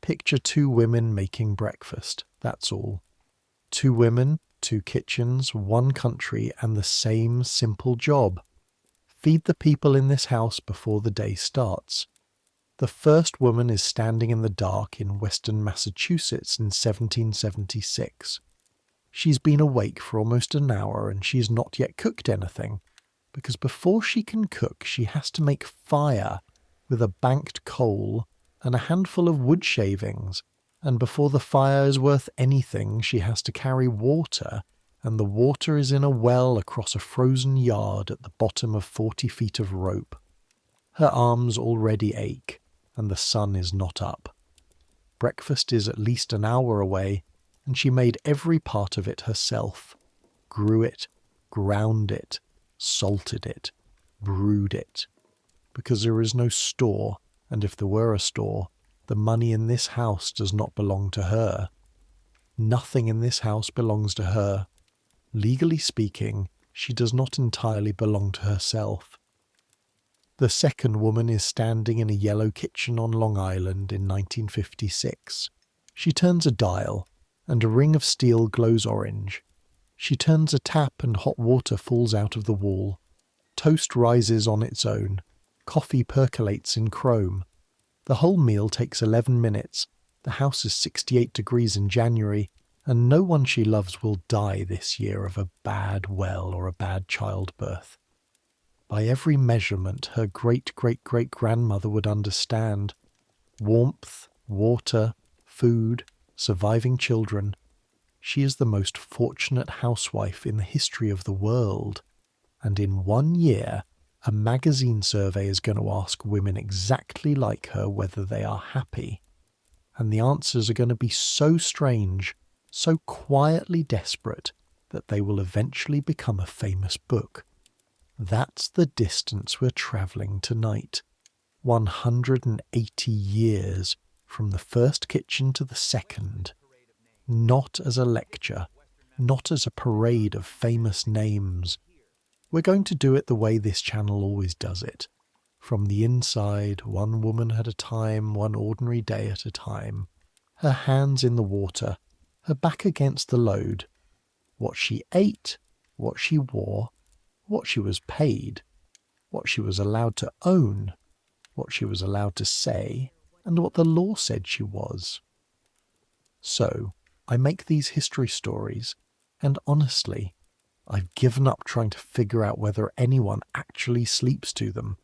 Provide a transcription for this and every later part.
Picture two women making breakfast, that's all. Two women, two kitchens, one country, and the same simple job. Feed the people in this house before the day starts. The first woman is standing in the dark in western Massachusetts in 1776. She's been awake for almost an hour and she's not yet cooked anything, because before she can cook she has to make fire with a banked coal and a handful of wood shavings, and before the fire is worth anything she has to carry water, and the water is in a well across a frozen yard at the bottom of 40 feet of rope. Her arms already ache, and the sun is not up. Breakfast is at least an hour away, and she made every part of it herself. Grew it, ground it, salted it, brewed it. Because there is no store, and if there were a store, the money in this house does not belong to her. Nothing in this house belongs to her. Legally speaking, she does not entirely belong to herself. The second woman is standing in a yellow kitchen on Long Island in 1956. She turns a dial, and a ring of steel glows orange. She turns a tap and hot water falls out of the wall. Toast rises on its own. Coffee percolates in chrome. The whole meal takes 11 minutes. The house is 68 degrees in January, and no one she loves will die this year of a bad well or a bad childbirth. By every measurement her great-great-great-grandmother would understand. Warmth, water, food, surviving children. She is the most fortunate housewife in the history of the world. And in 1 year, a magazine survey is going to ask women exactly like her whether they are happy. And the answers are going to be so strange, so quietly desperate, that they will eventually become a famous book. That's the distance we're travelling tonight. 180 years from the first kitchen to the second. Not as a lecture, not as a parade of famous names. We're going to do it the way this channel always does it. From the inside, one woman at a time, one ordinary day at a time. Her hands in the water, her back against the load. What she ate, what she wore, what she was paid, what she was allowed to own, what she was allowed to say, and what the law said she was. So, I make these history stories, and honestly, I've given up trying to figure out whether anyone actually sleeps to them,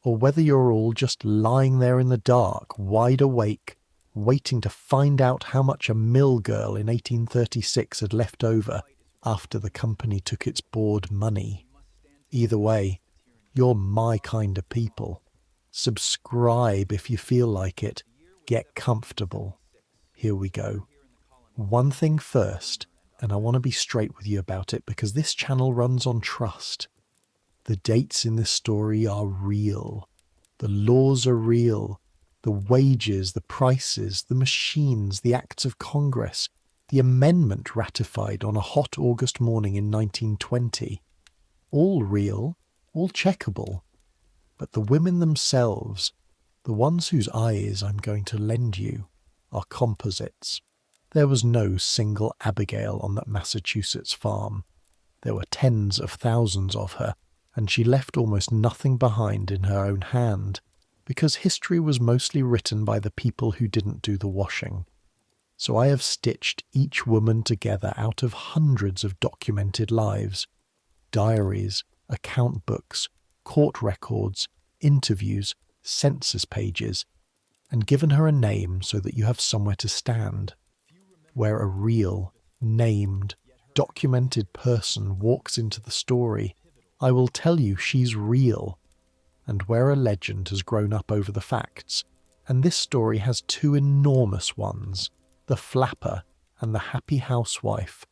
or whether you're all just lying there in the dark, wide awake, waiting to find out how much a mill girl in 1836 had left over after the company took its board money. Either way, you're my kind of people. Subscribe if you feel like it. Get comfortable. Here we go. One thing first, and I want to be straight with you about it because this channel runs on trust. The dates in this story are real. The laws are real. The wages, the prices, the machines, the acts of Congress, the amendment ratified on a hot August morning in 1920. All real, all checkable. But the women themselves, the ones whose eyes I'm going to lend you, are composites. There was no single Abigail on that Massachusetts farm. There were tens of thousands of her, and she left almost nothing behind in her own hand, because history was mostly written by the people who didn't do the washing. So I have stitched each woman together out of hundreds of documented lives, diaries, account books, court records, interviews, census pages, and given her a name so that you have somewhere to stand. Where a real, named, documented person walks into the story, I will tell you she's real. And where a legend has grown up over the facts, and this story has two enormous ones, the flapper and the happy housewife,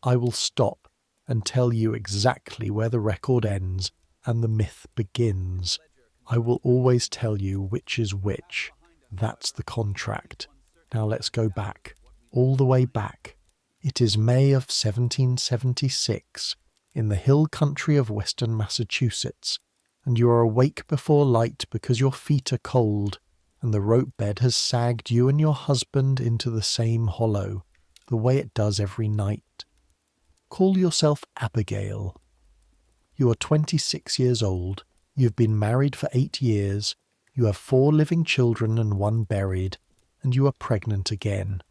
I will stop and tell you exactly where the record ends and the myth begins. I will always tell you which is which. That's the contract. Now let's go back. All the way back. It is May of 1776, in the hill country of western Massachusetts, and you are awake before light because your feet are cold, and the rope bed has sagged you and your husband into the same hollow, the way it does every night. Call yourself Abigail. You are 26 years old, you've been married for 8 years, you have 4 living children and 1 buried, and you are pregnant again,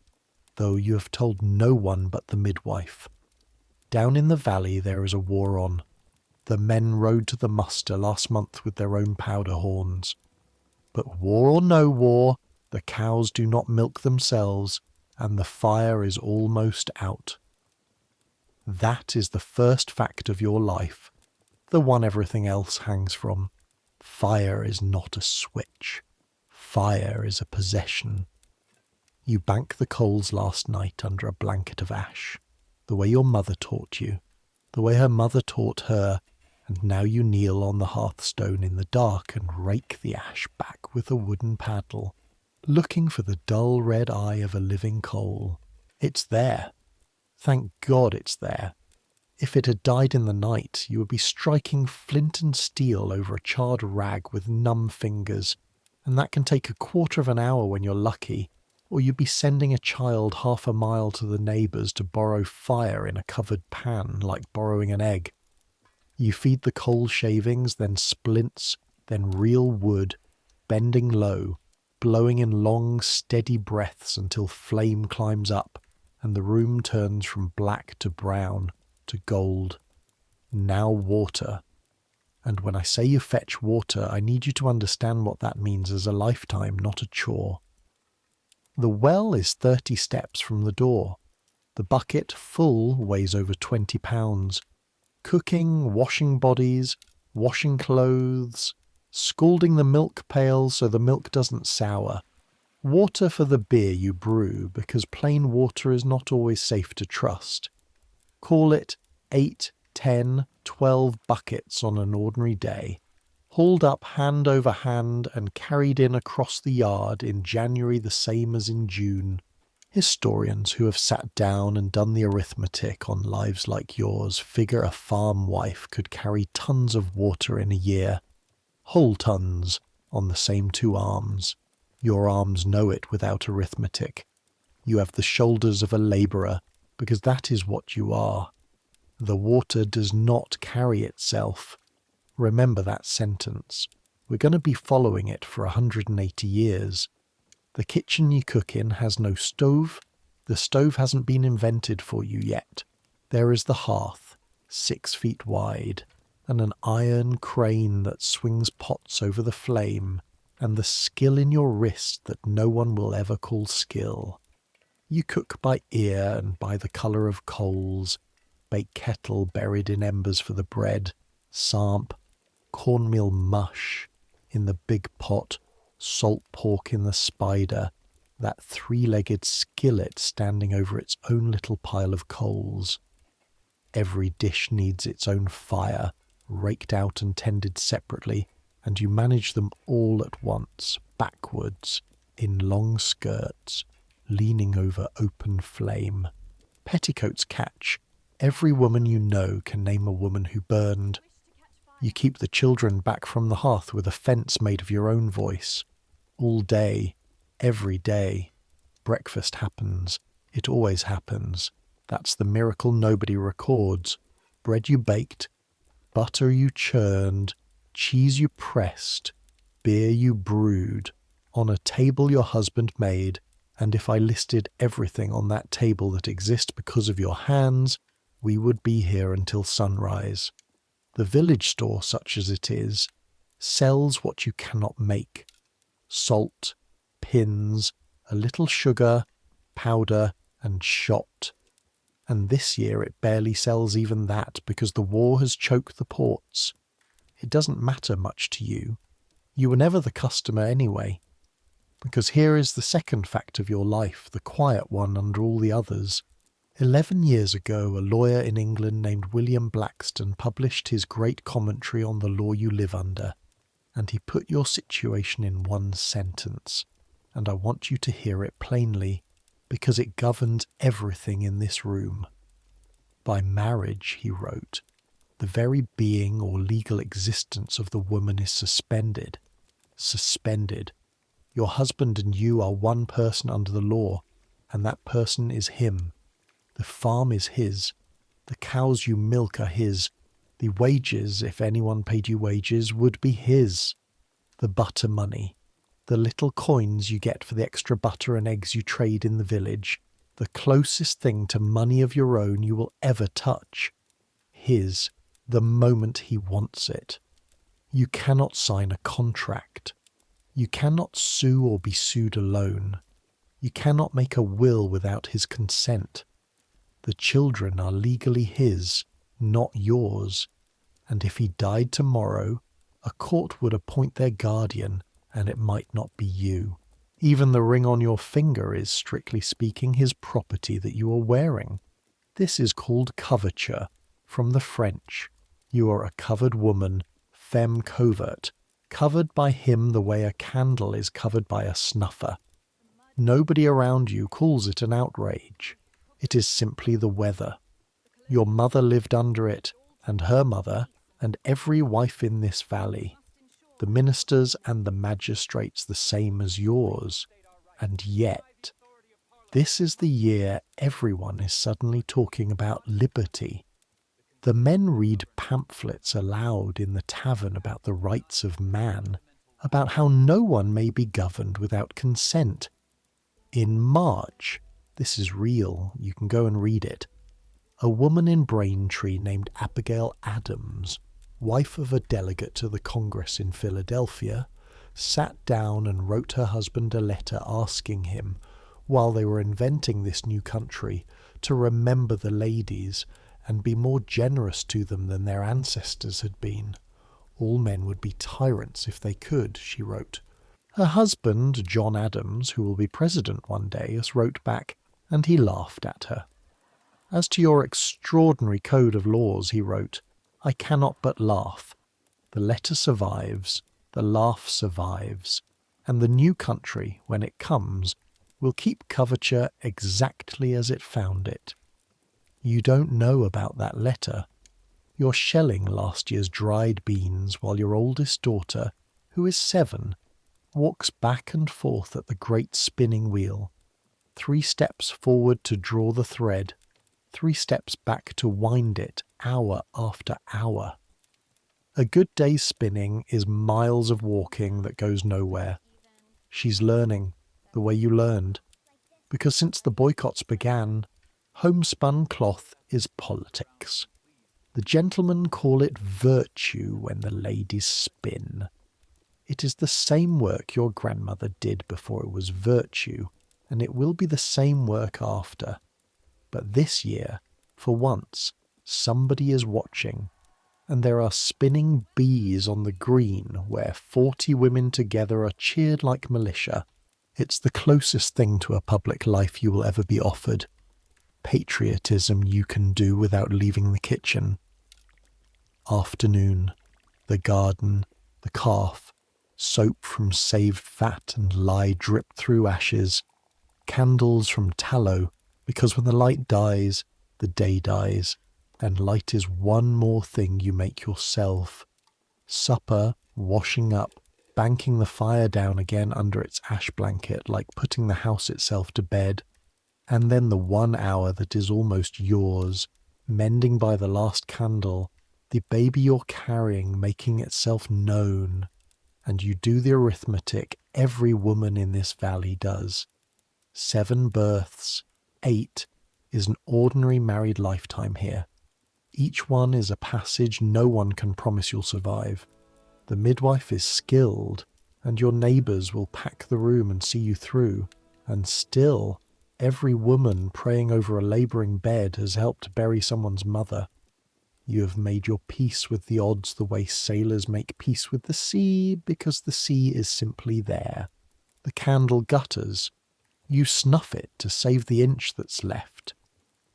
though you have told no one but the midwife. Down in the valley there is a war on. The men rode to the muster last month with their own powder horns. But war or no war, the cows do not milk themselves, and the fire is almost out. That is the first fact of your life, the one everything else hangs from. Fire is not a switch. Fire is a possession. You banked the coals last night under a blanket of ash, the way your mother taught you, the way her mother taught her, and now you kneel on the hearthstone in the dark and rake the ash back with a wooden paddle, looking for the dull red eye of a living coal. It's there. Thank God it's there. If it had died in the night, you would be striking flint and steel over a charred rag with numb fingers, and that can take a quarter of an hour when you're lucky, or you'd be sending a child half a mile to the neighbours to borrow fire in a covered pan, like borrowing an egg. You feed the coal shavings, then splints, then real wood, bending low, blowing in long, steady breaths until flame climbs up, and the room turns from black to brown, to gold. Now water. And when I say you fetch water, I need you to understand what that means as a lifetime, not a chore. The well is 30 steps from the door. The bucket, full, weighs over 20 pounds. Cooking, washing bodies, washing clothes, scalding the milk pail so the milk doesn't sour. Water for the beer you brew, because plain water is not always safe to trust. Call it 8, 10, 12 buckets on an ordinary day, hauled up hand over hand and carried in across the yard in January the same as in June. Historians who have sat down and done the arithmetic on lives like yours figure a farm wife could carry tons of water in a year, whole tons, on the same 2 arms. Your arms know it without arithmetic. You have the shoulders of a labourer, because that is what you are. The water does not carry itself. Remember that sentence. We're going to be following it for 180 years. The kitchen you cook in has no stove. The stove hasn't been invented for you yet. There is the hearth, 6 feet wide, and an iron crane that swings pots over the flame, and the skill in your wrist that no one will ever call skill. You cook by ear and by the colour of coals, bake kettle buried in embers for the bread, samp, cornmeal mush in the big pot, salt pork in the spider, that 3-legged skillet standing over its own little pile of coals. Every dish needs its own fire, raked out and tended separately, and you manage them all at once, backwards, in long skirts, leaning over open flame. Petticoats catch. Every woman you know can name a woman who burned. You keep the children back from the hearth with a fence made of your own voice. All day, every day. Breakfast happens. It always happens. That's the miracle nobody records. Bread you baked, butter you churned, cheese you pressed, beer you brewed, on a table your husband made, and if I listed everything on that table that exists because of your hands, we would be here until sunrise. The village store, such as it is, sells what you cannot make. Salt, pins, a little sugar, powder, and shot. And this year it barely sells even that because the war has choked the ports. It doesn't matter much to you. You were never the customer anyway. Because here is the second fact of your life, the quiet one under all the others. 11 years ago, a lawyer in England named William Blackstone published his great commentary on the law you live under, and he put your situation in one sentence, and I want you to hear it plainly, because it governs everything in this room. By marriage, he wrote, the very being or legal existence of the woman is suspended. Suspended. Your husband and you are one person under the law, and that person is him. The farm is his. The cows you milk are his. The wages, if anyone paid you wages, would be his. The butter money, the little coins you get for the extra butter and eggs you trade in the village, the closest thing to money of your own you will ever touch. His, the moment he wants it. You cannot sign a contract. You cannot sue or be sued alone. You cannot make a will without his consent. The children are legally his, not yours, and if he died tomorrow, a court would appoint their guardian, and it might not be you. Even the ring on your finger is, strictly speaking, his property that you are wearing. This is called coverture, from the French. You are a covered woman, femme covert, covered by him the way a candle is covered by a snuffer. Nobody around you calls it an outrage. It is simply the weather. Your mother lived under it, and her mother, and every wife in this valley. The ministers and the magistrates the same as yours. And yet, this is the year everyone is suddenly talking about liberty. The men read pamphlets aloud in the tavern about the rights of man, about how no one may be governed without consent. In March, this is real, you can go and read it, a woman in Braintree named Abigail Adams, wife of a delegate to the Congress in Philadelphia, sat down and wrote her husband a letter asking him, while they were inventing this new country, to remember the ladies and be more generous to them than their ancestors had been. All men would be tyrants if they could, she wrote. Her husband, John Adams, who will be president one day, has wrote back, and he laughed at her. As to your extraordinary code of laws, he wrote, I cannot but laugh. The letter survives, the laugh survives, and the new country, when it comes, will keep coverture exactly as it found it. You don't know about that letter. You're shelling last year's dried beans while your oldest daughter, who is 7, walks back and forth at the great spinning wheel, 3 steps forward to draw the thread, 3 steps back to wind it, hour after hour. A good day's spinning is miles of walking that goes nowhere. She's learning, the way you learned, because since the boycotts began, homespun cloth is politics. The gentlemen call it virtue when the ladies spin. It is the same work your grandmother did before it was virtue, and it will be the same work after. But this year, for once, somebody is watching, and there are spinning bees on the green where 40 women together are cheered like militia. It's the closest thing to a public life you will ever be offered. Patriotism you can do without leaving the kitchen. Afternoon, the garden, the calf, soap from saved fat and lye dripped through ashes, candles from tallow, because when the light dies, the day dies, and light is one more thing you make yourself. Supper, washing up, banking the fire down again under its ash blanket like putting the house itself to bed, and then the 1 hour that is almost yours, mending by the last candle, the baby you're carrying making itself known, and you do the arithmetic every woman in this valley does. 7 births, 8, is an ordinary married lifetime here. Each one is a passage no one can promise you'll survive. The midwife is skilled, and your neighbours will pack the room and see you through, and still, every woman praying over a labouring bed has helped bury someone's mother. You have made your peace with the odds the way sailors make peace with the sea, because the sea is simply there. The candle gutters. You snuff it to save the inch that's left.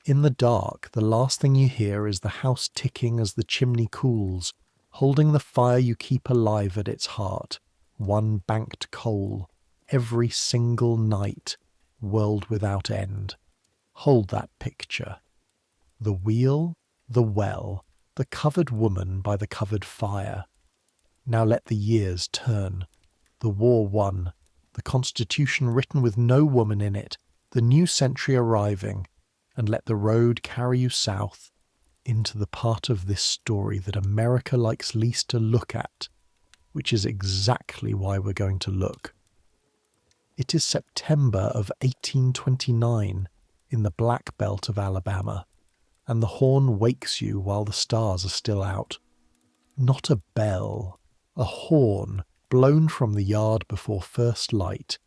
In the dark, the last thing you hear is the house ticking as the chimney cools, holding the fire you keep alive at its heart, one banked coal, every single night, world without end. Hold that picture. The wheel, the well, the covered woman by the covered fire. Now let the years turn. The war won. the Constitution written with no woman in it, the new century arriving, and let the road carry you south into the part of this story that America likes least to look at, which is exactly why we're going to look. It is September of 1829 in the Black Belt of Alabama, and the horn wakes you while the stars are still out. Not a bell, a horn blown from the yard before first light,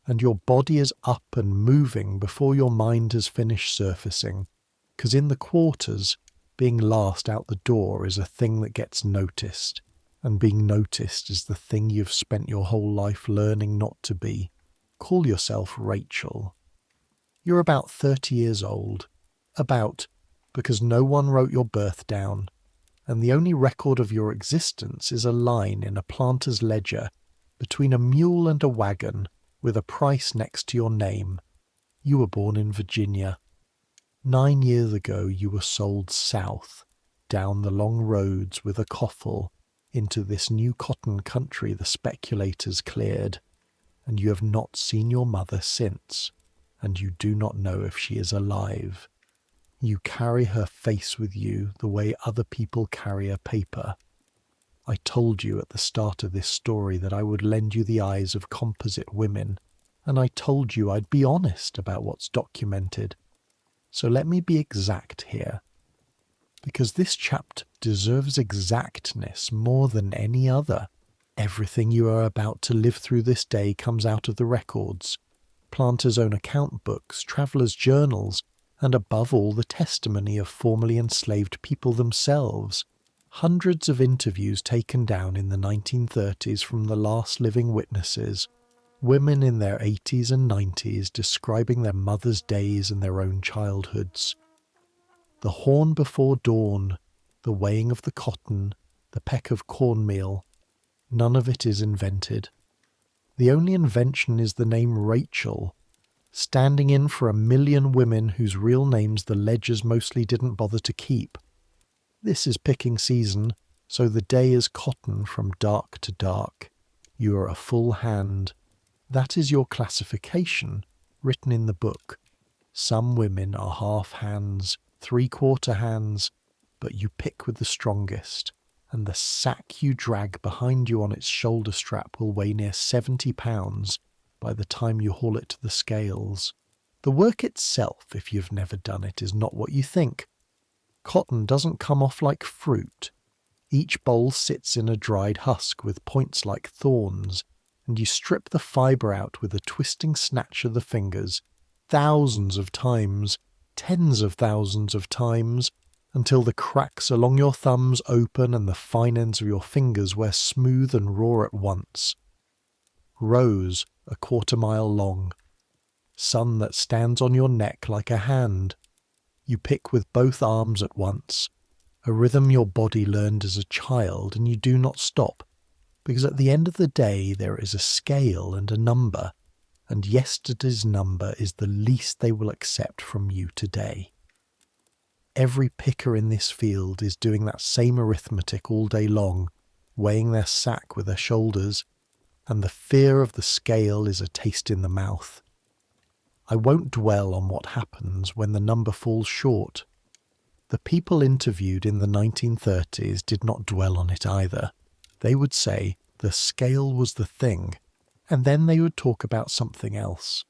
and your body is up and moving before your mind has finished surfacing, 'cause in the quarters, being last out the door is a thing that gets noticed, and being noticed is the thing you've spent your whole life learning not to be. Call yourself Rachel. You're about 30 years old. About, because no one wrote your birth down, and the only record of your existence is a line in a planter's ledger between a mule and a wagon with a price next to your name. You were born in Virginia. 9 years ago you were sold south, down the long roads with a coffle, into this new cotton country the speculators cleared, and you have not seen your mother since, and you do not know if she is alive. You carry her face with you the way other people carry a paper. I told you at the start of this story that I would lend you the eyes of composite women, and I told you I'd be honest about what's documented. So let me be exact here, because this chapter deserves exactness more than any other. Everything you are about to live through this day comes out of the records, planters' own account books, travellers' journals, and above all the testimony of formerly enslaved people themselves. Hundreds of interviews taken down in the 1930s from the last living witnesses, women in their 80s and 90s describing their mothers' days and their own childhoods. The horn before dawn, the weighing of the cotton, the peck of cornmeal, none of it is invented. The only invention is the name Rachel, standing in for 1,000,000 women whose real names the ledgers mostly didn't bother to keep. This is picking season, so the day is cotton from dark to dark. You are a full hand. That is your classification, written in the book. Some women are half hands, 3/4 hands, but you pick with the strongest, and the sack you drag behind you on its shoulder strap will weigh near 70 pounds by the time you haul it to the scales. The work itself, if you've never done it, is not what you think. Cotton doesn't come off like fruit. Each boll sits in a dried husk with points like thorns, and you strip the fibre out with a twisting snatch of the fingers, thousands of times, tens of thousands of times, until the cracks along your thumbs open and the fine ends of your fingers wear smooth and raw at once. Rose, 1/4 mile long. Sun that stands on your neck like a hand. You pick with both arms at once, a rhythm your body learned as a child, and you do not stop, because at the end of the day there is a scale and a number, and yesterday's number is the least they will accept from you today. Every picker in this field is doing that same arithmetic all day long, weighing their sack with their shoulders, and the fear of the scale is a taste in the mouth. I won't dwell on what happens when the number falls short. The people interviewed in the 1930s did not dwell on it either. They would say the scale was the thing, and then they would talk about something else.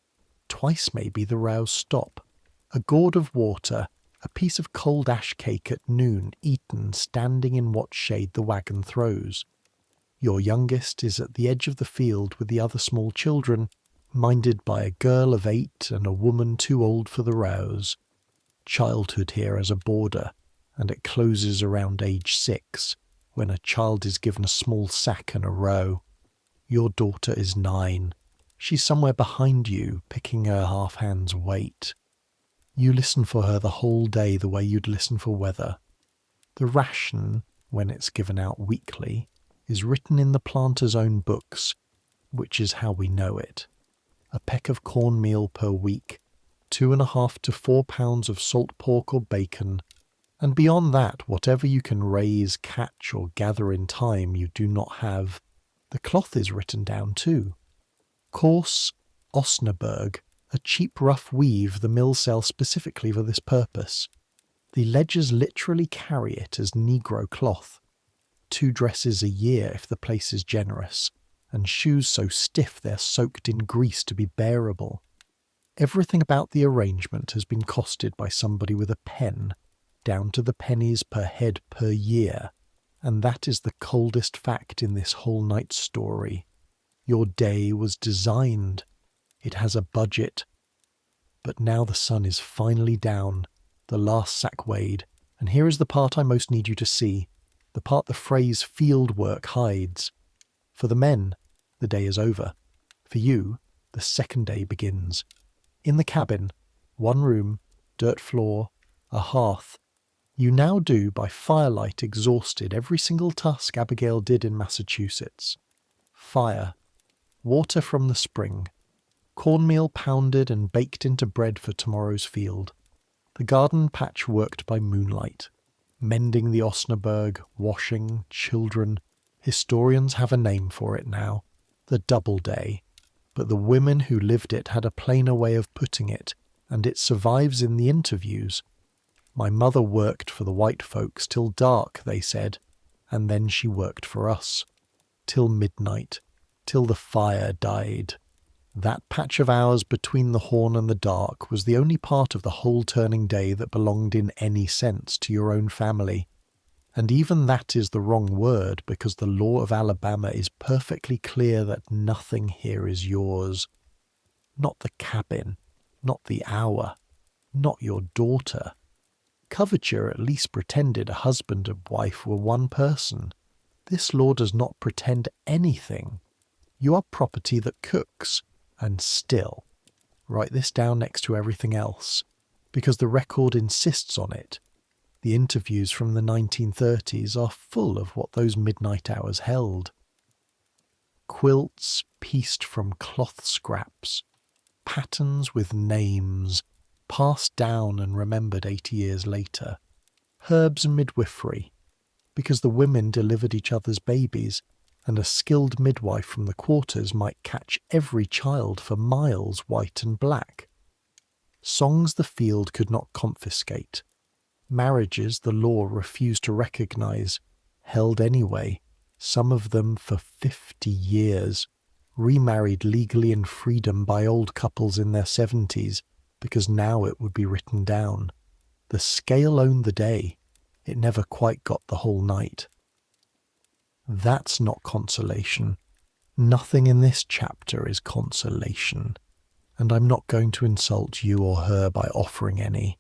Twice maybe the rows stop. A gourd of water, a piece of cold ash cake at noon eaten standing in what shade the wagon throws. Your youngest is at the edge of the field with the other small children, minded by a girl of 8 and a woman too old for the rows. Childhood here as a border, and it closes around age 6, when a child is given a small sack and a row. Your daughter is 9. She's somewhere behind you, picking her half hand's weight. You listen for her the whole day the way you'd listen for weather. The ration, when it's given out weekly, is written in the planter's own books, which is how we know it. A peck of cornmeal per week, 2.5 to 4 pounds of salt pork or bacon, and beyond that, whatever you can raise, catch, or gather in time you do not have. The cloth is written down too. Coarse Osnaburg, a cheap rough weave the mills sell specifically for this purpose. The ledgers literally carry it as Negro cloth. 2 dresses a year if the place is generous, and shoes so stiff they're soaked in grease to be bearable. Everything about the arrangement has been costed by somebody with a pen, down to the pennies per head per year, and that is the coldest fact in this whole night's story. Your day was designed. It has a budget. But now the sun is finally down, the last sack weighed, and here is the part I most need you to see, the part the phrase field work hides. For the men, the day is over. For you, the second day begins. In the cabin, 1 room, dirt floor, a hearth, you now do by firelight exhausted every single task Abigail did in Massachusetts. Fire, water from the spring, cornmeal pounded and baked into bread for tomorrow's field, the garden patch worked by moonlight, mending the Osnaburg, washing, children. Historians have a name for it now, the double day, but the women who lived it had a plainer way of putting it, and it survives in the interviews. My mother worked for the white folks till dark, they said, and then she worked for us. Till midnight, till the fire died. That patch of hours between the horn and the dark was the only part of the whole turning day that belonged in any sense to your own family. And even that is the wrong word, because the law of Alabama is perfectly clear that nothing here is yours. Not the cabin, not the hour, not your daughter. Coverture at least pretended a husband and wife were one person. This law does not pretend anything. You are property that cooks, and still. Write this down next to everything else, because the record insists on it. The interviews from the 1930s are full of what those midnight hours held. Quilts pieced from cloth scraps, patterns with names, passed down and remembered 80 years later. Herbs and midwifery, because the women delivered each other's babies, and a skilled midwife from the quarters might catch every child for miles, white and black. Songs the field could not confiscate. Marriages the law refused to recognize, held anyway, some of them for 50 years, remarried legally in freedom by old couples in their 70s, because now it would be written down. The scale owned the day. It never quite got the whole night. That's not consolation. Nothing in this chapter is consolation, and I'm not going to insult you or her by offering any.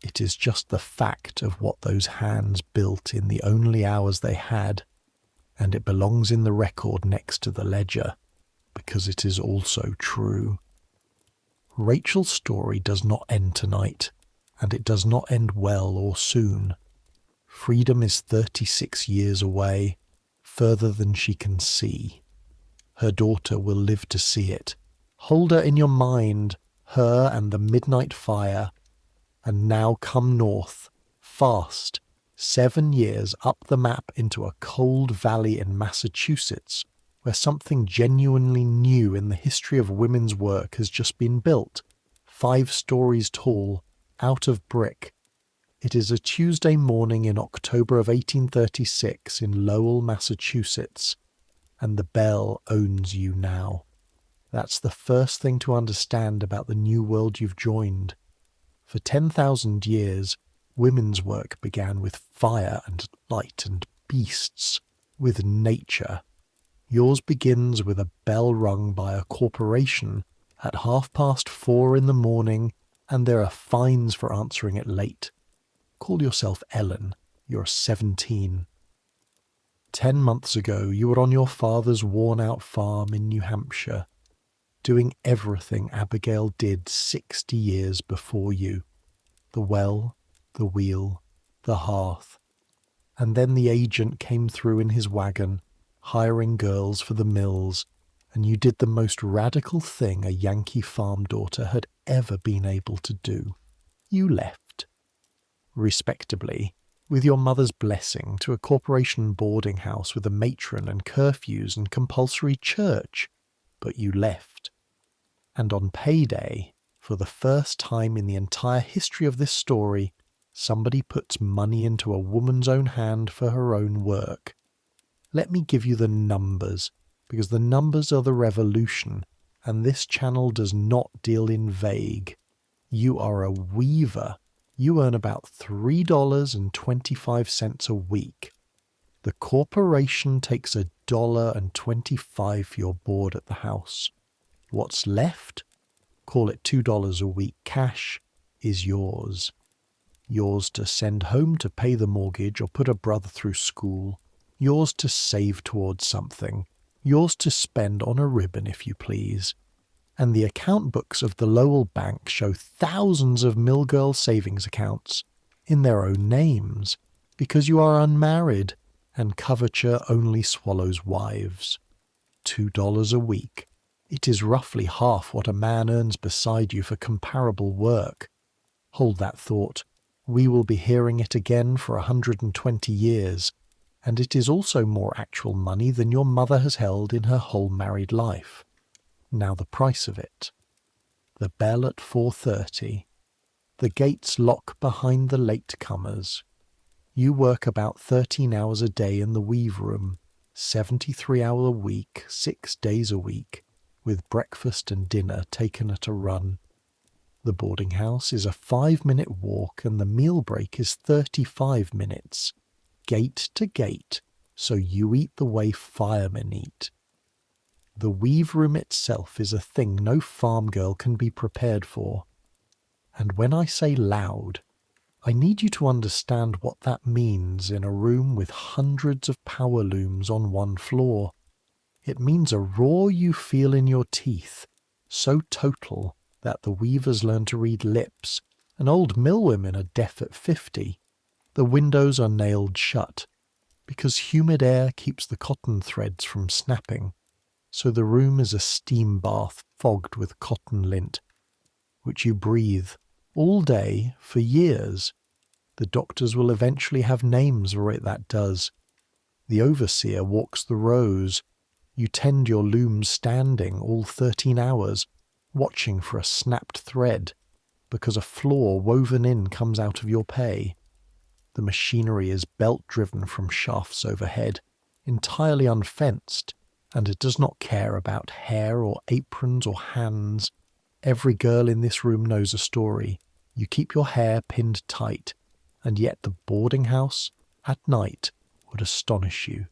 It is just the fact of what those hands built in the only hours they had, and it belongs in the record next to the ledger, because it is also true. Rachel's story does not end tonight, and it does not end well or soon. Freedom is 36 years away, further than she can see. Her daughter will live to see it. Hold her in your mind, her and the midnight fire. And now come north, fast, 7 years up the map into a cold valley in Massachusetts, where something genuinely new in the history of women's work has just been built, 5 stories tall, out of brick. It is a Tuesday morning in October of 1836 in Lowell, Massachusetts, and the bell owns you now. That's the first thing to understand about the new world you've joined. For 10,000 years, women's work began with fire and light and beasts, with nature. Yours begins with a bell rung by a corporation at 4:30 in the morning, and there are fines for answering it late. Call yourself Ellen. You're 17. 10 months ago, you were on your father's worn-out farm in New Hampshire, doing everything Abigail did 60 years before you. The well, the wheel, the hearth. And then the agent came through in his wagon, hiring girls for the mills, and you did the most radical thing a Yankee farm daughter had ever been able to do. You left. Respectably, with your mother's blessing, to a corporation boarding house with a matron and curfews and compulsory church. but you left. And on payday, for the first time in the entire history of this story, somebody puts money into a woman's own hand for her own work. Let me give you the numbers, because the numbers are the revolution, and this channel does not deal in vague. You are a weaver. You earn about $3.25 a week. The corporation takes $1.25 for your board at the house. What's left, call it $2 a week cash, is yours. Yours to send home to pay the mortgage or put a brother through school. Yours to save towards something. Yours to spend on a ribbon, if you please. And the account books of the Lowell Bank show thousands of mill girl savings accounts in their own names, because you are unmarried, and coverture only swallows wives. $2 a week. It is roughly half what a man earns beside you for comparable work. Hold that thought. We will be hearing it again for 120 years, and it is also more actual money than your mother has held in her whole married life. Now the price of it. The bell at 4:30. The gates lock behind the latecomers. You work about 13 hours a day in the weave room, 73-hour a week, 6 days a week, with breakfast and dinner taken at a run. The boarding house is a 5-minute walk and the meal break is 35 minutes, gate to gate, so you eat the way firemen eat. The weave room itself is a thing no farm girl can be prepared for. And when I say loud, I need you to understand what that means in a room with hundreds of power looms on one floor. It means a roar you feel in your teeth, so total that the weavers learn to read lips, and old millwomen are deaf at 50. The windows are nailed shut, because humid air keeps the cotton threads from snapping, so the room is a steam bath fogged with cotton lint, which you breathe all day for years. The doctors will eventually have names where that does. The overseer walks the rows. You tend your looms standing all 13 hours, watching for a snapped thread, because a flaw woven in comes out of your pay. The machinery is belt-driven from shafts overhead, entirely unfenced, and it does not care about hair or aprons or hands. Every girl in this room knows a story. You keep your hair pinned tight, and yet the boarding house, at night, would astonish you.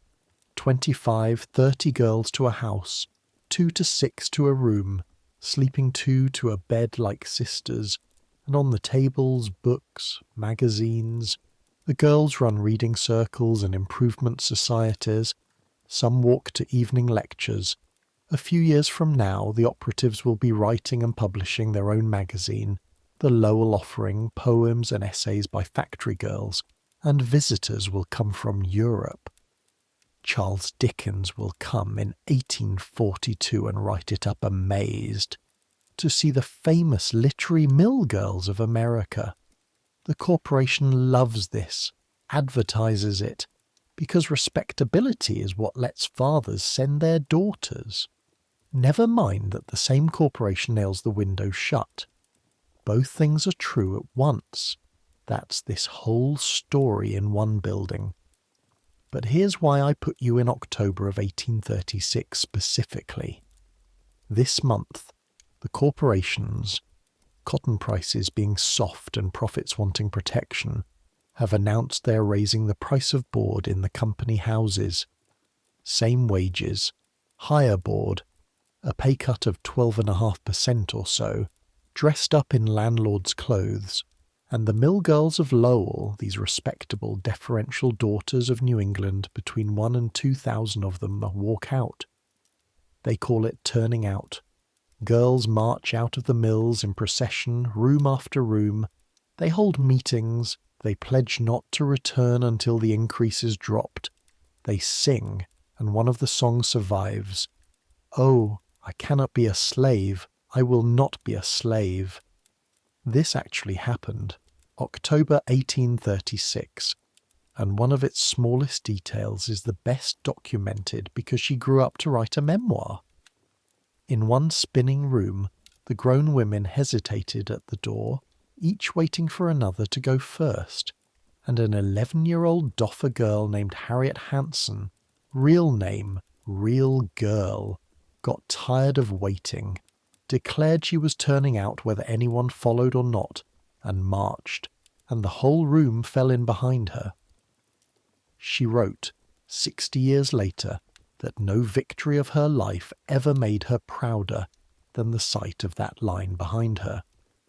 25, 30 girls to a house, 2 to 6 to a room, sleeping 2 to a bed like sisters, and on the tables, books, magazines. The girls run reading circles and improvement societies. Some walk to evening lectures. A few years from now, the operatives will be writing and publishing their own magazine, the Lowell offering poems and essays by factory girls, and visitors will come from Europe. Charles Dickens will come in 1842 and write it up amazed, to see the famous literary mill girls of America. The corporation loves this, advertises it, because respectability is what lets fathers send their daughters. Never mind that the same corporation nails the window shut. Both things are true at once. That's this whole story in one building. But here's why I put you in October of 1836 specifically. This month, the corporations, cotton prices being soft and profits wanting protection, have announced they're raising the price of board in the company houses. Same wages, higher board, a pay cut of 12.5% or so, dressed up in landlord's clothes, and the mill girls of Lowell, these respectable, deferential daughters of New England, between 1,000 and 2,000 of them, walk out. They call it turning out. Girls march out of the mills in procession, room after room. They hold meetings. They pledge not to return until the increase is dropped. They sing, and one of the songs survives. Oh, I cannot be a slave. I will not be a slave. This actually happened, October 1836, and one of its smallest details is the best documented because she grew up to write a memoir. In one spinning room, the grown women hesitated at the door, each waiting for another to go first, and an 11-year-old doffer girl named Harriet Hanson, real name, real girl, got tired of waiting, declared she was turning out whether anyone followed or not, and marched, and the whole room fell in behind her. She wrote, 60 years later, that no victory of her life ever made her prouder than the sight of that line behind her.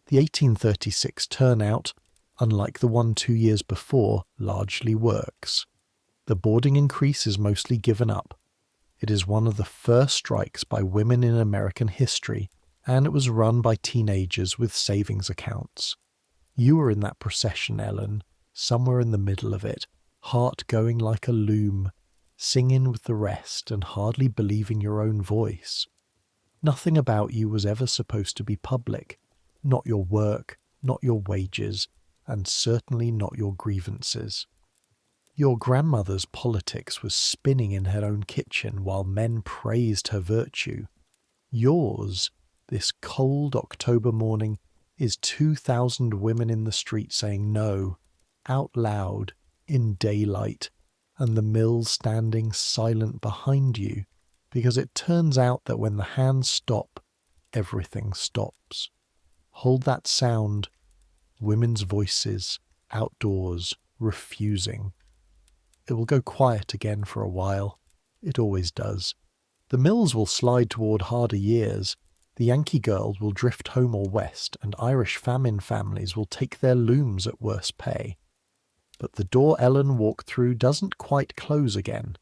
The 1836 turnout, unlike the one 2 years before, largely works. The boarding increase is mostly given up. It is one of the first strikes by women in American history, and it was run by teenagers with savings accounts. You were in that procession, Ellen, somewhere in the middle of it, heart going like a loom, singing with the rest and hardly believing your own voice. Nothing about you was ever supposed to be public, not your work, not your wages, and certainly not your grievances. Your grandmother's politics was spinning in her own kitchen while men praised her virtue. Yours, this cold October morning, is 2,000 women in the street saying no, out loud, in daylight, and the mills standing silent behind you, because it turns out that when the hands stop, everything stops. Hold that sound, women's voices, outdoors, refusing. It will go quiet again for a while. It always does. The mills will slide toward harder years. The Yankee girls will drift home or west, and Irish famine families will take their looms at worse pay. But the door Ellen walked through doesn't quite close again.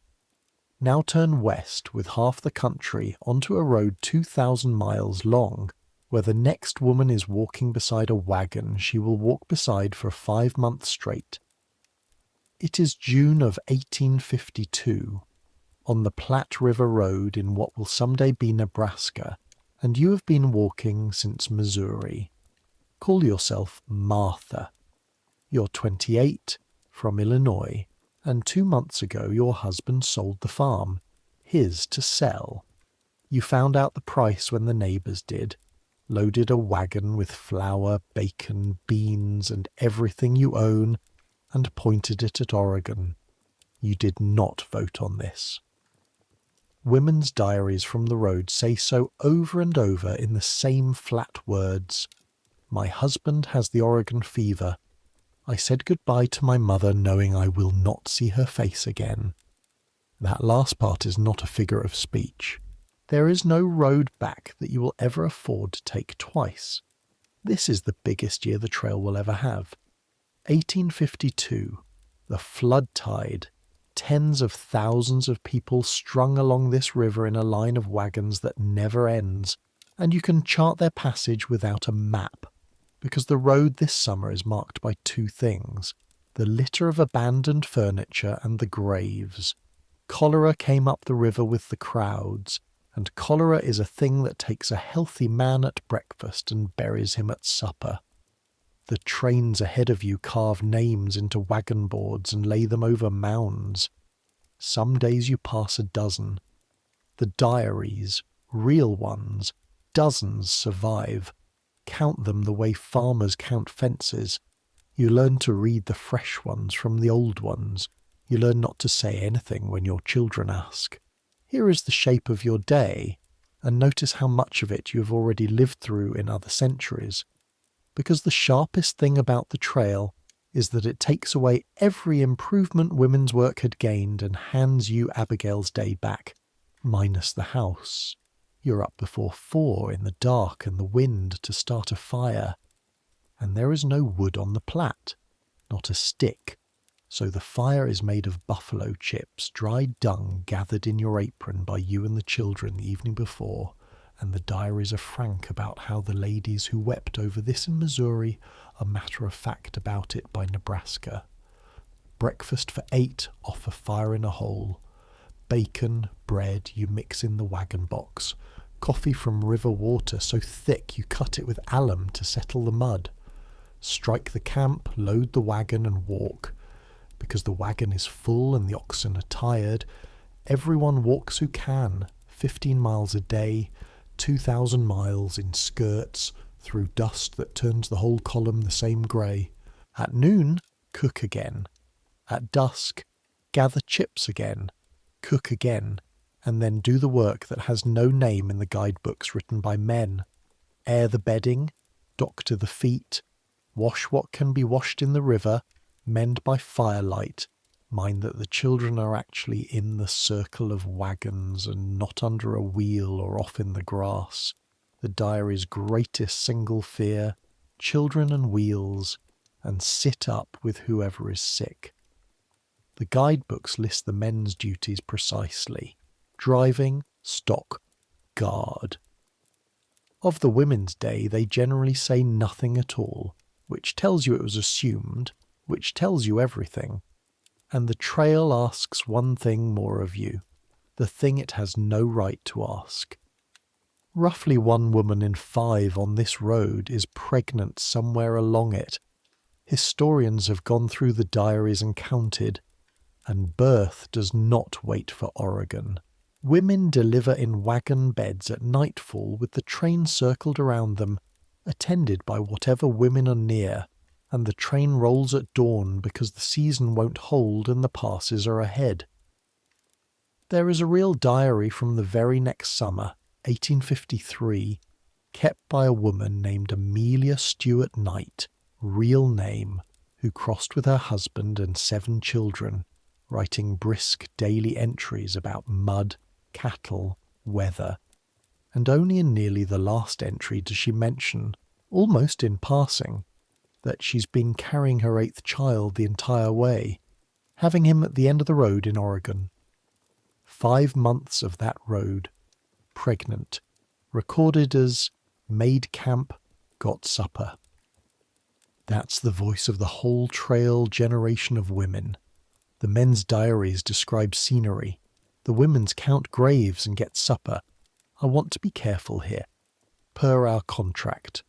Now turn west with half the country onto a road 2,000 miles long, where the next woman is walking beside a wagon she will walk beside for 5 months straight. It is June of 1852, on the Platte River Road in what will someday be Nebraska, and you have been walking since Missouri. Call yourself Martha. You're 28, from Illinois, and 2 months ago your husband sold the farm, his to sell. You found out the price when the neighbours did, loaded a wagon with flour, bacon, beans, and everything you own, and pointed it at Oregon. You did not vote on this. Women's diaries from the road say so over and over in the same flat words. My husband has the Oregon fever. I said goodbye to my mother knowing I will not see her face again. That last part is not a figure of speech. There is no road back that you will ever afford to take twice. This is the biggest year the trail will ever have. 1852, the flood tide, tens of thousands of people strung along this river in a line of wagons that never ends, and you can chart their passage without a map, because the road this summer is marked by 2 things, the litter of abandoned furniture and the graves. Cholera came up the river with the crowds, and cholera is a thing that takes a healthy man at breakfast and buries him at supper. The trains ahead of you carve names into wagon boards and lay them over mounds. Some days you pass a dozen. The diaries, real ones, dozens survive. Count them the way farmers count fences. You learn to read the fresh ones from the old ones. You learn not to say anything when your children ask. Here is the shape of your day, and notice how much of it you have already lived through in other centuries. Because the sharpest thing about the trail is that it takes away every improvement women's work had gained and hands you Abigail's day back, minus the house. You're up before 4 in the dark and the wind to start a fire. And there is no wood on the Platte, not a stick, so the fire is made of buffalo chips, dried dung gathered in your apron by you and the children the evening before, and the diaries are frank about how the ladies who wept over this in Missouri are matter-of-fact about it by Nebraska. Breakfast for 8 off a fire in a hole. Bacon, bread you mix in the wagon box. Coffee from river water so thick you cut it with alum to settle the mud. Strike the camp, load the wagon and walk. Because the wagon is full and the oxen are tired, everyone walks who can, 15 miles a day, 2,000 miles in skirts through dust that turns the whole column the same grey. At noon, cook again. At dusk, gather chips again, cook again, and then do the work that has no name in the guidebooks written by men. Air the bedding, doctor the feet, wash what can be washed in the river, mend by firelight, mind that the children are actually in the circle of wagons and not under a wheel or off in the grass. The diary's greatest single fear, children and wheels, and sit up with whoever is sick. The guidebooks list the men's duties precisely: driving, stock, guard. Of the women's day, they generally say nothing at all, which tells you it was assumed, which tells you everything. And the trail asks one thing more of you, the thing it has no right to ask. Roughly 1 woman in 5 on this road is pregnant somewhere along it. Historians have gone through the diaries and counted, and birth does not wait for Oregon. Women deliver in wagon beds at nightfall with the train circled around them, attended by whatever women are near, and the train rolls at dawn because the season won't hold and the passes are ahead. There is a real diary from the very next summer, 1853, kept by a woman named Amelia Stewart Knight, real name, who crossed with her husband and 7 children, writing brisk daily entries about mud, cattle, weather, and only in nearly the last entry does she mention, almost in passing, that she's been carrying her 8th child the entire way, having him at the end of the road in Oregon. 5 months of that road, pregnant, recorded as made camp, got supper. That's the voice of the whole trail generation of women. The men's diaries describe scenery. The women's count graves and get supper. I want to be careful here. Per our contract.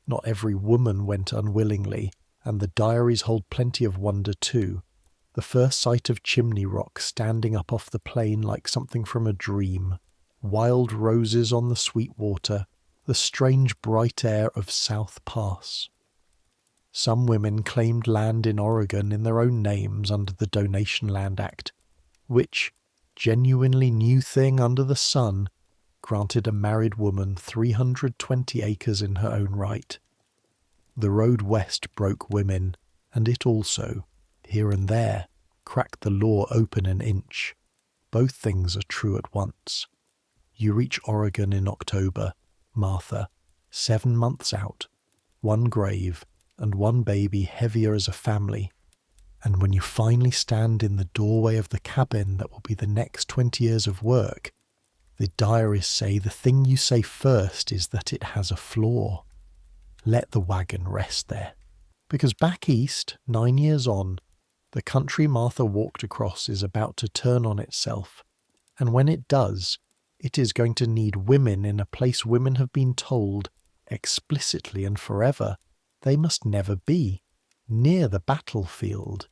Not every woman went unwillingly, and the diaries hold plenty of wonder too. The first sight of Chimney Rock standing up off the plain like something from a dream. Wild roses on the sweet water. The strange bright air of South Pass. Some women claimed land in Oregon in their own names under the Donation Land Act, which, genuinely new thing under the sun, granted a married woman 320 acres in her own right. The road west broke women, and it also, here and there, cracked the law open an inch. Both things are true at once. You reach Oregon in October, Martha, 7 months out, 1 grave, and 1 baby heavier as a family. And when you finally stand in the doorway of the cabin that will be the next 20 years of work, the diaries say the thing you say first is that it has a flaw. Let the wagon rest there. Because back east, 9 years on, the country Martha walked across is about to turn on itself. And when it does, it is going to need women in a place women have been told, explicitly and forever, they must never be, near the battlefield.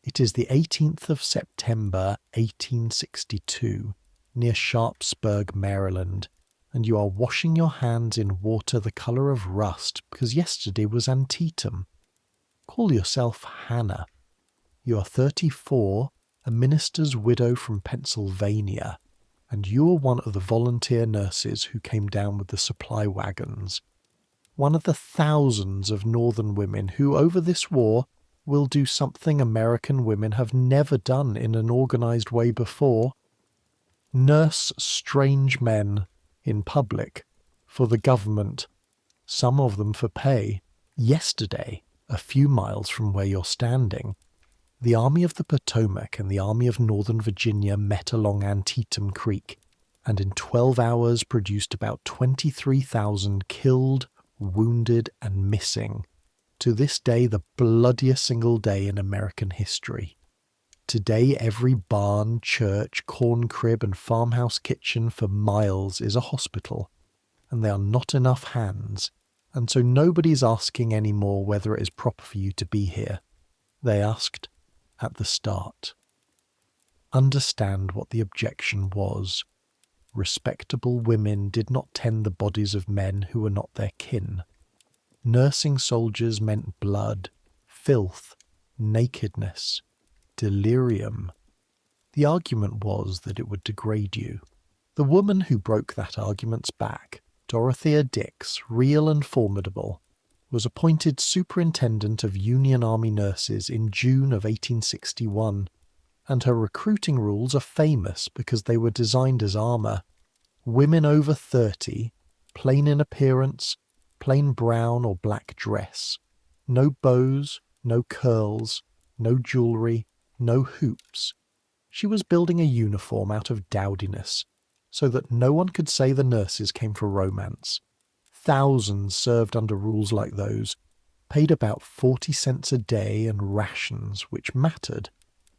It is the 18th of September, 1862, near Sharpsburg, Maryland, and you are washing your hands in water the colour of rust because yesterday was Antietam. Call yourself Hannah. You are 34, a minister's widow from Pennsylvania, and you are one of the volunteer nurses who came down with the supply wagons. One of the thousands of northern women who, over this war, will do something American women have never done in an organised way before. Nurse strange men in public for the government, some of them for pay. Yesterday, a few miles from where you're standing, the Army of the Potomac and the Army of Northern Virginia met along Antietam Creek, and in 12 hours produced about 23,000 killed, wounded, and missing. To this day, the bloodiest single day in American history. Today, every barn, church, corn crib, and farmhouse kitchen for miles is a hospital, and there are not enough hands, and so nobody's asking anymore whether it is proper for you to be here. They asked at the start. Understand what the objection was. respectable women did not tend the bodies of men who were not their kin. Nursing soldiers meant blood, filth, nakedness, delirium. The argument was that it would degrade you. The woman who broke that argument's back, Dorothea Dix, real and formidable, was appointed superintendent of Union Army nurses in June of 1861, and her recruiting rules are famous because they were designed as armour. Women over 30, plain in appearance, plain brown or black dress, no bows, no curls, no jewellery, no hoops. She was building a uniform out of dowdiness, so that no one could say the nurses came for romance. Thousands served under rules like those, paid about 40 cents a day and rations, which mattered,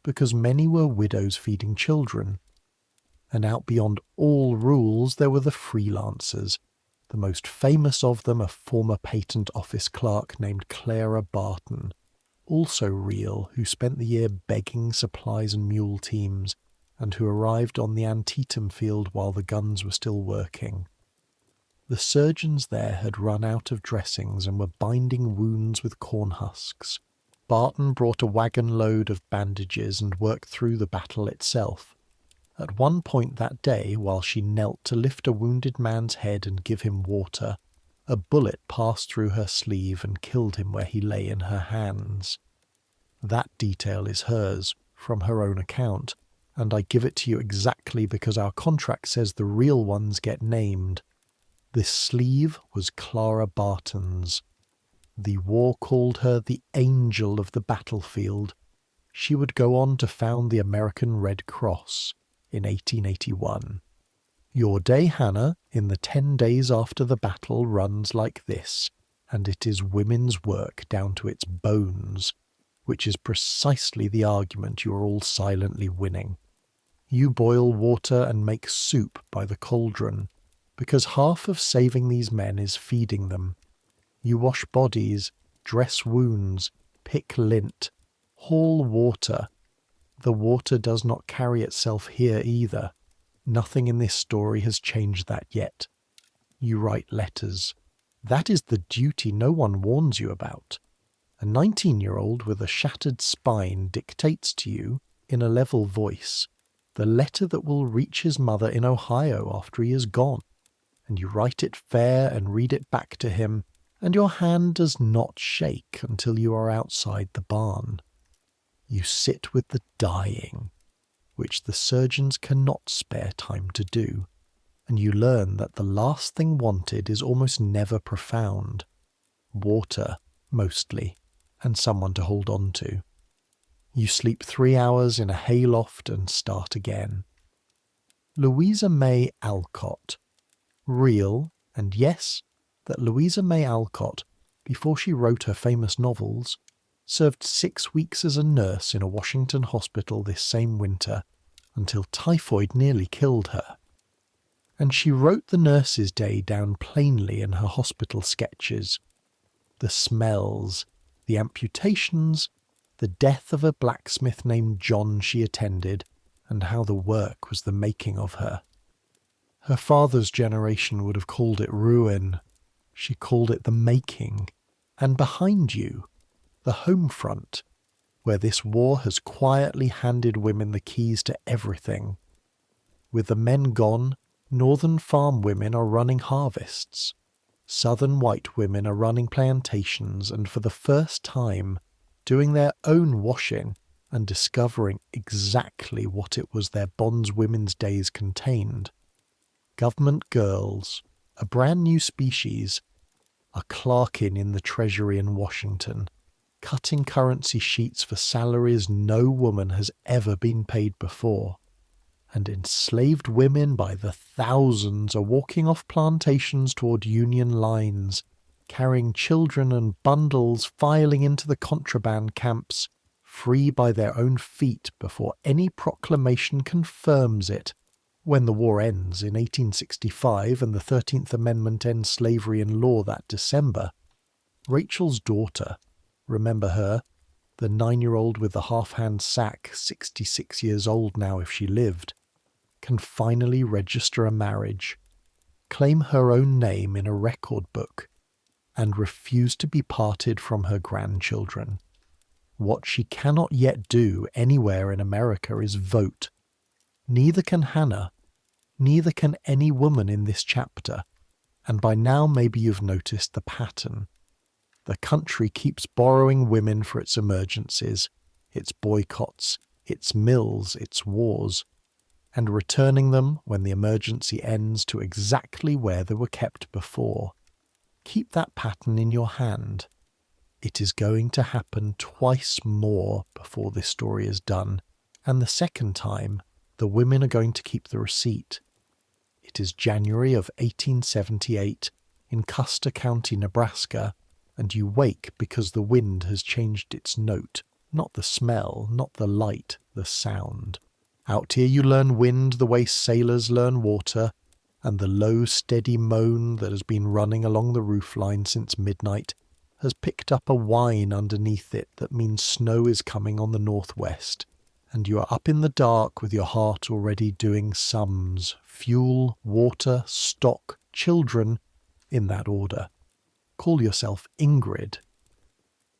because many were widows feeding children. And out beyond all rules there were the freelancers, the most famous of them a former patent office clerk named Clara Barton, also real, who spent the year begging supplies and mule teams, and who arrived on the Antietam field while the guns were still working. The surgeons there had run out of dressings and were binding wounds with corn husks. Barton brought a wagon load of bandages and worked through the battle itself. At one point that day, while she knelt to lift a wounded man's head and give him water, a bullet passed through her sleeve and killed him where he lay in her hands. That detail is hers, from her own account, and I give it to you exactly because our contract says the real ones get named. This sleeve was Clara Barton's. The war called her the Angel of the Battlefield. She would go on to found the American Red Cross in 1881. Your day, Hannah, in the 10 days after the battle runs like this, and it is women's work down to its bones, which is precisely the argument you are all silently winning. You boil water and make soup by the cauldron, because half of saving these men is feeding them. You wash bodies, dress wounds, pick lint, haul water. The water does not carry itself here either. Nothing in this story has changed that yet. You write letters. That is the duty no one warns you about. A 19-year-old with a shattered spine dictates to you, in a level voice, the letter that will reach his mother in Ohio after he is gone, and you write it fair and read it back to him, and your hand does not shake until you are outside the barn. You sit with the dying, which the surgeons cannot spare time to do, and you learn that the last thing wanted is almost never profound. Water, mostly, and someone to hold on to. You sleep 3 hours in a hayloft and start again. Louisa May Alcott. Real, and yes, that Louisa May Alcott, before she wrote her famous novels, served 6 weeks as a nurse in a Washington hospital this same winter, until typhoid nearly killed her. And she wrote the nurse's day down plainly in her hospital sketches. The smells, the amputations, the death of a blacksmith named John she attended, and how the work was the making of her. Her father's generation would have called it ruin. She called it the making. And behind you, the home front, where this war has quietly handed women the keys to everything. With the men gone, northern farm women are running harvests. Southern white women are running plantations and for the first time doing their own washing and discovering exactly what it was their bondswomen's days contained. Government girls, a brand new species, are clerking in the Treasury in Washington, cutting currency sheets for salaries no woman has ever been paid before. And enslaved women by the thousands are walking off plantations toward Union lines, carrying children and bundles filing into the contraband camps, free by their own feet before any proclamation confirms it. When the war ends in 1865 and the 13th Amendment ends slavery in law that December, Rachel's daughter, remember her, the 9-year-old with the half-hand sack, 66 years old now if she lived, can finally register a marriage, claim her own name in a record book, and refuse to be parted from her grandchildren. What she cannot yet do anywhere in America is vote. Neither can Hannah, neither can any woman in this chapter, and by now maybe you've noticed the pattern. The country keeps borrowing women for its emergencies, its boycotts, its mills, its wars, and returning them when the emergency ends to exactly where they were kept before. Keep that pattern in your hand. It is going to happen twice more before this story is done, and the second time, the women are going to keep the receipt. It is January of 1878 in Custer County, Nebraska, and you wake because the wind has changed its note. Not the smell, not the light, the sound. Out here you learn wind the way sailors learn water, and the low, steady moan that has been running along the roofline since midnight has picked up a whine underneath it that means snow is coming on the northwest, and you are up in the dark with your heart already doing sums: fuel, water, stock, children, in that order. Call yourself Ingrid.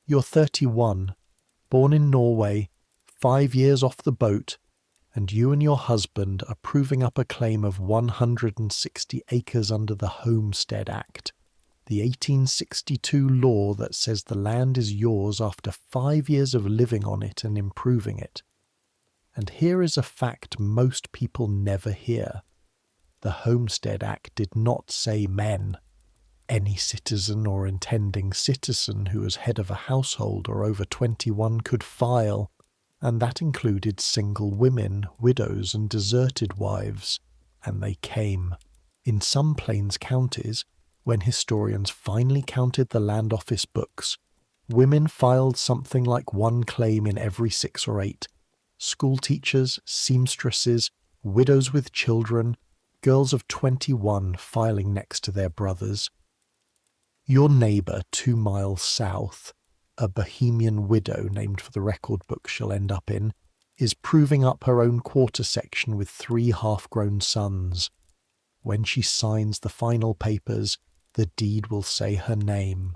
You're 31, born in Norway, 5 years off the boat, and you and your husband are proving up a claim of 160 acres under the Homestead Act, the 1862 law that says the land is yours after 5 years of living on it and improving it. And here is a fact most people never hear. The Homestead Act did not say men. Any citizen or intending citizen who was head of a household or over 21 could file, and that included single women, widows, and deserted wives. And they came. In some Plains counties, when historians finally counted the land office books, women filed something like one claim in every 6 or 8. School teachers, seamstresses, widows with children, girls of 21 filing next to their brothers. Your neighbour 2 miles south, a Bohemian widow named for the record book she'll end up in, is proving up her own quarter section with 3 half-grown sons. When she signs the final papers, the deed will say her name.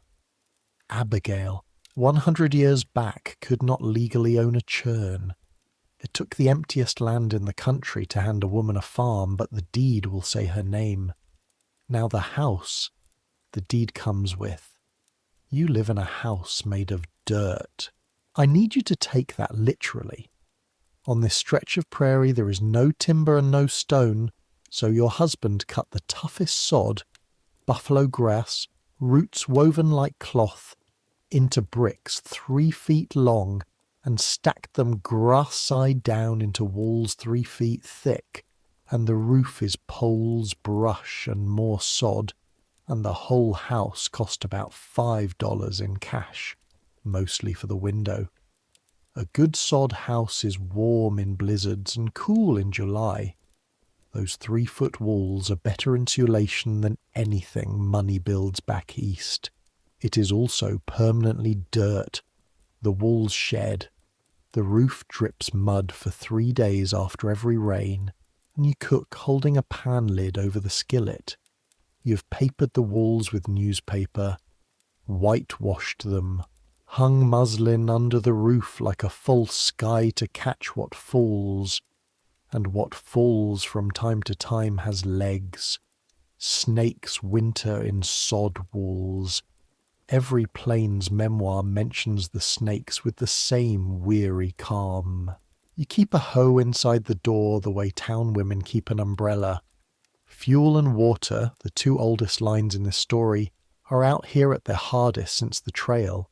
Abigail, 100 years back, could not legally own a churn. It took the emptiest land in the country to hand a woman a farm, but the deed will say her name. Now the house, the deed comes with. You live in a house made of dirt. I need you to take that literally. On this stretch of prairie there is no timber and no stone, so your husband cut the toughest sod, buffalo grass, roots woven like cloth, into bricks 3 feet long and stacked them grass side down into walls 3 feet thick, and the roof is poles, brush, and more sod, and the whole house cost about $5 in cash, mostly for the window. A good sod house is warm in blizzards and cool in July. Those 3-foot walls are better insulation than anything money builds back east. It is also permanently dirt. The walls shed. The roof drips mud for 3 days after every rain, and you cook holding a pan lid over the skillet. You've papered the walls with newspaper, whitewashed them, hung muslin under the roof like a false sky to catch what falls, and what falls from time to time has legs. Snakes winter in sod walls. Every Plains memoir mentions the snakes with the same weary calm. You keep a hoe inside the door the way town women keep an umbrella. Fuel and water, the 2 oldest lines in this story, are out here at their hardest since the trail.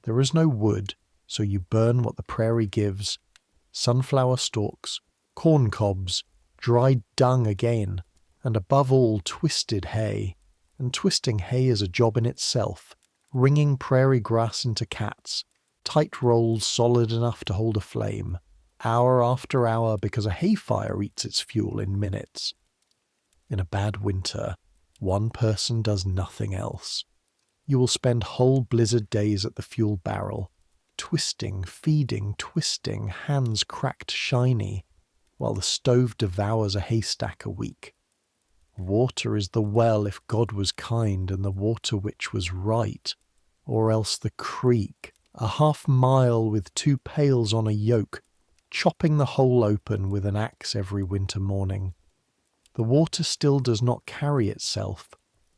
There is no wood, so you burn what the prairie gives: sunflower stalks, corn cobs, dried dung again, and above all twisted hay. And twisting hay is a job in itself, wringing prairie grass into cats, tight rolls solid enough to hold a flame, hour after hour, because a hay fire eats its fuel in minutes. In a bad winter, one person does nothing else. You will spend whole blizzard days at the fuel barrel, twisting, feeding, twisting, hands cracked shiny. while the stove devours a haystack a week. Water is the well if God was kind and the water witch was right, or else the creek, a half-mile with 2 pails on a yoke, chopping the hole open with an axe every winter morning. The water still does not carry itself.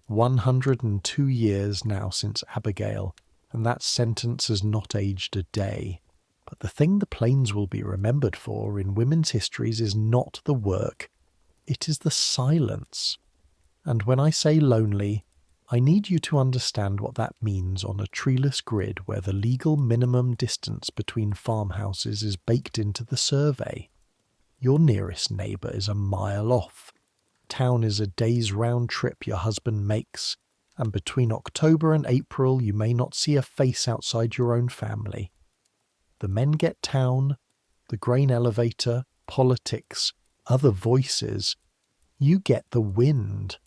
102 years now since Abigail, and that sentence has not aged a day. But the thing the plains will be remembered for in women's histories is not the work, it is the silence. And when I say lonely, I need you to understand what that means on a treeless grid where the legal minimum distance between farmhouses is baked into the survey. Your nearest neighbour is a mile off. Town is a day's round trip your husband makes, and between October and April you may not see a face outside your own family. The men get town, the grain elevator, politics, other voices. You get the wind.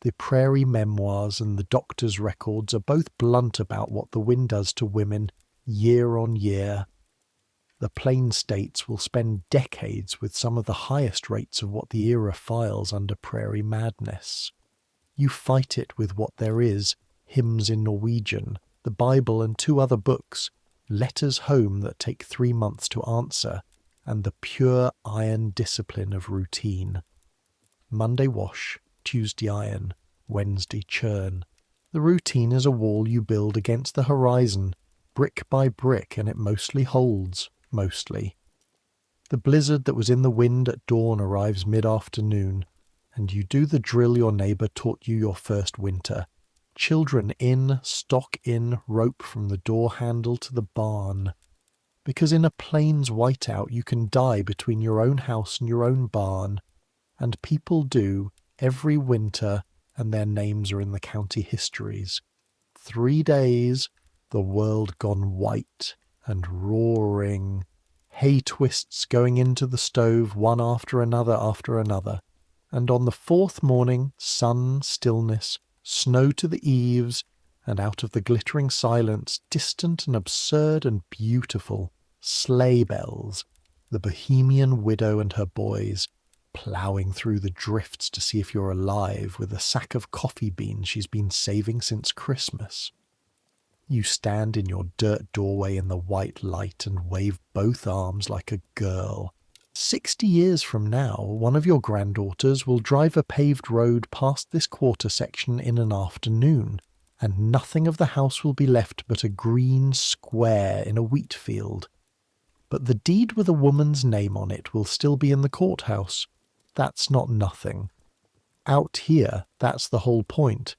The prairie memoirs and the doctor's records are both blunt about what the wind does to women year on year. The plain states will spend decades with some of the highest rates of what the era files under prairie madness. You fight it with what there is, hymns in Norwegian, the Bible and 2 other books, letters home that take 3 months to answer, and the pure iron discipline of routine. Monday wash, Tuesday iron, Wednesday churn. The routine is a wall you build against the horizon, brick by brick, and it mostly holds, mostly. The blizzard that was in the wind at dawn arrives mid-afternoon, and you do the drill your neighbour taught you your first winter. Children in, stock in, rope from the door handle to the barn. Because in a plains whiteout you can die between your own house and your own barn, and people do every winter, and their names are in the county histories. 3 days, the world gone white and roaring, hay twists going into the stove one after another, and on the 4th morning, sun, stillness, snow to the eaves, and out of the glittering silence, distant and absurd and beautiful, sleigh bells, the Bohemian widow and her boys, ploughing through the drifts to see if you're alive with a sack of coffee beans she's been saving since Christmas. You stand in your dirt doorway in the white light and wave both arms like a girl. 60 years from now, one of your granddaughters will drive a paved road past this quarter section in an afternoon, and nothing of the house will be left but a green square in a wheat field. But the deed with a woman's name on it will still be in the courthouse. That's not nothing. Out here, that's the whole point.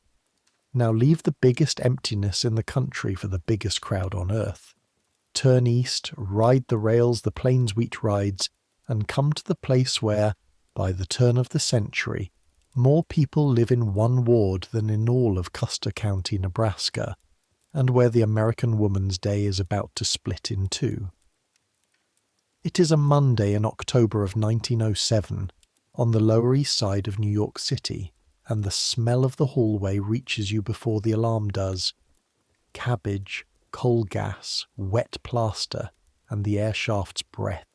Now leave the biggest emptiness in the country for the biggest crowd on earth. Turn east, ride the rails the plains wheat rides, and come to the place where, by the turn of the century, more people live in one ward than in all of Custer County, Nebraska, and where the American Woman's Day is about to split in 2. It is a Monday in October of 1907, on the Lower East Side of New York City, and the smell of the hallway reaches you before the alarm does. Cabbage, coal gas, wet plaster, and the air shaft's breath.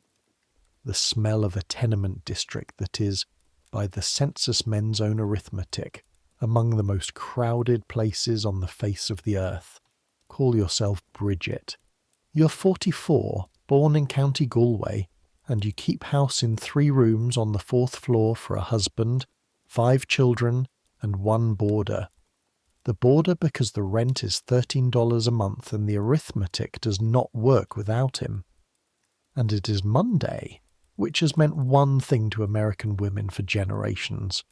The smell of a tenement district that is, by the census men's own arithmetic, among the most crowded places on the face of the earth. Call yourself Bridget. You're 44, born in County Galway, and you keep house in 3 rooms on the 4th floor for a husband, 5 children, and 1 boarder. The boarder because the rent is $13 a month and the arithmetic does not work without him. And it is Monday, which has meant one thing to American women for generations.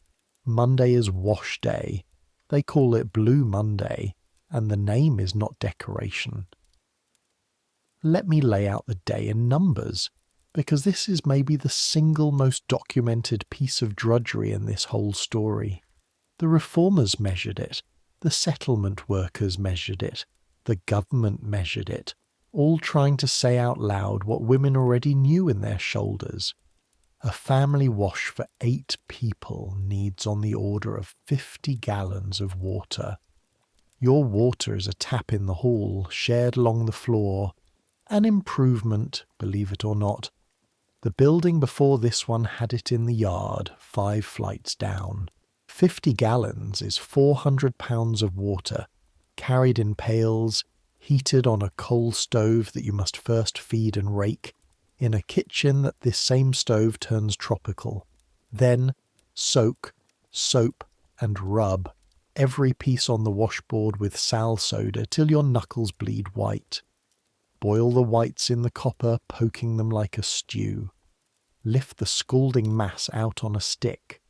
Monday is wash day. They call it Blue Monday, and the name is not decoration. Let me lay out the day in numbers, because this is maybe the single most documented piece of drudgery in this whole story. The reformers measured it, the settlement workers measured it, the government measured it, all trying to say out loud what women already knew in their shoulders. A family wash for 8 people needs on the order of 50 gallons of water. Your water is a tap in the hall, shared along the floor. An improvement, believe it or not. The building before this one had it in the yard, 5 flights down. 50 gallons is 400 pounds of water, carried in pails, heated on a coal stove that you must first feed and rake, in a kitchen that this same stove turns tropical. Then soak, soap, and rub every piece on the washboard with sal soda till your knuckles bleed white. Boil the whites in the copper, poking them like a stew. Lift the scalding mass out on a stick.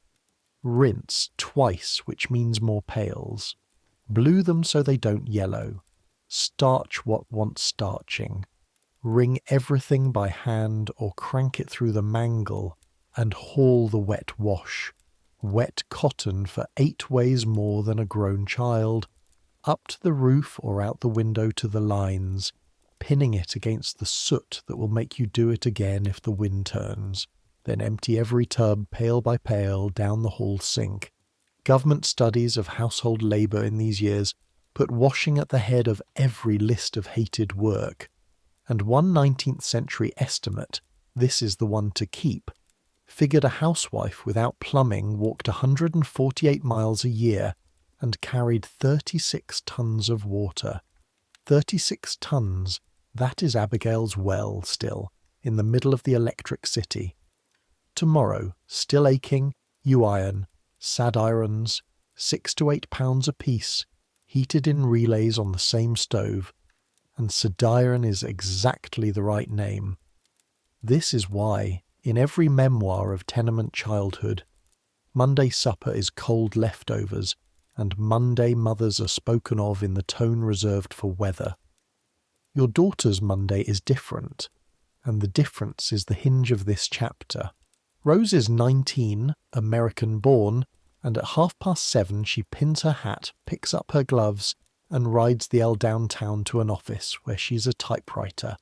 Rinse twice, which means more pails. Blue them so they don't yellow. Starch what wants starching. Wring everything by hand or crank it through the mangle and haul the wet wash. Wet cotton for 8 ways more than a grown child. Up to the roof or out the window to the lines, pinning it against the soot that will make you do it again if the wind turns. Then empty every tub, pail by pail, down the hall sink. Government studies of household labour in these years put washing at the head of every list of hated work. And one 19th century estimate, this is the one to keep, figured a housewife without plumbing walked 148 miles a year and carried 36 tons of water. 36 tons, that is Abigail's well still, in the middle of the electric city. Tomorrow, still aching, you iron, sad irons, 6 to 8 pounds apiece, heated in relays on the same stove, and sadiron is exactly the right name. This is why, in every memoir of tenement childhood, Monday supper is cold leftovers, and Monday mothers are spoken of in the tone reserved for weather. Your daughter's Monday is different, and the difference is the hinge of this chapter. Rose is 19, American-born, and at 7:30 she pins her hat, picks up her gloves, and rides the L downtown to an office where she's a typewriter.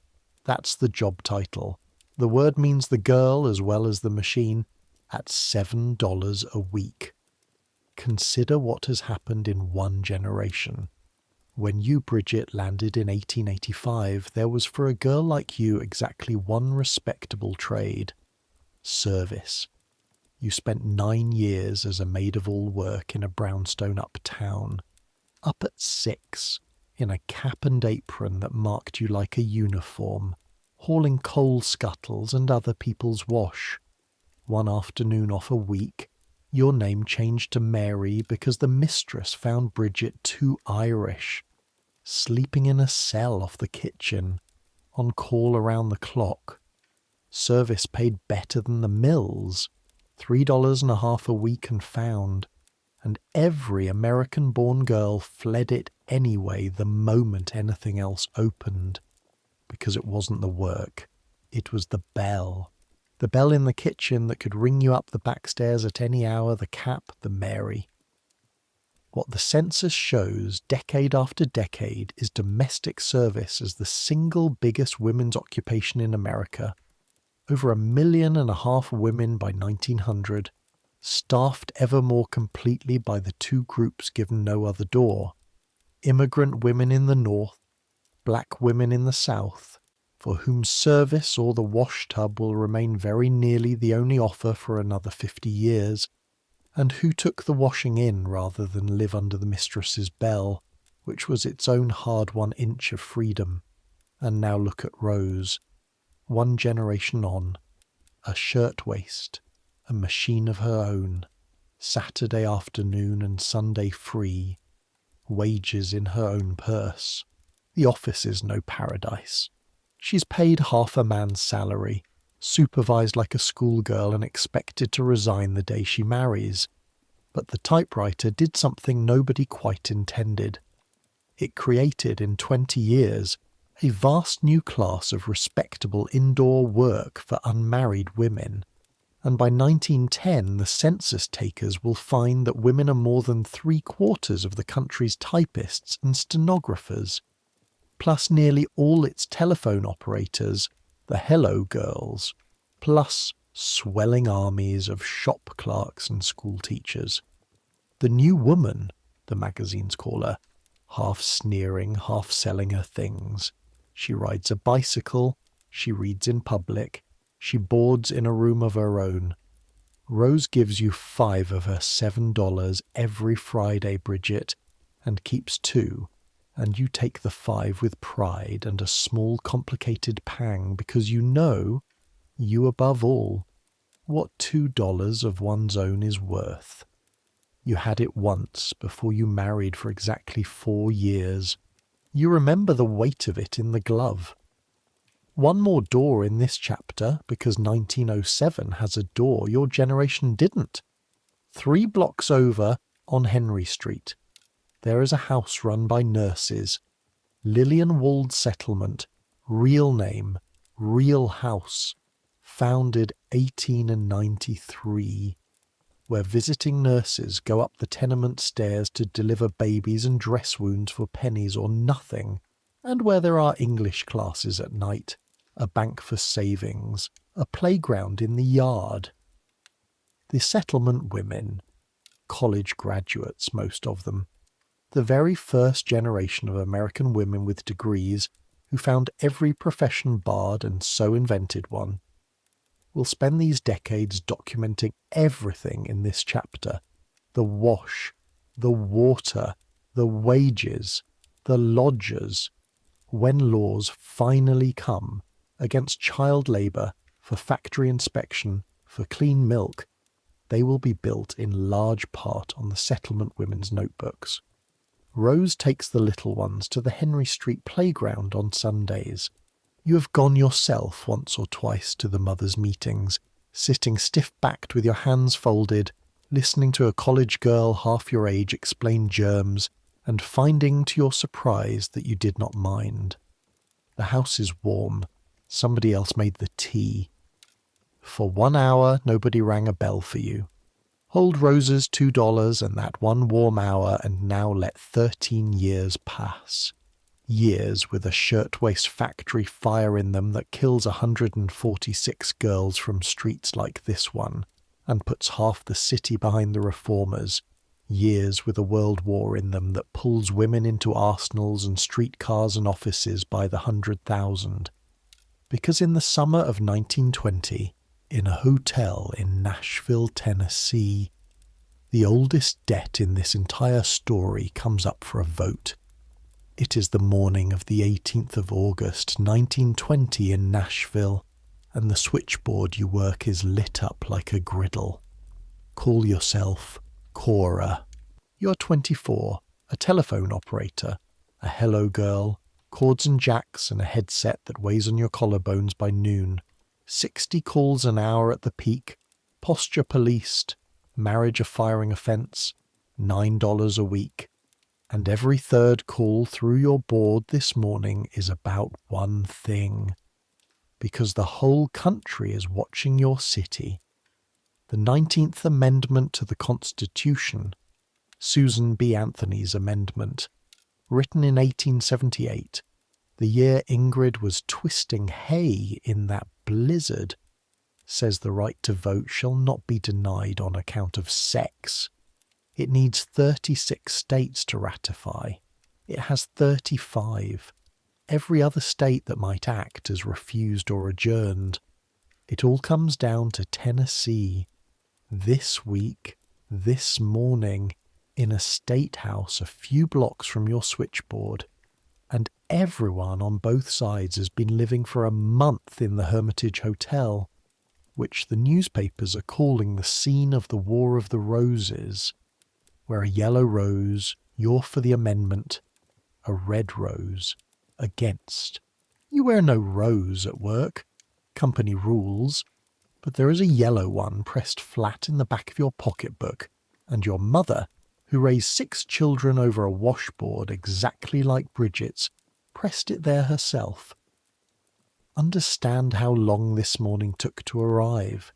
That's the job title. The word means the girl as well as the machine, at $7 a week. Consider what has happened in one generation. When you, Bridget, landed in 1885, there was for a girl like you exactly one respectable trade. Service. You spent 9 years as a maid-of-all-work in a brownstone uptown. Up at 6, in a cap and apron that marked you like a uniform, hauling coal scuttles and other people's wash. One afternoon off a week, your name changed to Mary because the mistress found Bridget too Irish, sleeping in a cell off the kitchen, on call around the clock. Service paid better than the mills, $3.50 a week and found, and every American-born girl fled it anyway the moment anything else opened, because it wasn't the work, it was the bell. The bell in the kitchen that could ring you up the back stairs at any hour, the cap, the Mary. What the census shows decade after decade is domestic service as the single biggest women's occupation in America. Over 1.5 million women by 1900, staffed ever more completely by the 2 groups given no other door. Immigrant women in the north, black women in the south, for whom service or the wash tub will remain very nearly the only offer for another 50 years, and who took the washing in rather than live under the mistress's bell, which was its own hard-won inch of freedom. And now look at Rose. 1 generation on, a shirtwaist, a machine of her own, Saturday afternoon and Sunday free, wages in her own purse. The office is no paradise. She's paid half a man's salary, supervised like a schoolgirl and expected to resign the day she marries. But the typewriter did something nobody quite intended. It created in 20 years a vast new class of respectable indoor work for unmarried women, and by 1910 the census takers will find that women are more than 3/4 of the country's typists and stenographers, plus nearly all its telephone operators, the hello girls, plus swelling armies of shop clerks and school teachers. The new woman, the magazines call her, half sneering, half selling her things. She rides a bicycle, she reads in public, She boards in a room of her own. Rose gives you 5 of her $7 every Friday, Bridget, and keeps 2, and you take the 5 with pride and a small complicated pang because you know, you above all, what $2 of one's own is worth. You had it once before you married for exactly 4 years. You remember the weight of it in the glove. One more door in this chapter, because 1907 has a door your generation didn't. 3 blocks over on Henry Street, there is a house run by nurses. Lillian Walled Settlement, real name, real house, founded 1893, where visiting nurses go up the tenement stairs to deliver babies and dress wounds for pennies or nothing, and where there are English classes at night, a bank for savings, a playground in the yard. The settlement women, college graduates, most of them, the very first generation of American women with degrees who found every profession barred and so invented one, will spend these decades documenting everything in this chapter: the wash, the water, the wages, the lodgers, when laws finally come against child labour, for factory inspection, for clean milk. They will be built in large part on the settlement women's notebooks. Rose takes the little ones to the Henry Street playground on Sundays. You have gone yourself once or twice to the mothers' meetings, sitting stiff-backed with your hands folded, listening to a college girl half your age explain germs, and finding to your surprise that you did not mind. The house is warm. Somebody else made the tea. For 1 hour nobody rang a bell for you. Hold Rose's $2 and that 1 warm hour, and now let 13 years pass. Years with a shirtwaist factory fire in them that kills 146 girls from streets like this one, and puts half the city behind the reformers. Years with a world war in them that pulls women into arsenals and streetcars and offices by the 100,000. Because in the summer of 1920, in a hotel in Nashville, Tennessee, the oldest debt in this entire story comes up for a vote. It is the morning of the 18th of August, 1920 in Nashville, and the switchboard you work is lit up like a griddle. Call yourself Cora. You're 24, a telephone operator, a hello girl, cords and jacks and a headset that weighs on your collarbones by noon, 60 calls an hour at the peak, posture policed, marriage a firing offence, $9 a week. And every third call through your board this morning is about one thing. Because the whole country is watching your city. The 19th Amendment to the Constitution, Susan B. Anthony's amendment, written in 1878, the year Ingrid was twisting hay in that blizzard, says the right to vote shall not be denied on account of sex. It needs 36 states to ratify. It has 35. Every other state that might act is refused or adjourned. It all comes down to Tennessee. This week, this morning, in a state house a few blocks from your switchboard, and everyone on both sides has been living for a month in the Hermitage Hotel, which the newspapers are calling the scene of the War of the Roses, where a yellow rose, you're for the amendment, a red rose, against. You wear no rose at work, company rules, but there is a yellow one pressed flat in the back of your pocketbook, and your mother, who raised 6 children over a washboard exactly like Bridget's, pressed it there herself. Understand how long this morning took to arrive,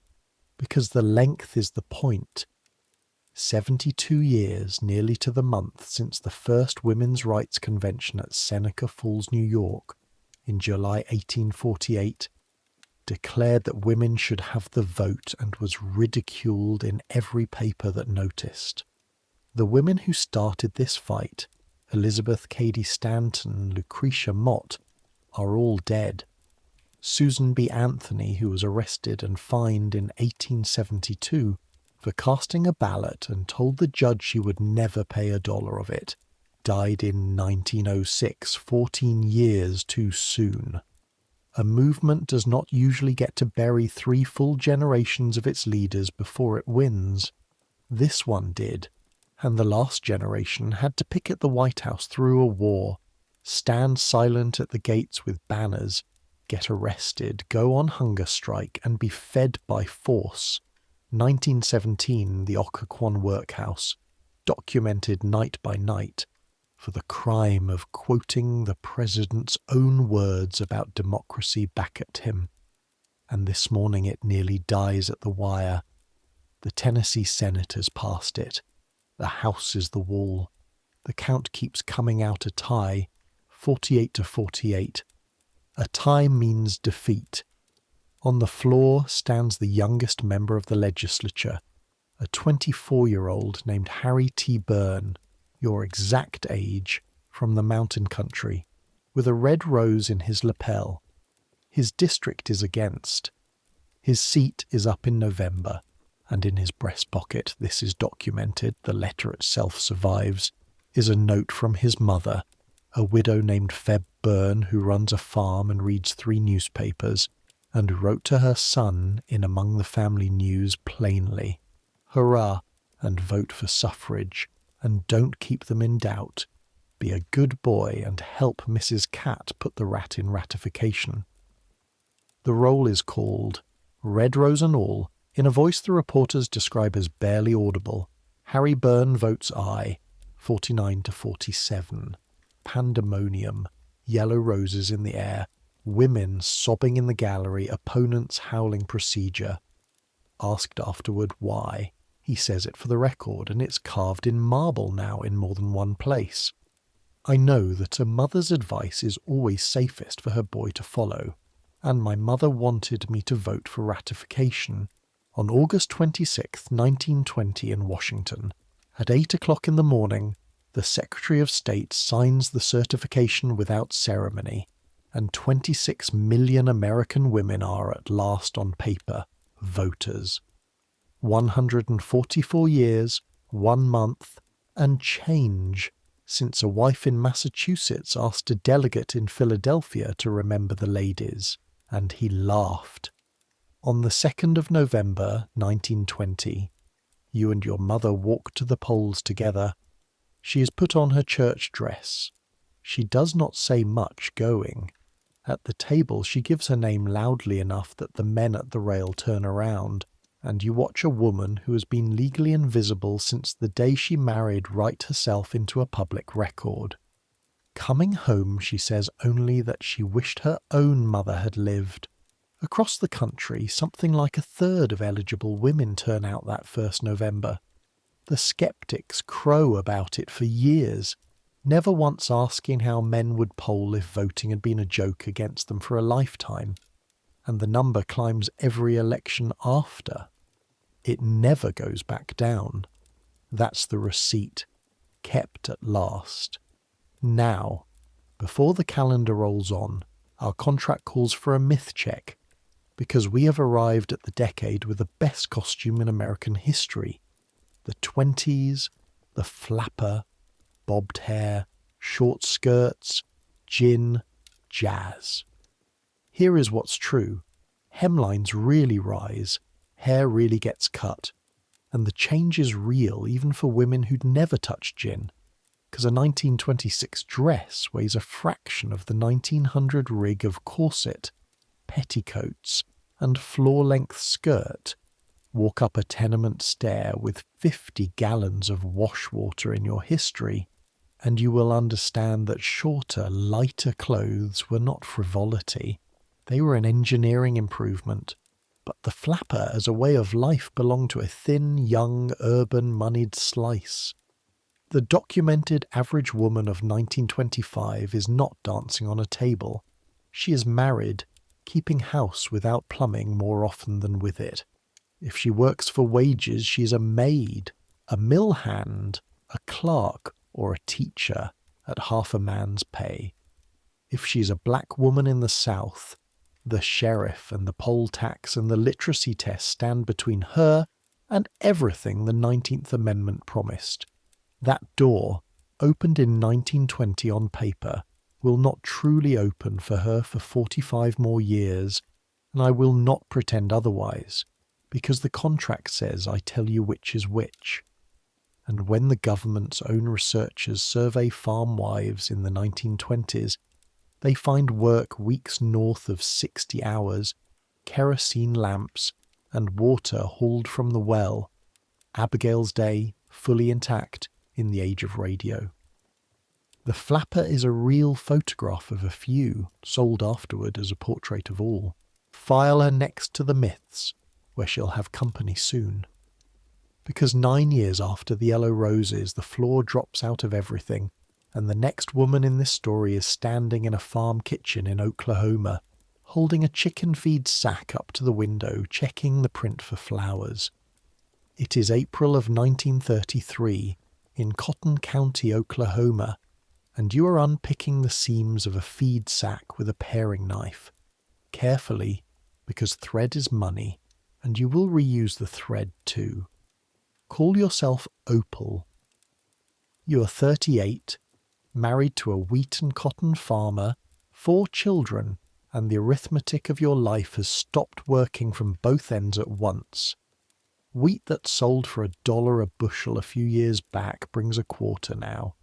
because the length is the point. 72 years, nearly to the month, since the first Women's Rights Convention at Seneca Falls, New York, in July 1848, declared that women should have the vote and was ridiculed in every paper that noticed. The women who started this fight, Elizabeth Cady Stanton and Lucretia Mott, are all dead. Susan B. Anthony, who was arrested and fined in 1872 for casting a ballot and told the judge she would never pay a dollar of it, died in 1906, 14 years too soon. A movement does not usually get to bury 3 full generations of its leaders before it wins. This one did, and the last generation had to picket the White House through a war, stand silent at the gates with banners, get arrested, go on hunger strike, and be fed by force. 1917, the Occoquan workhouse, documented night by night, for the crime of quoting the president's own words about democracy back at him. And this morning it nearly dies at the wire. The Tennessee senators passed it. The House is the wall. The count keeps coming out a tie, 48 to 48. A tie means defeat. On the floor stands the youngest member of the legislature, a 24-year-old named Harry T. Byrne, your exact age, from the mountain country, with a red rose in his lapel. His district is against. His seat is up in November, and in his breast pocket, this is documented, the letter itself survives, is a note from his mother, a widow named Feb Byrne who runs a farm and reads 3 newspapers, and wrote to her son in Among the Family News plainly, "Hurrah, and vote for suffrage, and don't keep them in doubt. Be a good boy and help Mrs. Cat put the rat in ratification." The roll is called, red rose and all, in a voice the reporters describe as barely audible. Harry Byrne votes aye, 49 to 47. Pandemonium, yellow roses in the air, women sobbing in the gallery, opponents howling procedure. Asked afterward why, he says it for the record, and it's carved in marble now in more than one place. I know that a mother's advice is always safest for her boy to follow, and my mother wanted me to vote for ratification. On August 26, 1920 in Washington, at 8 o'clock in the morning, the Secretary of State signs the certification without ceremony, and 26 million American women are at last on paper voters. 144 years, 1 month, and change since a wife in Massachusetts asked a delegate in Philadelphia to remember the ladies, and he laughed. On the 2nd of November, 1920, you and your mother walk to the polls together. She has put on her church dress. She does not say much going. At the table she gives her name loudly enough that the men at the rail turn around, and you watch a woman who has been legally invisible since the day she married write herself into a public record. Coming home, she says only that she wished her own mother had lived. Across the country, something like 1/3 of eligible women turn out that 1st November. The skeptics crow about it for years, never once asking how men would poll if voting had been a joke against them for a lifetime. And the number climbs every election after. It never goes back down. That's the receipt, kept at last. Now, before the calendar rolls on, our contract calls for a myth check, because we have arrived at the decade with the best costume in American history. The 20s, the flapper, bobbed hair, short skirts, gin, jazz. Here is what's true. Hemlines really rise, hair really gets cut, and the change is real even for women who'd never touched gin, because a 1926 dress weighs a fraction of the 1900 rig of corset, petticoats, and floor-length skirt. Walk up a tenement stair with 50 gallons of wash water in your history, and you will understand that shorter, lighter clothes were not frivolity. They were an engineering improvement. But the flapper as a way of life belonged to a thin, young, urban, moneyed slice. The documented average woman of 1925 is not dancing on a table. She is married, keeping house without plumbing more often than with it. If she works for wages, she is a maid, a mill hand, a clerk, or a teacher at half a man's pay. If she's a black woman in the South, The sheriff and the poll tax and the literacy test stand between her and everything the 19th Amendment promised. That door, opened in 1920 on paper, will not truly open for her for 45 more years, and I will not pretend otherwise, because the contract says I tell you which is which. And when the government's own researchers survey farm wives in the 1920s, they find work weeks north of 60 hours, kerosene lamps, and water hauled from the well. Abigail's day, fully intact in the age of radio. The flapper is a real photograph of a few, sold afterward as a portrait of all. File her next to the myths, where she'll have company soon. Because 9 years after the yellow roses, the floor drops out of everything, and the next woman in this story is standing in a farm kitchen in Oklahoma, holding a chicken feed sack up to the window, checking the print for flowers. It is April of 1933, in Cotton County, Oklahoma, and you are unpicking the seams of a feed sack with a paring knife. Carefully, because thread is money, and you will reuse the thread too. Call yourself Opal. You are 38, married to a wheat and cotton farmer, 4 children, and the arithmetic of your life has stopped working from both ends at once. Wheat that sold for $1 a bushel a few years back brings a quarter now.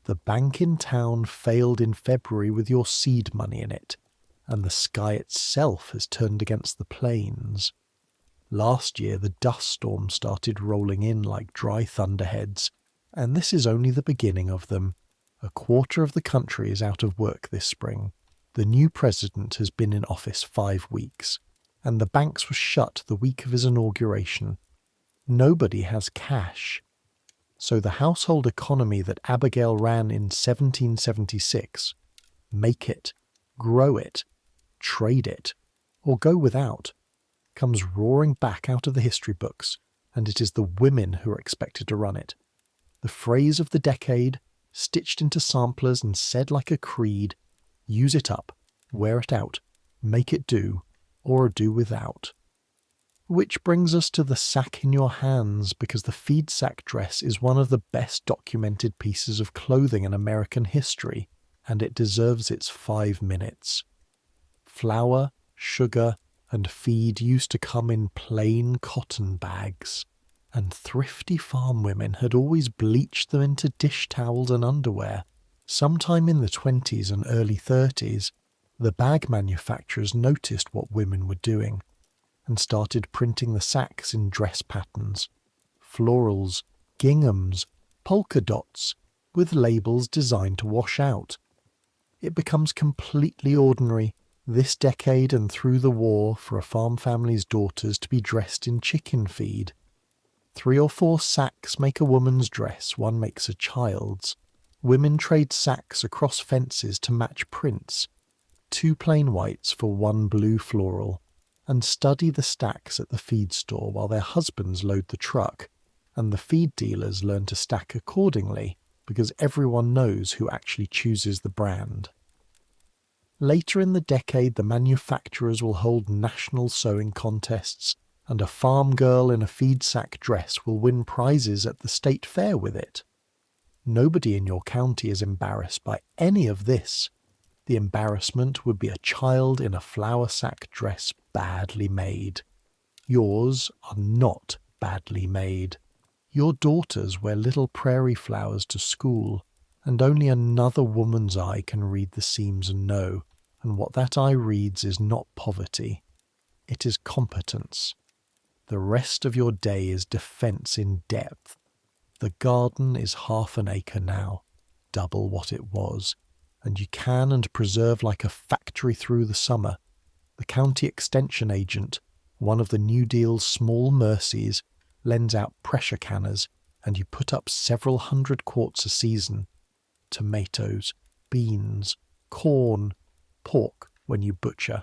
The bank in town failed in February with your seed money in it, and the sky itself has turned against the plains. Last year the dust storm started rolling in like dry thunderheads, and this is only the beginning of them. A quarter of the country is out of work this spring. The new president has been in office 5 weeks, and the banks were shut the week of his inauguration. Nobody has cash. So the household economy that Abigail ran in 1776, make it, grow it, trade it, or go without, comes roaring back out of the history books, and it is the women who are expected to run it. The phrase of the decade, stitched into samplers and said like a creed, use it up, wear it out, make it do, or do without. Which brings us to the sack in your hands, because the feed sack dress is one of the best documented pieces of clothing in American history, and it deserves its 5 minutes. Flour, sugar, and feed used to come in plain cotton bags, and thrifty farm women had always bleached them into dish towels and underwear. Sometime in the 20s and early 30s, the bag manufacturers noticed what women were doing, and started printing the sacks in dress patterns, florals, ginghams, polka dots, with labels designed to wash out. It becomes completely ordinary this decade and through the war for a farm family's daughters to be dressed in chicken feed. 3 or 4 sacks make a woman's dress, 1 makes a child's. Women trade sacks across fences to match prints, 2 plain whites for 1 blue floral, and study the stacks at the feed store while their husbands load the truck, and the feed dealers learn to stack accordingly, because everyone knows who actually chooses the brand. Later in the decade, the manufacturers will hold national sewing contests, and a farm girl in a feed sack dress will win prizes at the state fair with it. Nobody in your county is embarrassed by any of this. The embarrassment would be a child in a flour sack dress badly made. Yours are not badly made. Your daughters wear little prairie flowers to school, and only another woman's eye can read the seams and know, and what that eye reads is not poverty. It is competence. The rest of your day is defence in depth. The garden is 1/2 an acre now, double what it was, and you can and preserve like a factory through the summer. The county extension agent, one of the New Deal's small mercies, lends out pressure canners, and you put up several hundred quarts a season. Tomatoes, beans, corn, pork when you butcher.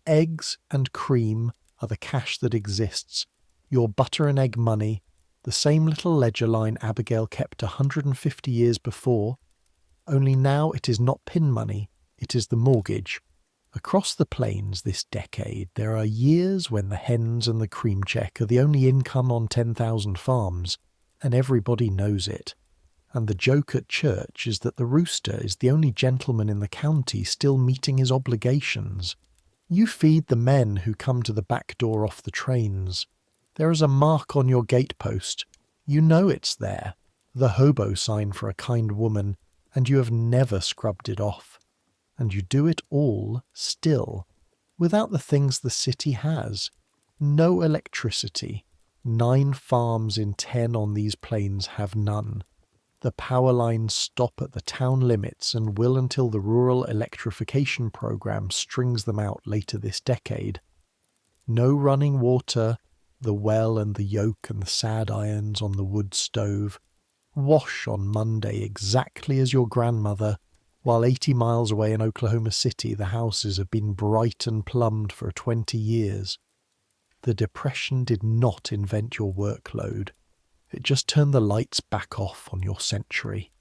Eggs and cream are the cash that exists, your butter and egg money, the same little ledger line Abigail kept 150 years before, only now it is not pin money, it is the mortgage, Across the plains this decade, there are years when the hens and the cream check are the only income on 10,000 farms, and everybody knows it. And the joke at church is that the rooster is the only gentleman in the county still meeting his obligations. You feed the men who come to the back door off the trains. There is a mark on your gatepost. You know it's there, the hobo sign for a kind woman, and you have never scrubbed it off. And you do it all, still, without the things the city has. No electricity. 9 farms in 10 on these plains have none. The power lines stop at the town limits and will until the rural electrification program strings them out later this decade. No running water, the well and the yoke and the sad irons on the wood stove. Wash on Monday exactly as your grandmother, while 80 miles away in Oklahoma City the houses have been bright and plumbed for 20 years. The Depression did not invent your workload. It just turned the lights back off on your century.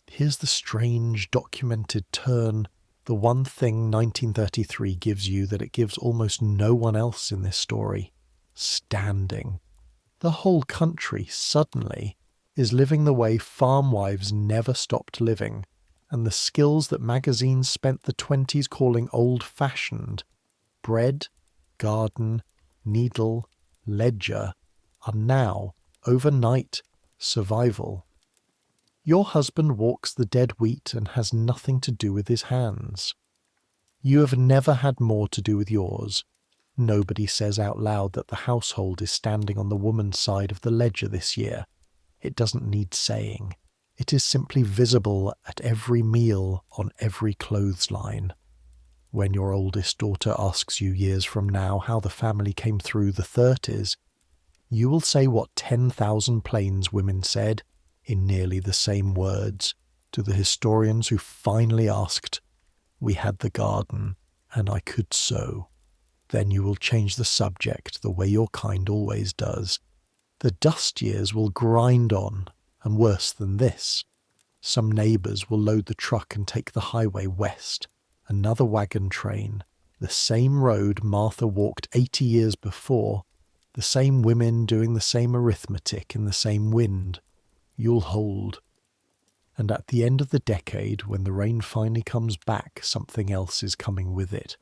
Here's the strange, documented turn, the one thing 1933 gives you that it gives almost no one else in this story: standing. The whole country, suddenly, is living the way farm wives never stopped living, and the skills that magazines spent the 20s calling old-fashioned, bread, garden, needle, ledger, are now, overnight, survival. Your husband walks the dead wheat and has nothing to do with his hands. You have never had more to do with yours. Nobody says out loud that the household is standing on the woman's side of the ledger this year. It doesn't need saying. It is simply visible at every meal on every clothesline. When your oldest daughter asks you years from now how the family came through the 30s, you will say what 10,000 Plains women said, in nearly the same words, to the historians who finally asked, "We had the garden, and I could sew." Then you will change the subject the way your kind always does. The dust years will grind on, and worse than this. Some neighbours will load the truck and take the highway west, another wagon train, the same road Martha walked 80 years before, the same women doing the same arithmetic in the same wind. You'll hold. And at the end of the decade, when the rain finally comes back, something else is coming with it.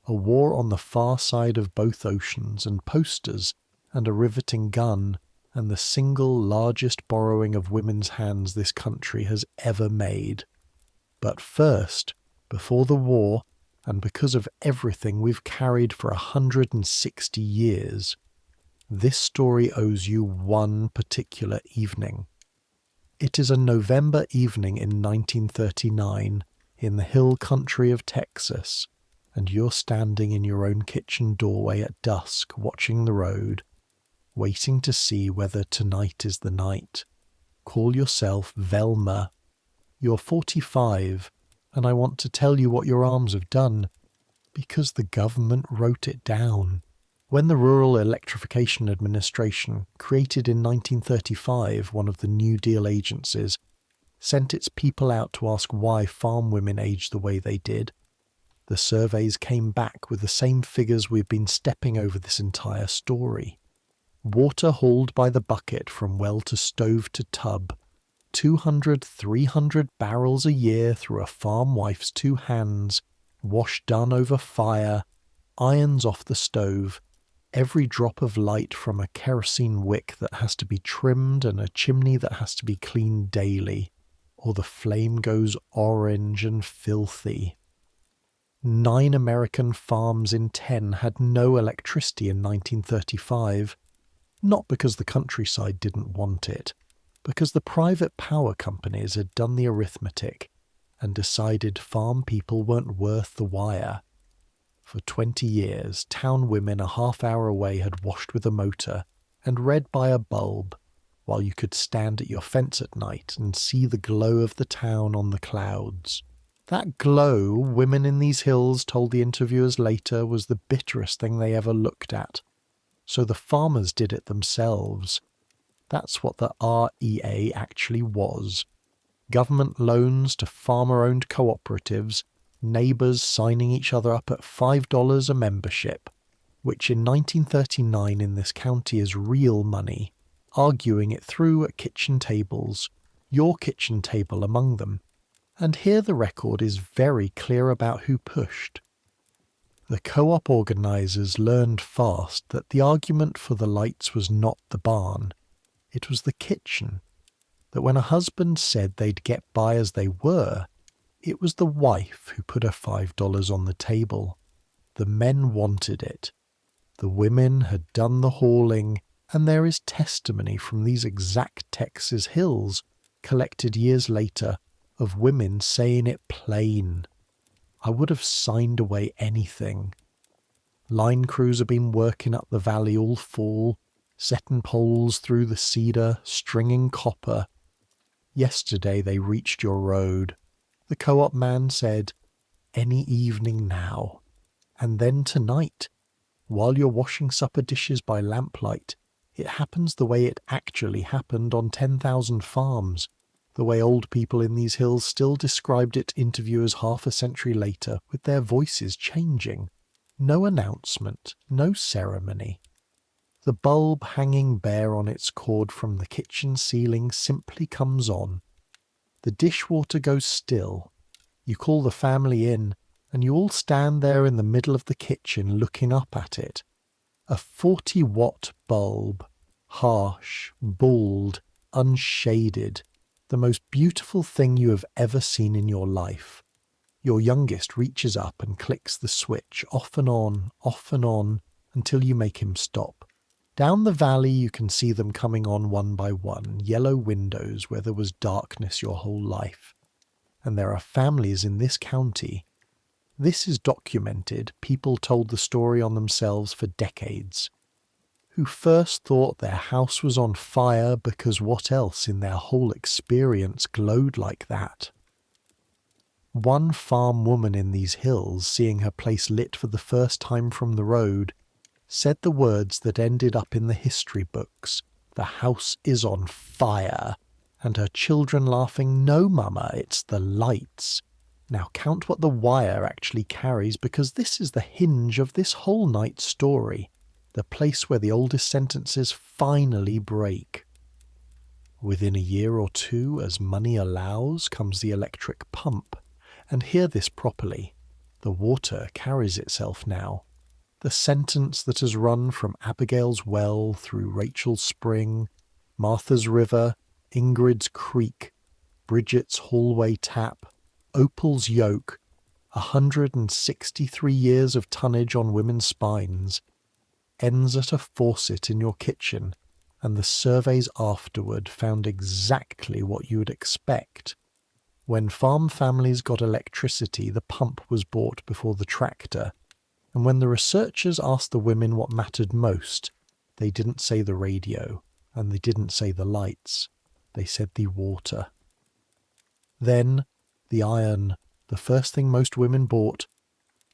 A war on the far side of both oceans, and posters, and a riveting gun, and the single largest borrowing of women's hands this country has ever made. But first, before the war, and because of everything we've carried for 160 years, this story owes you one particular evening. It is a November evening in 1939 in the hill country of Texas, and you're standing in your own kitchen doorway at dusk watching the road, waiting to see whether tonight is the night. Call yourself Velma. You're 45, and I want to tell you what your arms have done, because the government wrote it down. When the Rural Electrification Administration, created in 1935, one of the New Deal agencies, sent its people out to ask why farm women aged the way they did, the surveys came back with the same figures we've been stepping over this entire story. Water hauled by the bucket from well to stove to tub, 200, 300 barrels a year through a farm wife's 2 hands, wash done over fire, irons off the stove, every drop of light from a kerosene wick that has to be trimmed and a chimney that has to be cleaned daily, or the flame goes orange and filthy. 9 American farms in 10 had no electricity in 1935, not because the countryside didn't want it, because the private power companies had done the arithmetic and decided farm people weren't worth the wire. For 20 years, town women a half-hour away had washed with a motor and read by a bulb, while you could stand at your fence at night and see the glow of the town on the clouds. That glow, women in these hills told the interviewers later, was the bitterest thing they ever looked at. So the farmers did it themselves. That's what the REA actually was. Government loans to farmer-owned cooperatives, neighbours signing each other up at $5 a membership, which in 1939 in this county is real money, arguing it through at kitchen tables, your kitchen table among them. And here the record is very clear about who pushed. The co-op organisers learned fast that the argument for the lights was not the barn, it was the kitchen. That when a husband said they'd get by as they were, it was the wife who put her $5 on the table. The men wanted it. The women had done the hauling, and there is testimony from these exact Texas hills, collected years later, of women saying it plain. I would have signed away anything. Line crews have been working up the valley all fall, setting poles through the cedar, stringing copper. Yesterday they reached your road. The co-op man said, "Any evening now." And then tonight, while you're washing supper dishes by lamplight, it happens the way it actually happened on 10,000 farms, the way old people in these hills still described it to interviewers half a century later, with their voices changing. No announcement, no ceremony. The bulb hanging bare on its cord from the kitchen ceiling simply comes on. The dishwater goes still. You call the family in, and you all stand there in the middle of the kitchen looking up at it. A 40-watt bulb, harsh, bald, unshaded, the most beautiful thing you have ever seen in your life. Your youngest reaches up and clicks the switch off and on, until you make him stop. Down the valley you can see them coming on one by one, yellow windows where there was darkness your whole life. And there are families in this county. This is documented, people told the story on themselves for decades, who first thought their house was on fire because what else in their whole experience glowed like that? One farm woman in these hills, seeing her place lit for the first time from the road, said the words that ended up in the history books, "The house is on fire," and her children laughing, "No, Mama, it's the lights." Now count what the wire actually carries, because this is the hinge of this whole night's story, the place where the oldest sentences finally break. Within a year or two, as money allows, comes the electric pump. And hear this properly. The water carries itself now. The sentence that has run from Abigail's well through Rachel's spring, Martha's river, Ingrid's creek, Bridget's hallway tap, Opal's yoke, 163 years of tonnage on women's spines, ends at a faucet in your kitchen, and the surveys afterward found exactly what you would expect. When farm families got electricity, the pump was bought before the tractor, and when the researchers asked the women what mattered most, they didn't say the radio, and they didn't say the lights. They said the water. Then, the iron, the first thing most women bought,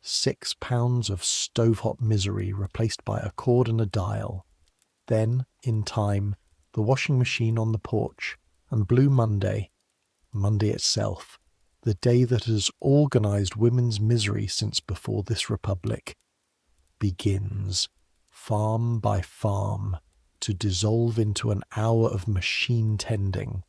6 pounds of stove-hot misery replaced by a cord and a dial. Then, in time, the washing machine on the porch, and Blue Monday itself, the day that has organised women's misery since before this republic, begins, farm by farm, to dissolve into an hour of machine tending.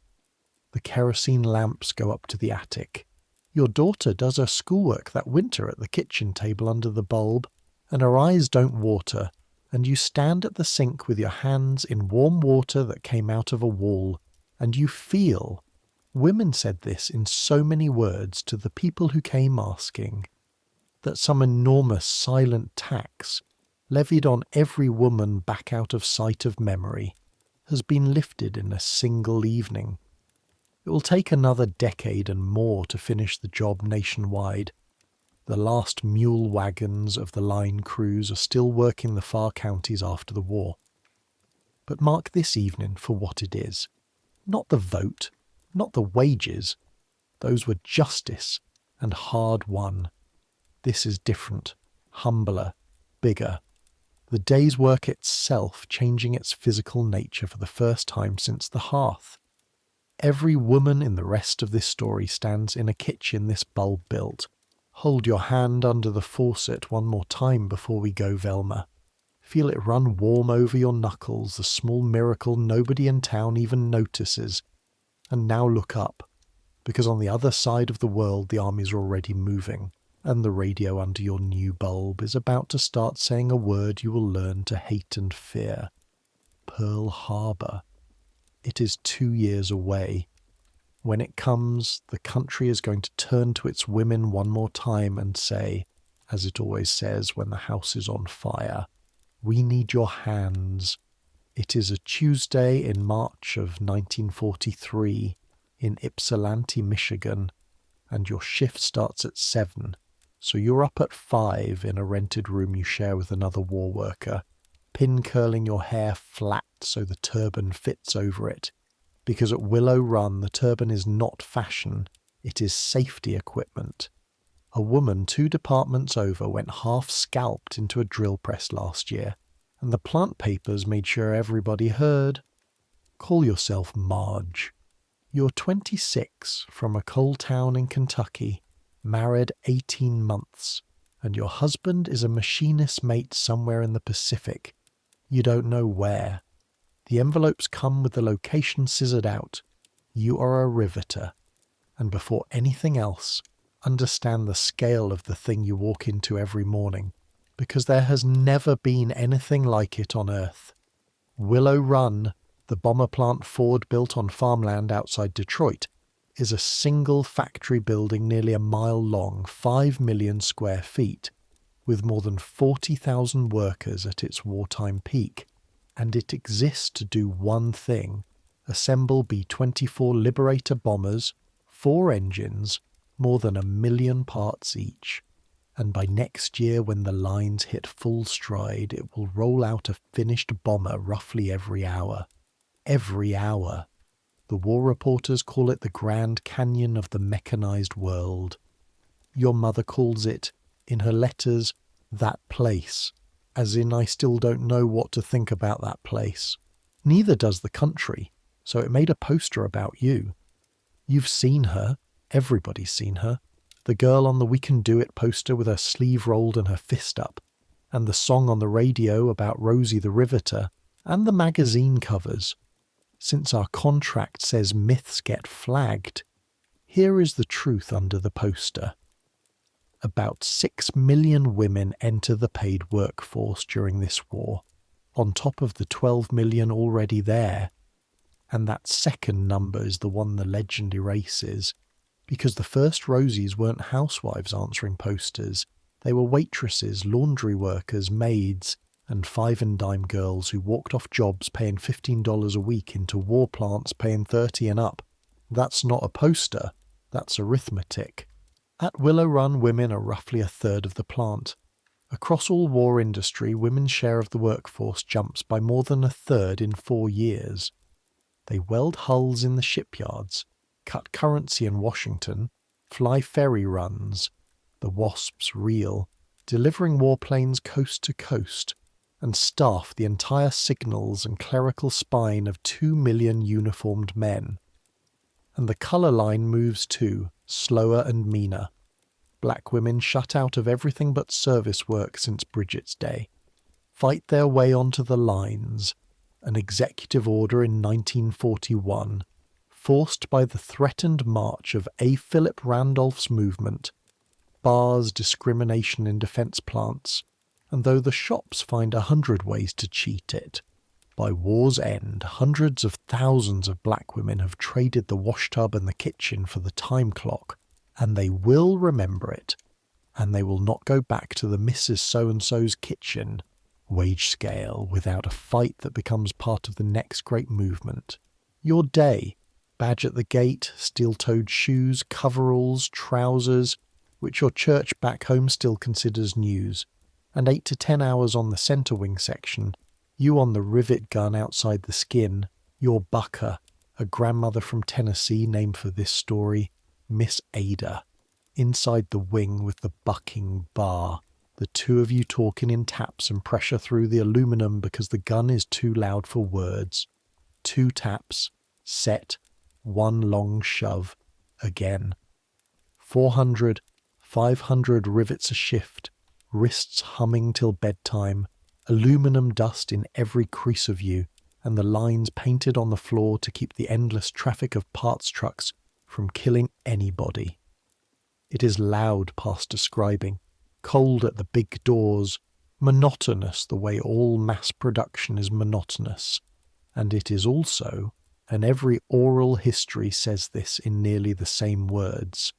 The kerosene lamps go up to the attic. Your daughter does her schoolwork that winter at the kitchen table under the bulb, and her eyes don't water, and you stand at the sink with your hands in warm water that came out of a wall, and you feel. Women said this in so many words to the people who came asking, that some enormous silent tax, levied on every woman back out of sight of memory, has been lifted in a single evening. It will take another decade and more to finish the job nationwide. The last mule wagons of the line crews are still working the far counties after the war. But mark this evening for what it is. Not the vote, not the wages. Those were justice and hard won. This is different, humbler, bigger. The day's work itself changing its physical nature for the first time since the hearth. Every woman in the rest of this story stands in a kitchen this bulb built, Hold your hand under the faucet one more time before we go, Velma. Feel it run warm over your knuckles, the small miracle nobody in town even notices. And now look up, because on the other side of the world the armies are already moving, and the radio under your new bulb is about to start saying a word you will learn to hate and fear. Pearl Harbor. It is 2 years away. When it comes, the country is going to turn to its women one more time and say, as it always says when the house is on fire, "We need your hands." It is a Tuesday in March of 1943 in Ypsilanti, Michigan, and your shift starts at 7, so you're up at 5 in a rented room you share with another war worker, pin-curling your hair flat so the turban fits over it, because at Willow Run the turban is not fashion, it is safety equipment. A woman 2 departments over went half scalped into a drill press last year, and the plant papers made sure everybody heard. Call yourself Marge. You're 26, from a coal town in Kentucky, married 18 months, and your husband is a machinist mate somewhere in the Pacific. You don't know where. The envelopes come with the location scissored out. You are a riveter. And before anything else, understand the scale of the thing you walk into every morning, because there has never been anything like it on Earth. Willow Run, the bomber plant Ford built on farmland outside Detroit, is a single factory building nearly a mile long, 5 million square feet, with more than 40,000 workers at its wartime peak. And it exists to do one thing: assemble B-24 Liberator bombers, 4 engines, more than 1 million parts each. And by next year, when the lines hit full stride, it will roll out a finished bomber roughly every hour. Every hour. The war reporters call it the Grand Canyon of the mechanized world. Your mother calls it, in her letters, that place, as in I still don't know what to think about that place. Neither does the country, so it made a poster about you. You've seen her. Everybody's seen her. The girl on the We Can Do It poster with her sleeve rolled and her fist up, and the song on the radio about Rosie the Riveter, and the magazine covers. Since our contract says myths get flagged, here is the truth under the poster. About 6 million women enter the paid workforce during this war, on top of the 12 million already there. And that second number is the one the legend erases, because the first Rosies weren't housewives answering posters. They were waitresses, laundry workers, maids, and 5-and-dime girls who walked off jobs paying $15 a week into war plants paying $30 and up. That's not a poster, that's arithmetic. At Willow Run, women are roughly a third of the plant. Across all war industry, women's share of the workforce jumps by more than a third in 4 years. They weld hulls in the shipyards, cut currency in Washington, fly ferry runs, the Wasps reel, delivering warplanes coast to coast, and staff the entire signals and clerical spine of 2 million uniformed men. And the colour line moves too, slower and meaner. Black women shut out of everything but service work since Bridget's day, fight their way onto the lines, an executive order in 1941, forced by the threatened march of A. Philip Randolph's movement, bars discrimination in defence plants, and though the shops find 100 ways to cheat it, by war's end, hundreds of thousands of black women have traded the washtub and the kitchen for the time clock, and they will remember it, and they will not go back to the Mrs. So-and-so's kitchen wage scale without a fight that becomes part of the next great movement. Your day, badge at the gate, steel-toed shoes, coveralls, trousers, which your church back home still considers news, and 8 to 10 hours on the centre wing section, you on the rivet gun outside the skin, your bucker, a grandmother from Tennessee named for this story, Miss Ada, inside the wing with the bucking bar, the two of you talking in taps and pressure through the aluminum because the gun is too loud for words. 2 taps, set, 1 long shove, again. 400, 500 rivets a shift, wrists humming till bedtime, aluminum dust in every crease of you, and the lines painted on the floor to keep the endless traffic of parts trucks from killing anybody. It is loud past describing, cold at the big doors, monotonous the way all mass production is monotonous. And it is also, and every oral history says this in nearly the same words,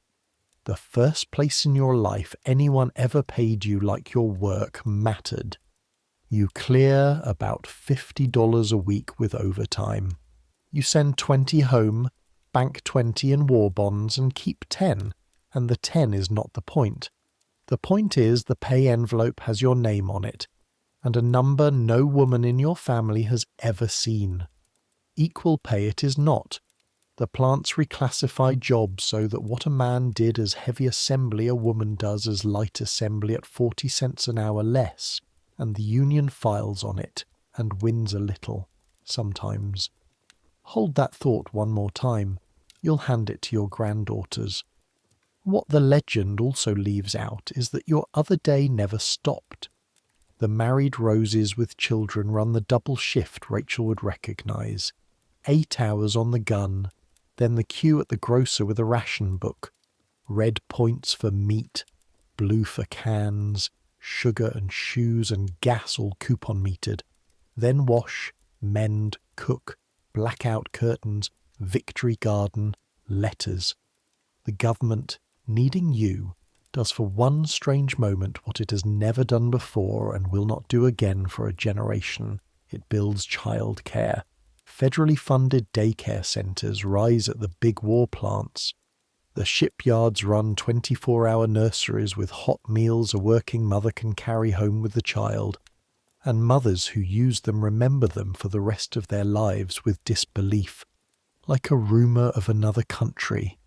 the first place in your life anyone ever paid you like your work mattered. You clear about $50 a week with overtime. You send 20 home, bank 20 in war bonds and keep 10, and the 10 is not the point. The point is the pay envelope has your name on it, and a number no woman in your family has ever seen. Equal pay it is not. The plants reclassify jobs so that what a man did as heavy assembly a woman does as light assembly at 40 cents an hour less, and the union files on it and wins a little, sometimes. Hold that thought one more time. You'll hand it to your granddaughters. What the legend also leaves out is that your other day never stopped. The married roses with children run the double shift Rachel would recognise. 8 hours on the gun, then the queue at the grocer with a ration book. Red points for meat, blue for cans, sugar and shoes and gas all coupon metered. Then wash, mend, cook, blackout curtains, victory garden, letters. The government, needing you, does for one strange moment what it has never done before and will not do again for a generation. It builds childcare. Federally funded daycare centres rise at the big war plants. The shipyards run 24-hour nurseries with hot meals a working mother can carry home with the child, and mothers who use them remember them for the rest of their lives with disbelief, like a rumour of another country.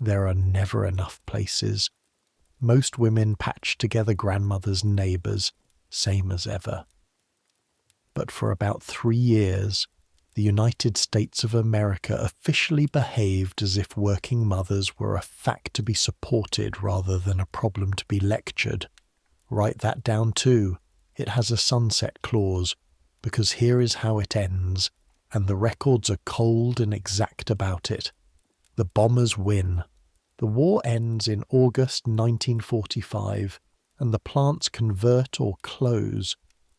There are never enough places. Most women patch together grandmothers' neighbours, same as ever. But for about 3 years, the United States of America officially behaved as if working mothers were a fact to be supported rather than a problem to be lectured. Write that down too. It has a sunset clause, because here is how it ends, and the records are cold and exact about it. The bombers win. The war ends in August 1945, and the plants convert or close.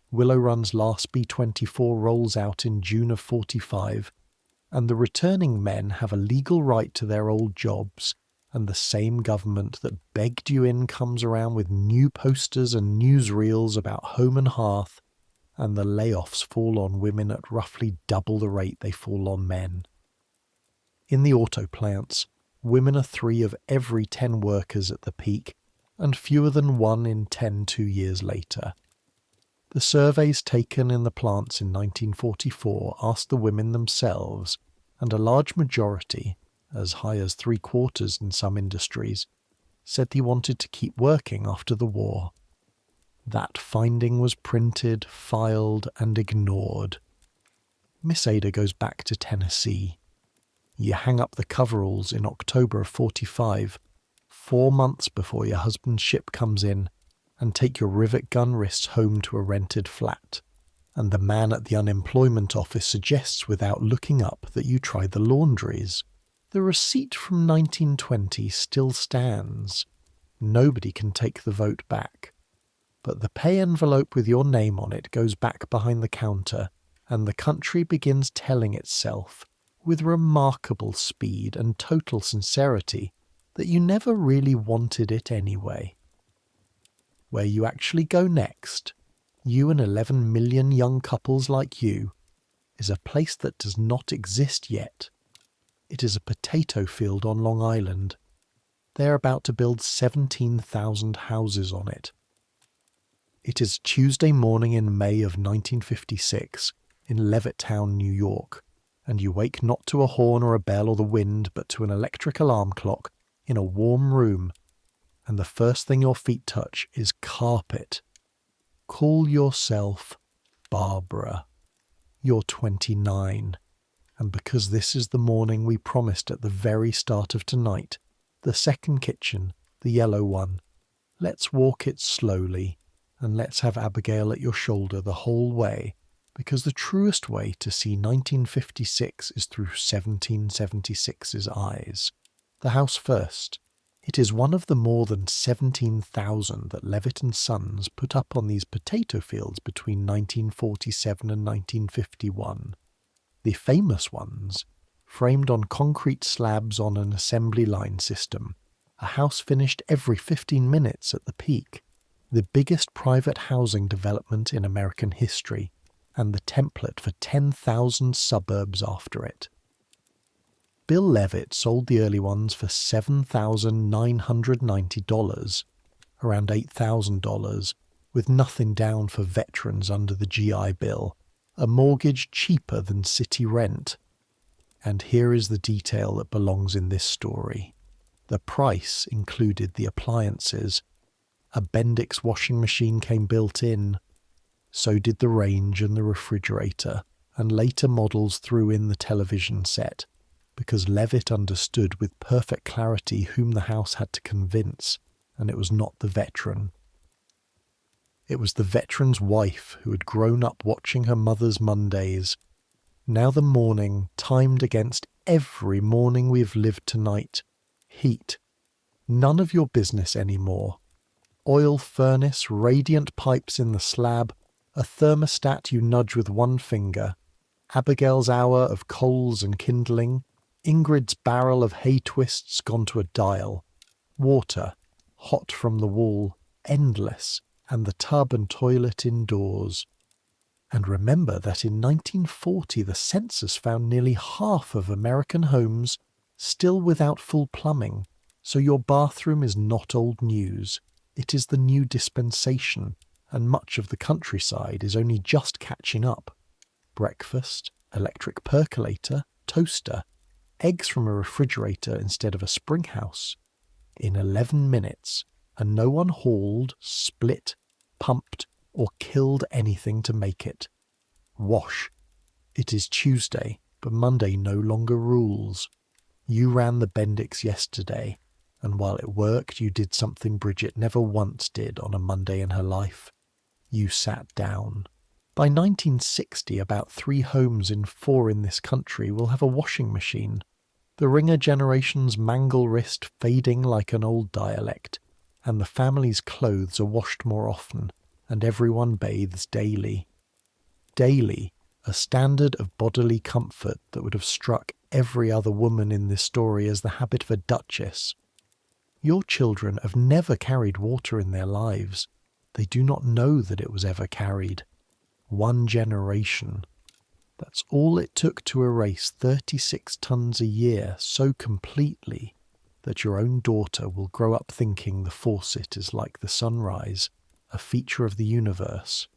Willow Run's last B-24 rolls out in June of 45, and the returning men have a legal right to their old jobs, and the same government that begged you in comes around with new posters and newsreels about home and hearth, and the layoffs fall on women at roughly double the rate they fall on men. In the auto plants, women are 3 of every 10 workers at the peak, and fewer than 1 in 10 2 years later. The surveys taken in the plants in 1944 asked the women themselves, and a large majority, as high as 3/4 in some industries, said they wanted to keep working after the war. That finding was printed, filed, and ignored. Miss Ada goes back to Tennessee. You hang up the coveralls in October of 45, 4 months before your husband's ship comes in, and take your rivet gun wrists home to a rented flat. And the man at the unemployment office suggests without looking up that you try the laundries. The receipt from 1920 still stands. Nobody can take the vote back. But the pay envelope with your name on it goes back behind the counter, and the country begins telling itself, with remarkable speed and total sincerity, that you never really wanted it anyway. Where you actually go next, you and 11 million young couples like you, is a place that does not exist yet. It is a potato field on Long Island. They are about to build 17,000 houses on it. It is Tuesday morning in May of 1956 in Levittown, New York, and you wake not to a horn or a bell or the wind, but to an electric alarm clock in a warm room, and the first thing your feet touch is carpet. Call yourself Barbara. You're 29, and because this is the morning we promised at the very start of tonight, the second kitchen, the yellow one. Let's walk it slowly, and let's have Abigail at your shoulder the whole way, because the truest way to see 1956 is through 1776's eyes. The house first. It is one of the more than 17,000 that Levitt and Sons put up on these potato fields between 1947 and 1951. The famous ones, framed on concrete slabs on an assembly line system, a house finished every 15 minutes at the peak, the biggest private housing development in American history, and the template for 10,000 suburbs after it. Bill Levitt sold the early ones for $7,990, around $8,000, with nothing down for veterans under the GI Bill, a mortgage cheaper than city rent. And here is the detail that belongs in this story. The price included the appliances. A Bendix washing machine came built in. So did the range and the refrigerator, and later models threw in the television set, because Levitt understood with perfect clarity whom the house had to convince, and it was not the veteran. It was the veteran's wife who had grown up watching her mother's Mondays. Now the morning, timed against every morning we've lived tonight. Heat. None of your business anymore. Oil furnace, radiant pipes in the slab, a thermostat you nudge with one finger, Abigail's hour of coals and kindling, Ingrid's barrel of hay twists gone to a dial, water, hot from the wall, endless, and the tub and toilet indoors. And remember that in 1940 the census found nearly half of American homes still without full plumbing, so your bathroom is not old news. It is the new dispensation, and much of the countryside is only just catching up. Breakfast, electric percolator, toaster, eggs from a refrigerator instead of a spring house. In 11 minutes, and no one hauled, split, pumped, or killed anything to make it. Wash. It is Tuesday, but Monday no longer rules. You ran the Bendix yesterday, and while it worked, you did something Bridget never once did on a Monday in her life. You sat down. By 1960, about 3 homes in 4 in this country will have a washing machine. The ringer generation's mangle wrist fading like an old dialect, and the family's clothes are washed more often, and everyone bathes daily. Daily, a standard of bodily comfort that would have struck every other woman in this story as the habit of a duchess. Your children have never carried water in their lives. They do not know that it was ever carried. 1 generation. That's all it took to erase 36 tons a year so completely that your own daughter will grow up thinking the faucet is like the sunrise, a feature of the universe.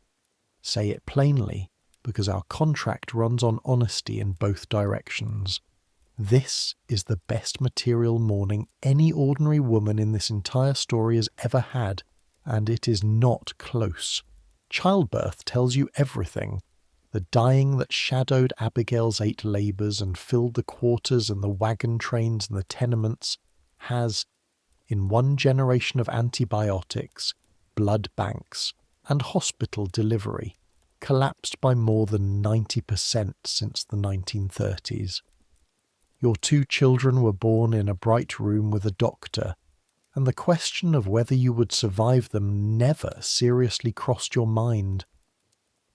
Say it plainly, because our contract runs on honesty in both directions. This is the best material morning any ordinary woman in this entire story has ever had, and it is not close. Childbirth tells you everything. The dying that shadowed Abigail's 8 labours and filled the quarters and the wagon trains and the tenements has, in 1 generation of antibiotics, blood banks, and hospital delivery, collapsed by more than 90% since the 1930s. Your 2 children were born in a bright room with a doctor, and the question of whether you would survive them never seriously crossed your mind.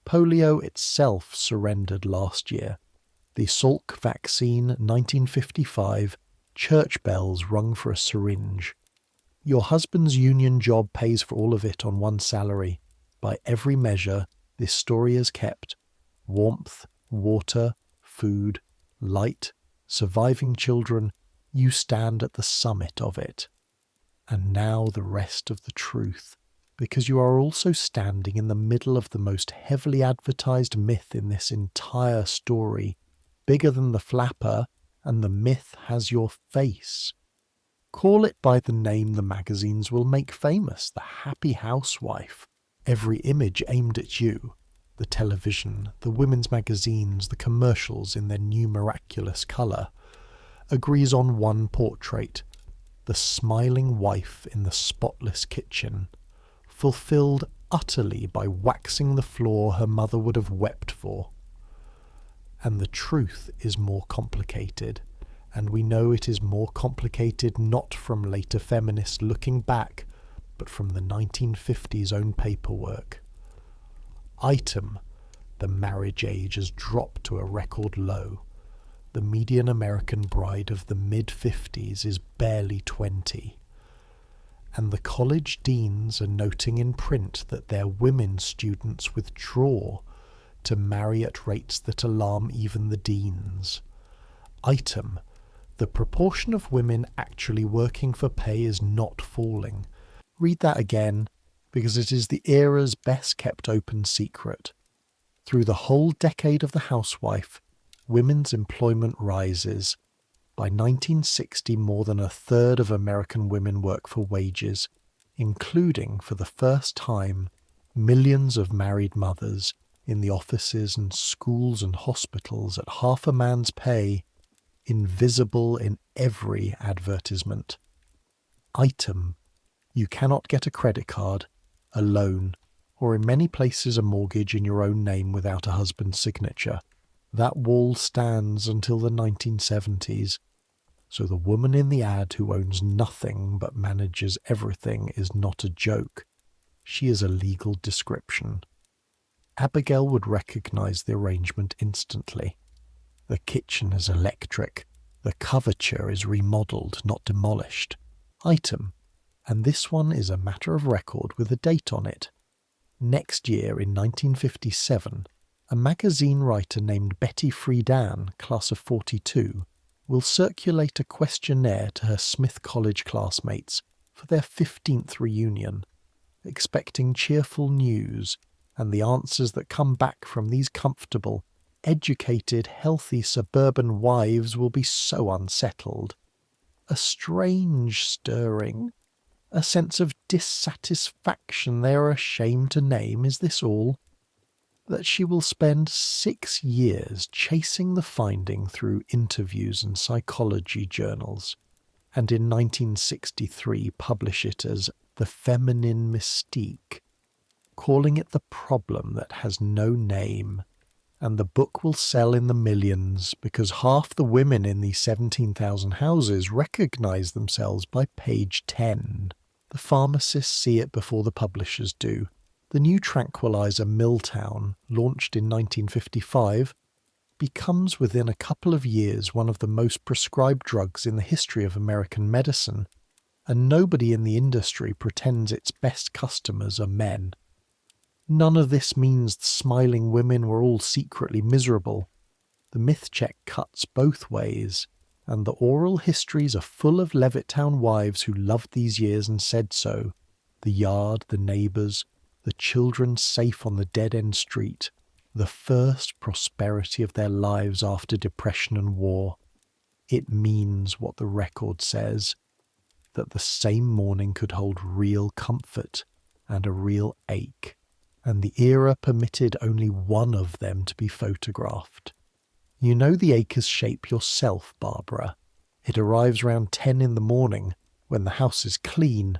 Polio itself surrendered last year. The Salk vaccine, 1955, church bells rung for a syringe. Your husband's union job pays for all of it on 1 salary. By every measure, this story is kept. Warmth, water, food, light, surviving children, you stand at the summit of it. And now the rest of the truth, because you are also standing in the middle of the most heavily advertised myth in this entire story, bigger than the flapper, and the myth has your face. Call it by the name the magazines will make famous, the happy housewife. Every image aimed at you, the television, the women's magazines, the commercials in their new miraculous colour, agrees on 1 portrait. the smiling wife in the spotless kitchen, fulfilled utterly by waxing the floor her mother would have wept for. And the truth is more complicated, and we know it is more complicated not from later feminists looking back, but from the 1950s own paperwork. Item: the marriage age has dropped to a record low. The median American bride of the mid-50s is barely 20. And the college deans are noting in print that their women students withdraw to marry at rates that alarm even the deans. Item: the proportion of women actually working for pay is not falling. Read that again, because it is the era's best kept open secret. Through the whole decade of the housewife, women's employment rises. By 1960, more than a third of American women work for wages, including, for the first time, millions of married mothers in the offices and schools and hospitals at half a man's pay, invisible in every advertisement. Item: you cannot get a credit card, a loan, or in many places a mortgage in your own name without a husband's signature. That wall stands until the 1970s. So the woman in the ad who owns nothing but manages everything is not a joke. She is a legal description. Abigail would recognize the arrangement instantly. The kitchen is electric. The coverture is remodeled, not demolished. Item: and this one is a matter of record with a date on it. Next year, in 1957, a magazine writer named Betty Friedan, class of 42, will circulate a questionnaire to her Smith College classmates for their 15th reunion, expecting cheerful news, and the answers that come back from these comfortable, educated, healthy suburban wives will be so unsettled. A strange stirring, a sense of dissatisfaction they are ashamed to name. Is this all? That she will spend 6 years chasing the finding through interviews and psychology journals, and in 1963 publish it as The Feminine Mystique, calling it the problem that has no name, and the book will sell in the millions because half the women in these 17,000 houses recognize themselves by page 10. The pharmacists see it before the publishers do. The new tranquilizer Milltown, launched in 1955, becomes within a couple of years one of the most prescribed drugs in the history of American medicine, and nobody in the industry pretends its best customers are men. None of this means the smiling women were all secretly miserable. The myth check cuts both ways, and the oral histories are full of Levittown wives who loved these years and said so. The yard, the neighbours, the children safe on the dead-end street, the first prosperity of their lives after depression and war. It means what the record says, that the same morning could hold real comfort and a real ache, and the era permitted only one of them to be photographed. You know the acre's shape yourself, Barbara. It arrives round 10 in the morning, when the house is clean.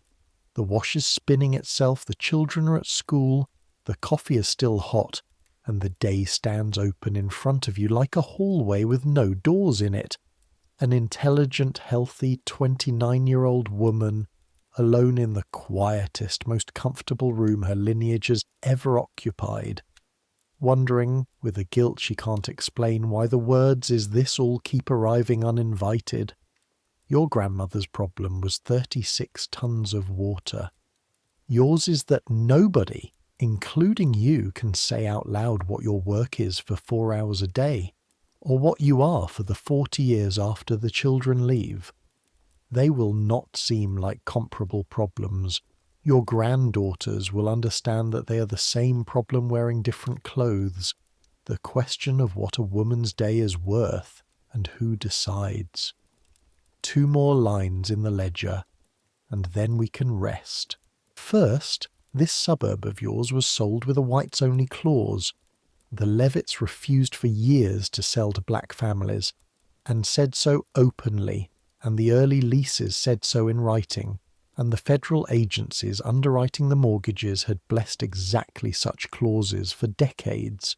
The wash is spinning itself, the children are at school, the coffee is still hot, and the day stands open in front of you like a hallway with no doors in it. An intelligent, healthy 29-year-old woman, alone in the quietest, most comfortable room her lineage has ever occupied, wondering, with a guilt she can't explain, why the words "is this all" keep arriving uninvited. Your grandmother's problem was 36 tons of water. Yours is that nobody, including you, can say out loud what your work is for 4 hours a day, or what you are for the 40 years after the children leave. They will not seem like comparable problems. Your granddaughters will understand that they are the same problem wearing different clothes. The question of what a woman's day is worth and who decides. 2 more lines in the ledger, and then we can rest. First, this suburb of yours was sold with a whites-only clause. The Levitts refused for years to sell to black families, and said so openly, and the early leases said so in writing, and the federal agencies underwriting the mortgages had blessed exactly such clauses for decades,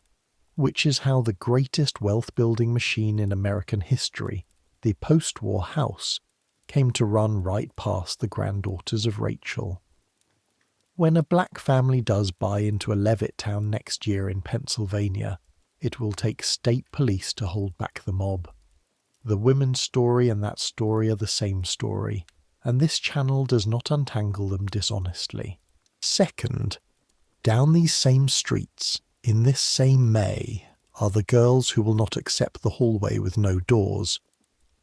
which is how the greatest wealth-building machine in American history, the post-war house, came to run right past the granddaughters of Rachel. When a black family does buy into a Levittown next year in Pennsylvania, it will take state police to hold back the mob. The women's story and that story are the same story, and this channel does not untangle them dishonestly. Second, down these same streets, in this same May, are the girls who will not accept the hallway with no doors,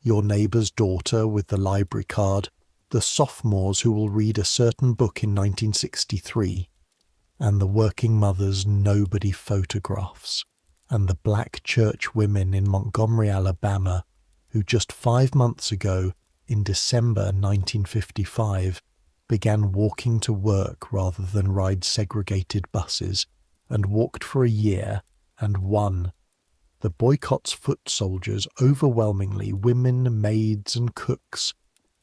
your neighbour's daughter with the library card, the sophomores who will read a certain book in 1963, and the working mothers nobody photographs, and the black church women in Montgomery, Alabama, who just 5 months ago, in December 1955, began walking to work rather than ride segregated buses, and walked for a year and won. The boycott's foot soldiers, overwhelmingly women, maids and cooks,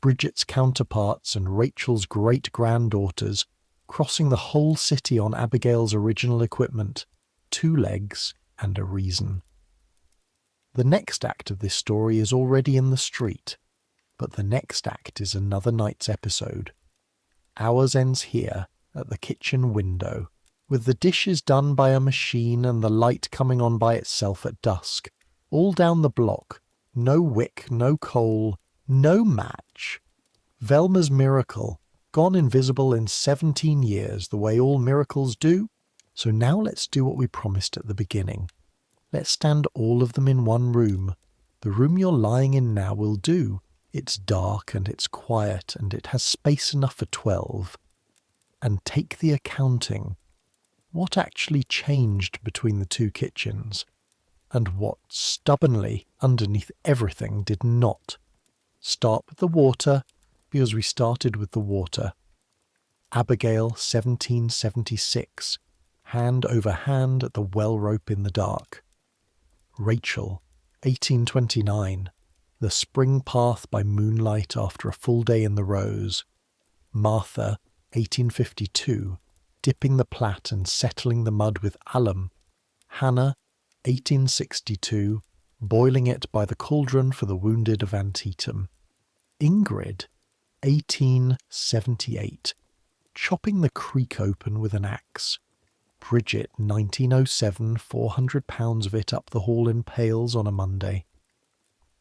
Bridget's counterparts and Rachel's great-granddaughters, crossing the whole city on Abigail's original equipment, 2 legs and a reason. The next act of this story is already in the street, but the next act is another night's episode. Ours ends here, at the kitchen window, with the dishes done by a machine and the light coming on by itself at dusk, all down the block, no wick, no coal, no match. Velma's miracle, gone invisible in 17 years, the way all miracles do. So now let's do what we promised at the beginning. Let's stand all of them in one room. The room you're lying in now will do. It's dark and it's quiet and it has space enough for 12. And take the accounting. What actually changed between the 2 kitchens? And what stubbornly, underneath everything, did not? Start with the water, because we started with the water. Abigail, 1776. Hand over hand at the well rope in the dark. Rachel, 1829. The spring path by moonlight after a full day in the rose. Martha, 1852. Dipping the Platte and settling the mud with alum. Hannah, 1862. Boiling it by the cauldron for the wounded of Antietam. Ingrid, 1878. Chopping the creek open with an axe. Bridget, 1907, 400 pounds of it up the hall in pails on a Monday.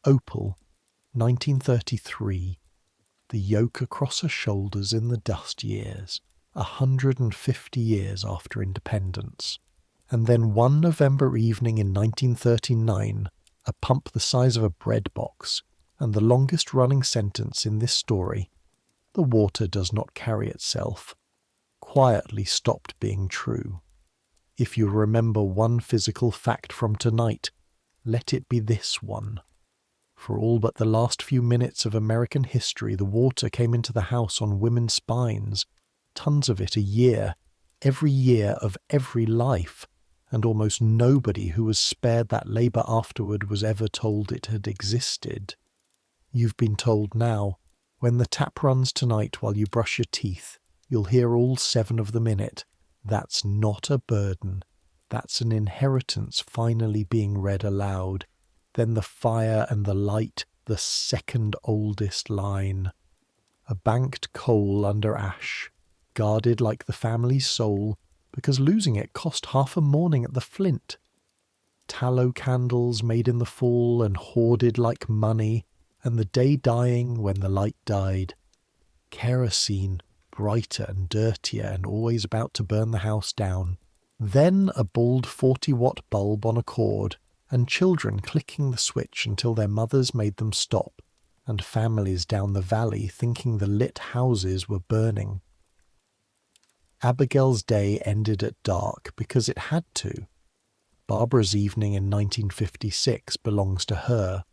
Opal, 1933. The yoke across her shoulders in the dust years, 150 years after independence. And then one November evening in 1939, a pump the size of a bread box, and the longest running sentence in this story, the water does not carry itself, quietly stopped being true. If you remember one physical fact from tonight, let it be this one. For all but the last few minutes of American history, the water came into the house on women's spines, tons of it a year, every year of every life, and almost nobody who was spared that labour afterward was ever told it had existed. You've been told now, when the tap runs tonight while you brush your teeth, you'll hear all 7 of them in it. That's not a burden. That's an inheritance finally being read aloud. Then the fire and the light, the second oldest line. A banked coal under ash, guarded like the family's soul, because losing it cost half a morning at the Flint. Tallow candles made in the fall and hoarded like money, and the day dying when the light died. Kerosene, brighter and dirtier and always about to burn the house down. Then a bald 40-watt bulb on a cord, and children clicking the switch until their mothers made them stop, and families down the valley thinking the lit houses were burning. Abigail's day ended at dark because it had to. Barbara's evening in 1956 belongs to her.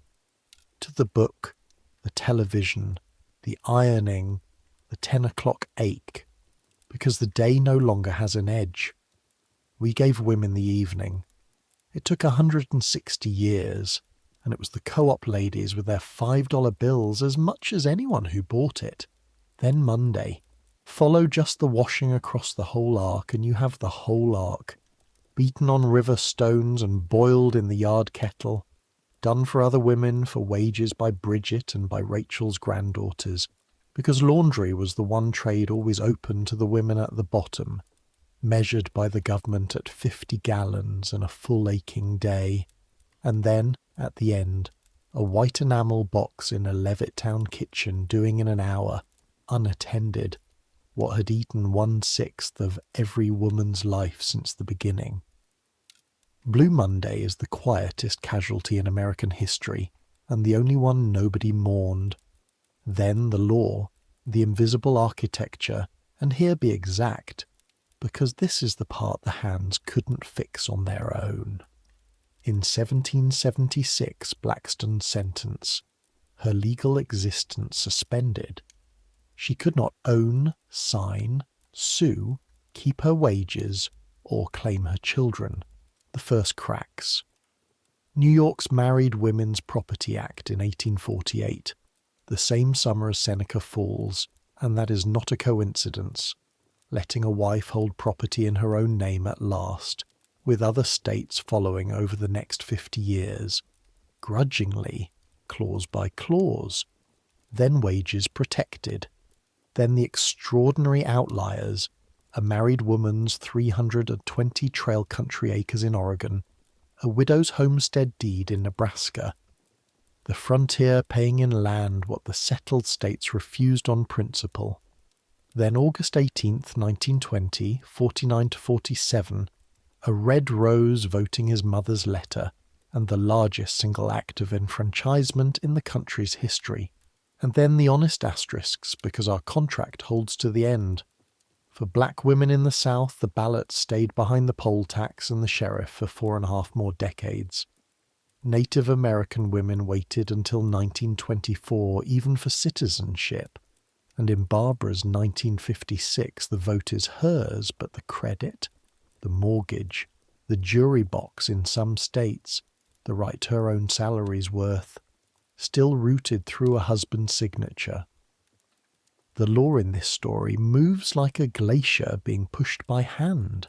To the book, the television, the ironing, the 10 o'clock ache, because the day no longer has an edge. We gave women the evening. It took 160 years, and it was the co-op ladies with their $5 bills as much as anyone who bought it. Then Monday. Follow just the washing across the whole ark and you have the whole ark. Beaten on river stones and boiled in the yard kettle. Done for other women for wages by Bridget and by Rachel's granddaughters, because laundry was the one trade always open to the women at the bottom, measured by the government at 50 gallons and a full aching day. And then, at the end, a white enamel box in a Levittown kitchen doing in an hour, unattended, what had eaten 1/6 of every woman's life since the beginning. Blue Monday is the quietest casualty in American history, and the only one nobody mourned. Then the law, the invisible architecture, and here be exact, because this is the part the hands couldn't fix on their own. In 1776, Blackstone's sentence, her legal existence suspended. She could not own, sign, sue, keep her wages, or claim her children. The first cracks. New York's Married Women's Property Act in 1848, the same summer as Seneca Falls, and that is not a coincidence, letting a wife hold property in her own name at last, with other states following over the next 50 years, grudgingly, clause by clause, then wages protected, then the extraordinary outliers, a married woman's 320 trail country acres in Oregon, a widow's homestead deed in Nebraska, the frontier paying in land what the settled states refused on principle. Then August 18th, 1920, 49 to 47, a red rose voting his mother's letter, and the largest single act of enfranchisement in the country's history. And then the honest asterisks, because our contract holds to the end. For black women in the South, the ballot stayed behind the poll tax and the sheriff for 4.5 more decades. Native American women waited until 1924 even for citizenship, and in Barbara's 1956 the vote is hers, but the credit, the mortgage, the jury box in some states, the right to her own salary's worth, still rooted through a husband's signature. The law in this story moves like a glacier being pushed by hand.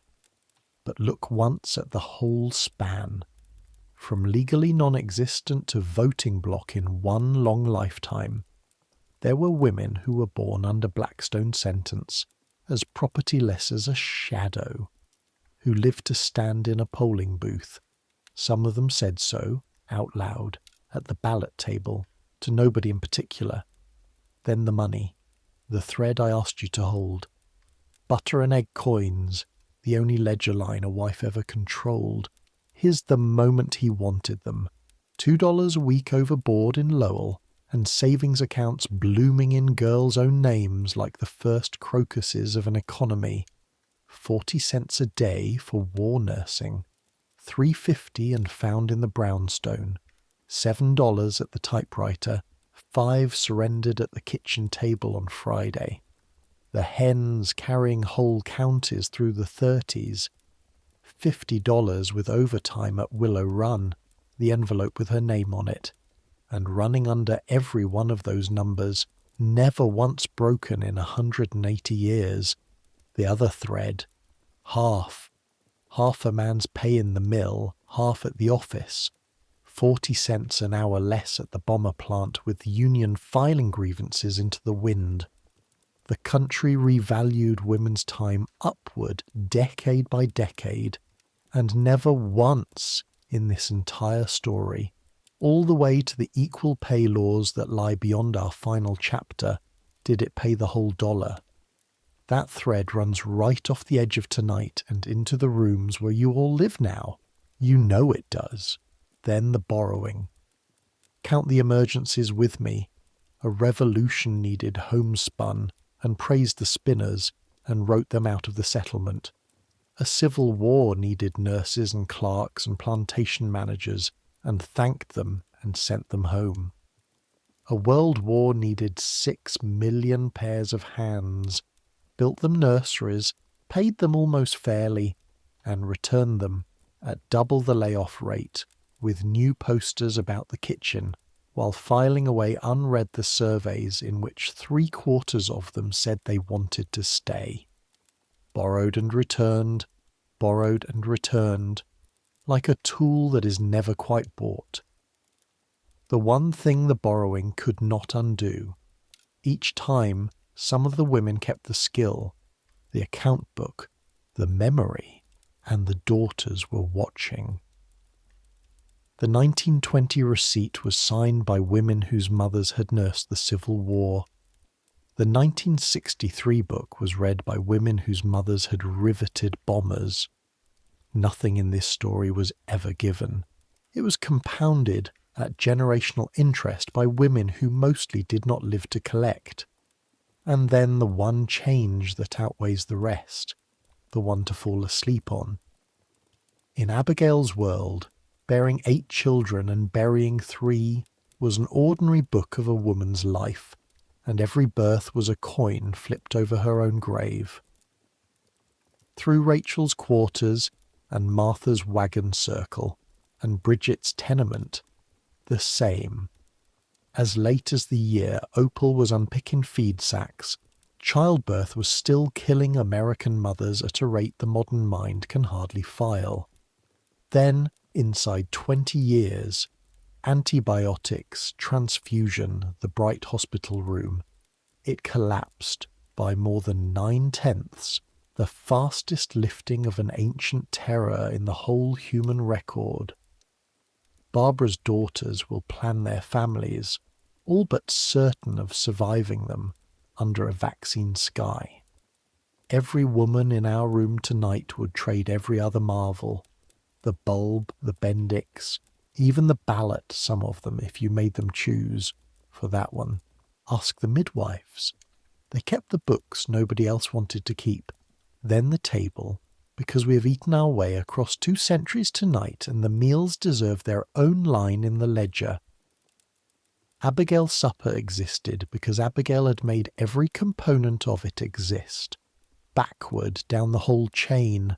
But look once at the whole span. From legally non-existent to voting bloc in one long lifetime. There were women who were born under Blackstone's sentence as propertyless as a shadow, who lived to stand in a polling booth. Some of them said so, out loud, at the ballot table, to nobody in particular. Then the money. The thread I asked you to hold. Butter and egg coins, the only ledger line a wife ever controlled. His the moment he wanted them. $2 a week overboard in Lowell, and savings accounts blooming in girls' own names like the first crocuses of an economy. 40 cents a day for war nursing. $3.50 and found in the brownstone. $7 at the typewriter. 5 surrendered at the kitchen table on Friday. The hens carrying whole counties through the 30s. $50 with overtime at Willow Run, the envelope with her name on it. And running under every one of those numbers, never once broken in 180 years. The other thread. Half. Half a man's pay in the mill, half at the office. 40 cents an hour less at the bomber plant with the union filing grievances into the wind. The country revalued women's time upward decade by decade, and never once in this entire story, all the way to the equal pay laws that lie beyond our final chapter, did it pay the whole dollar. That thread runs right off the edge of tonight and into the rooms where you all live now. You know it does. Then the borrowing. Count the emergencies with me. A revolution needed homespun, and praised the spinners, and wrote them out of the settlement. A civil war needed nurses and clerks and plantation managers, and thanked them and sent them home. A world war needed 6 million pairs of hands, built them nurseries, paid them almost fairly, and returned them at double the layoff rate, with new posters about the kitchen, while filing away unread the surveys in which 3/4 of them said they wanted to stay. Borrowed and returned, like a tool that is never quite bought. The one thing the borrowing could not undo. Each time, some of the women kept the skill, the account book, the memory, and the daughters were watching. The 1920 receipt was signed by women whose mothers had nursed the Civil War. The 1963 book was read by women whose mothers had riveted bombers. Nothing in this story was ever given. It was compounded at generational interest by women who mostly did not live to collect. And then the one change that outweighs the rest, the one to fall asleep on. In Abigail's world, bearing 8 children and burying 3 was an ordinary book of a woman's life, and every birth was a coin flipped over her own grave. Through Rachel's quarters and Martha's wagon circle and Bridget's tenement, the same. As late as the year Opal was unpicking feed sacks, childbirth was still killing American mothers at a rate the modern mind can hardly file. Then, inside 20 years, antibiotics, transfusion, the bright hospital room, it collapsed by more than 9/10, the fastest lifting of an ancient terror in the whole human record. Barbara's daughters will plan their families, all but certain of surviving them, under a vaccine sky. Every woman in our room tonight would trade every other marvel, the bulb, the Bendix, even the ballot, some of them, if you made them choose, for that one. Ask the midwives. They kept the books nobody else wanted to keep, then the table, because we have eaten our way across 2 centuries tonight and the meals deserve their own line in the ledger. Abigail's supper existed because Abigail had made every component of it exist, backward down the whole chain.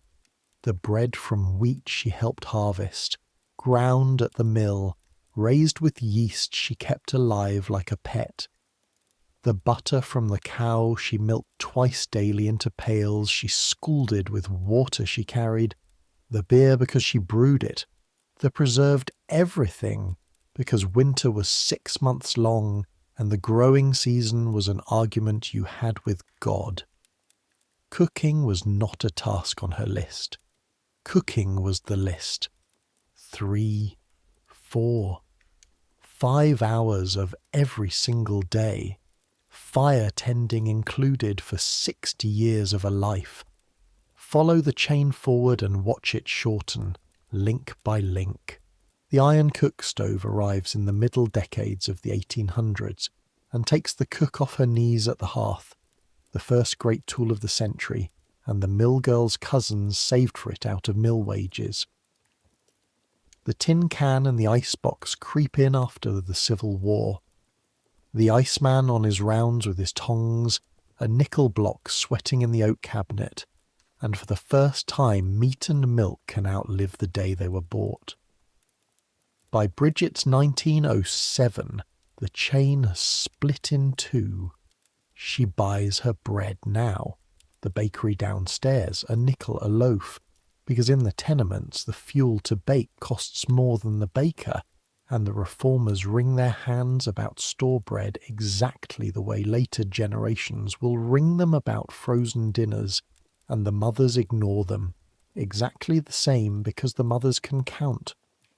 The bread from wheat she helped harvest, ground at the mill, raised with yeast she kept alive like a pet. The butter from the cow she milked twice daily into pails she scalded with water she carried, the beer because she brewed it, the preserved everything because winter was 6 months long and the growing season was an argument you had with God. Cooking was not a task on her list. Cooking was the list. 3, 4, 5 hours of every single day, fire tending included for 60 years of a life. Follow the chain forward and watch it shorten, link by link. The iron cook stove arrives in the middle decades of the 1800s and takes the cook off her knees at the hearth, the first great tool of the century, and the mill girl's cousins saved for it out of mill wages. The tin can and the icebox creep in after the Civil War. The iceman on his rounds with his tongs, a nickel block sweating in the oak cabinet, and for the first time meat and milk can outlive the day they were bought. By Bridget's 1907, the chain has split in 2. She buys her bread now, the bakery downstairs, a nickel a loaf, because in the tenements the fuel to bake costs more than the baker, and the reformers wring their hands about store bread exactly the way later generations will wring them about frozen dinners, and the mothers ignore them, exactly the same because the mothers can count.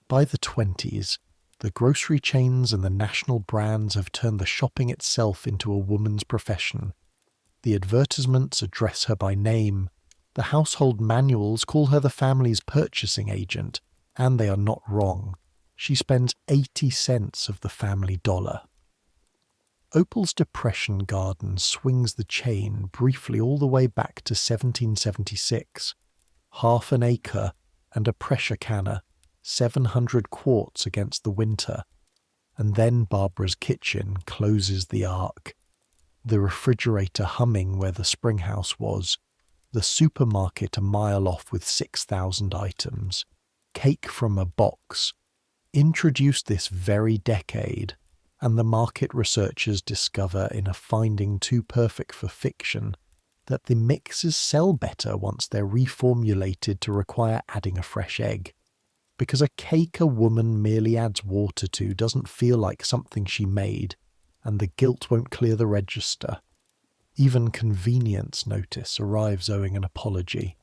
By the 20s, the grocery chains and the national brands have turned the shopping itself into a woman's profession. The advertisements address her by name. The household manuals call her the family's purchasing agent, and they are not wrong. She spends 80 cents of the family dollar. Opal's depression garden swings the chain briefly all the way back to 1776. Half an acre and a pressure canner, 700 quarts against the winter. And then Barbara's kitchen closes the arc. The refrigerator humming where the spring house was. The supermarket a mile off with 6,000 items. Cake from a box. Introduced this very decade, and the market researchers discover in a finding too perfect for fiction that the mixes sell better once they're reformulated to require adding a fresh egg. Because a cake a woman merely adds water to doesn't feel like something she made, and the guilt won't clear the register. Even convenience notice arrives owing an apology.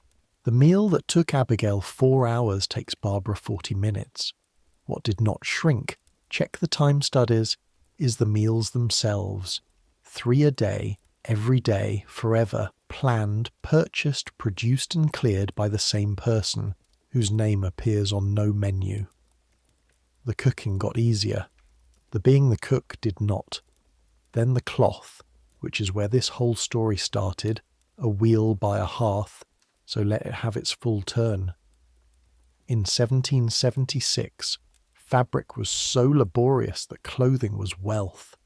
The meal that took Abigail 4 hours takes Barbara 40 minutes. What did not shrink, check the time studies, is the meals themselves. 3 a day, every day, forever, planned, purchased, produced and cleared by the same person, whose name appears on no menu. The cooking got easier. The being the cook did not. Then the cloth, which is where this whole story started, a wheel by a hearth, so let it have its full turn. In 1776, fabric was so laborious that clothing was wealth.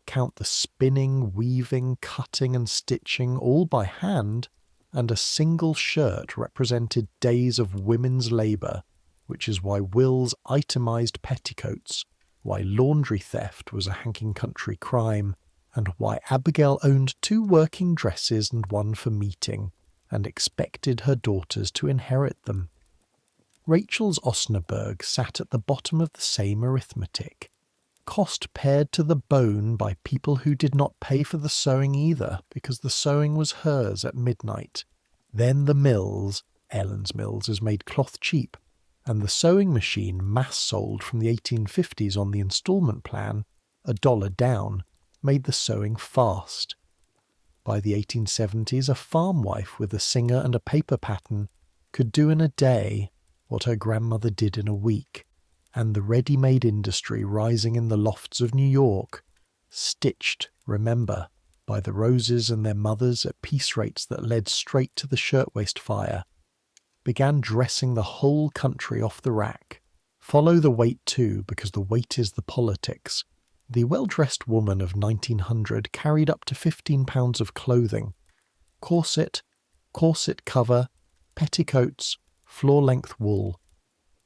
Count the spinning, weaving, cutting and stitching all by hand, and a single shirt represented days of women's labour, which is why Will's itemised petticoats, why laundry theft was a hanking country crime, and why Abigail owned 2 working dresses and 1 for meeting, and expected her daughters to inherit them. Rachel's Osnaburg sat at the bottom of the same arithmetic. Cost pared to the bone by people who did not pay for the sewing either, because the sewing was hers at midnight. Then the mills, Ellen's Mills, has made cloth cheap, and the sewing machine mass sold from the 1850s on the instalment plan, $1 down, made the sewing fast. By the 1870s, a farm wife with a singer and a paper pattern could do in a day what her grandmother did in a week, and the ready-made industry rising in the lofts of New York, stitched, remember, by the Roses and their mothers at piece rates that led straight to the shirtwaist fire, began dressing the whole country off the rack. Follow the weight too, because the weight is the politics. The well-dressed woman of 1900 carried up to 15 pounds of clothing. Corset cover, petticoats, floor-length wool.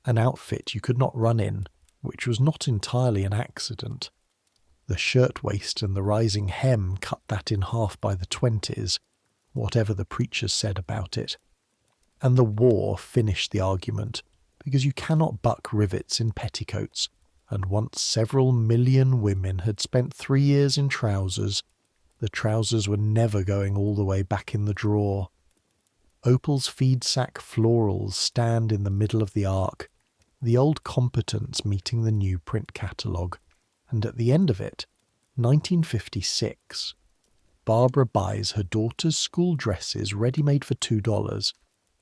An outfit you could not run in, which was not entirely an accident. The shirtwaist and the rising hem cut that in half by the 20s, whatever the preachers said about it. And the war finished the argument, because you cannot buck rivets in petticoats, and once several million women had spent 3 years in trousers, the trousers were never going all the way back in the drawer. Opal's feed sack florals stand in the middle of the ark, the old competence meeting the new print catalogue, and at the end of it, 1956, Barbara buys her daughter's school dresses ready-made for $2,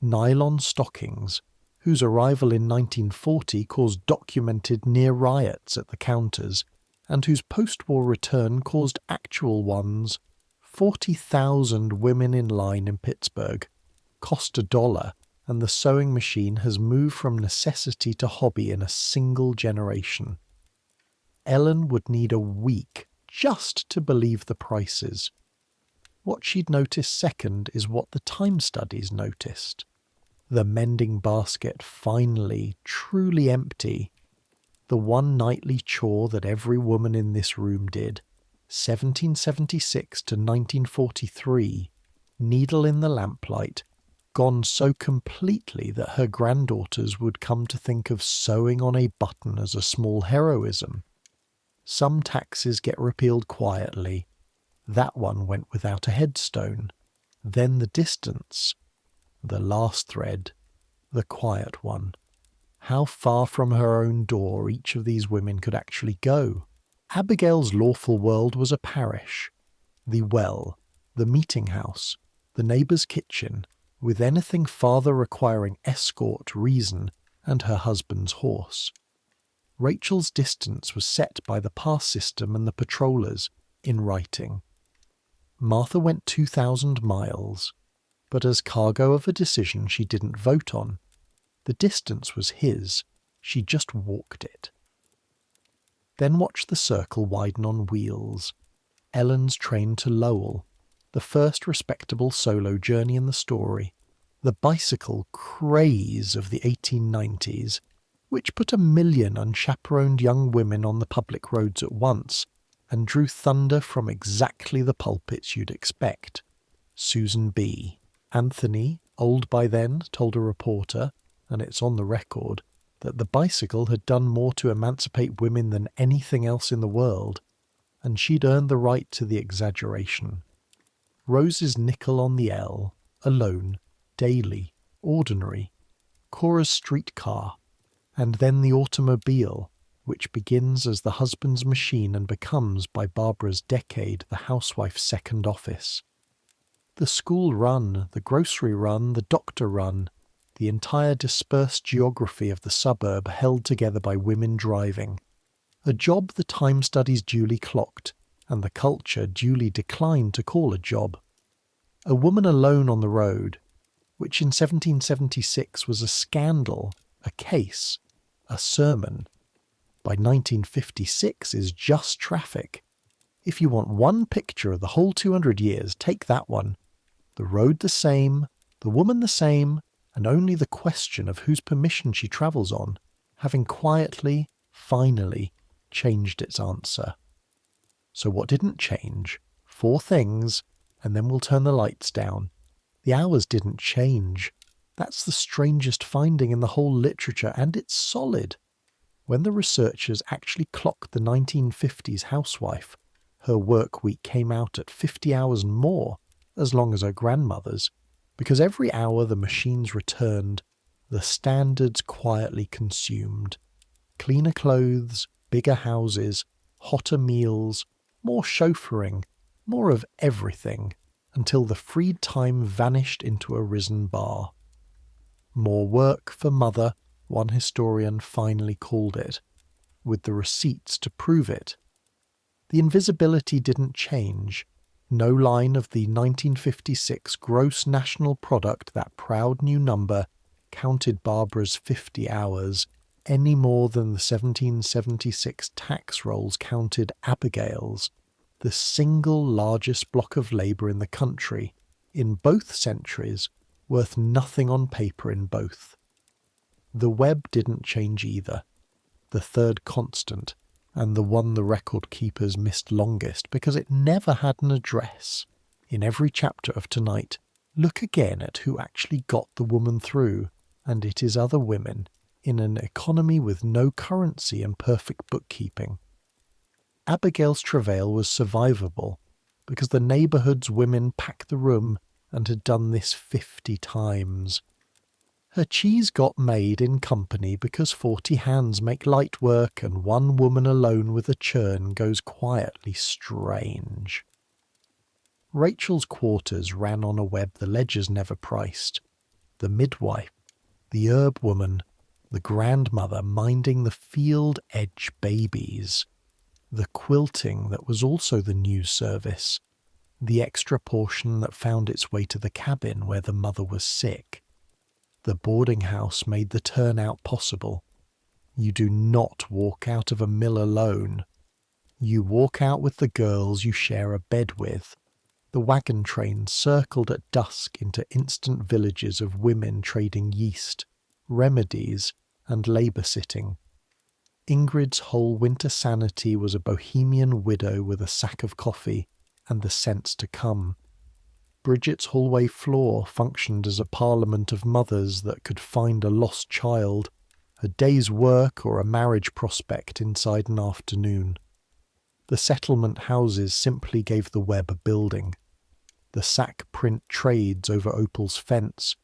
nylon stockings, whose arrival in 1940 caused documented near riots at the counters, and whose post-war return caused actual ones. 40,000 women in line in Pittsburgh, cost $1, and the sewing machine has moved from necessity to hobby in a single generation. Ellen would need a week just to believe the prices. What she'd noticed second is what the time studies noticed. The mending basket finally, truly empty. The one nightly chore that every woman in this room did, 1776 to 1943, needle in the lamplight, gone so completely that her granddaughters would come to think of sewing on a button as a small heroism. Some taxes get repealed quietly. That one went without a headstone. Then the distance. The last thread. The quiet one. How far from her own door each of these women could actually go. Abigail's lawful world was a parish. The well, the meeting house, the neighbour's kitchen, with anything farther requiring escort, reason, and her husband's horse. Rachel's distance was set by the pass system and the patrollers, in writing. Martha went 2,000 miles, but as cargo of a decision she didn't vote on. The distance was his, she just walked it. Then watch the circle widen on wheels. Ellen's train to Lowell, the first respectable solo journey in the story, the bicycle craze of the 1890s, which put 1,000,000 unchaperoned young women on the public roads at once and drew thunder from exactly the pulpits you'd expect. Susan B. Anthony, old by then, told a reporter, and it's on the record, that the bicycle had done more to emancipate women than anything else in the world, and she'd earned the right to the exaggeration. Rose's nickel on the L, alone, daily, ordinary, Cora's streetcar, and then the automobile, which begins as the husband's machine and becomes, by Barbara's decade, the housewife's second office. The school run, the grocery run, the doctor run, the entire dispersed geography of the suburb held together by women driving. A job the time studies duly clocked, and the culture duly declined to call a job. A woman alone on the road, which in 1776 was a scandal, a case, a sermon, by 1956 is just traffic. If you want one picture of the whole 200 years, take that one. The road the same, the woman the same, and only the question of whose permission she travels on, having quietly, finally, changed its answer. So what didn't change? 4 things, and then we'll turn the lights down. The hours didn't change. That's the strangest finding in the whole literature, and it's solid. When the researchers actually clocked the 1950s housewife, her work week came out at 50 hours and more, as long as her grandmother's, because every hour the machines returned, the standards quietly consumed. Cleaner clothes, bigger houses, hotter meals, more chauffeuring, more of everything, until the freed time vanished into a risen bar. More work for mother, one historian finally called it, with the receipts to prove it. The invisibility didn't change. No line of the 1956 gross national product, that proud new number, counted Barbara's 50 hours any more than the 1776 tax rolls counted Abigail's, the single largest block of labour in the country, in both centuries, worth nothing on paper in both. The web didn't change either, the third constant, and the one the record keepers missed longest because it never had an address. In every chapter of tonight, look again at who actually got the woman through, and it is other women, in an economy with no currency and perfect bookkeeping. Abigail's travail was survivable, because the neighbourhood's women packed the room and had done this 50 times. Her cheese got made in company because 40 hands make light work, and one woman alone with a churn goes quietly strange. Rachel's quarters ran on a web the ledgers never priced. The midwife, the herb woman, the grandmother minding the field edge babies, the quilting that was also the news service, the extra portion that found its way to the cabin where the mother was sick. The boarding house made the turnout possible. You do not walk out of a mill alone. You walk out with the girls you share a bed with. The wagon train circled at dusk into instant villages of women trading yeast, remedies, and labour-sitting. Ingrid's whole winter sanity was a bohemian widow with a sack of coffee and the sense to come. Bridget's hallway floor functioned as a parliament of mothers that could find a lost child, a day's work or a marriage prospect inside an afternoon. The settlement houses simply gave the web a building. The sack print trades over Opal's fence,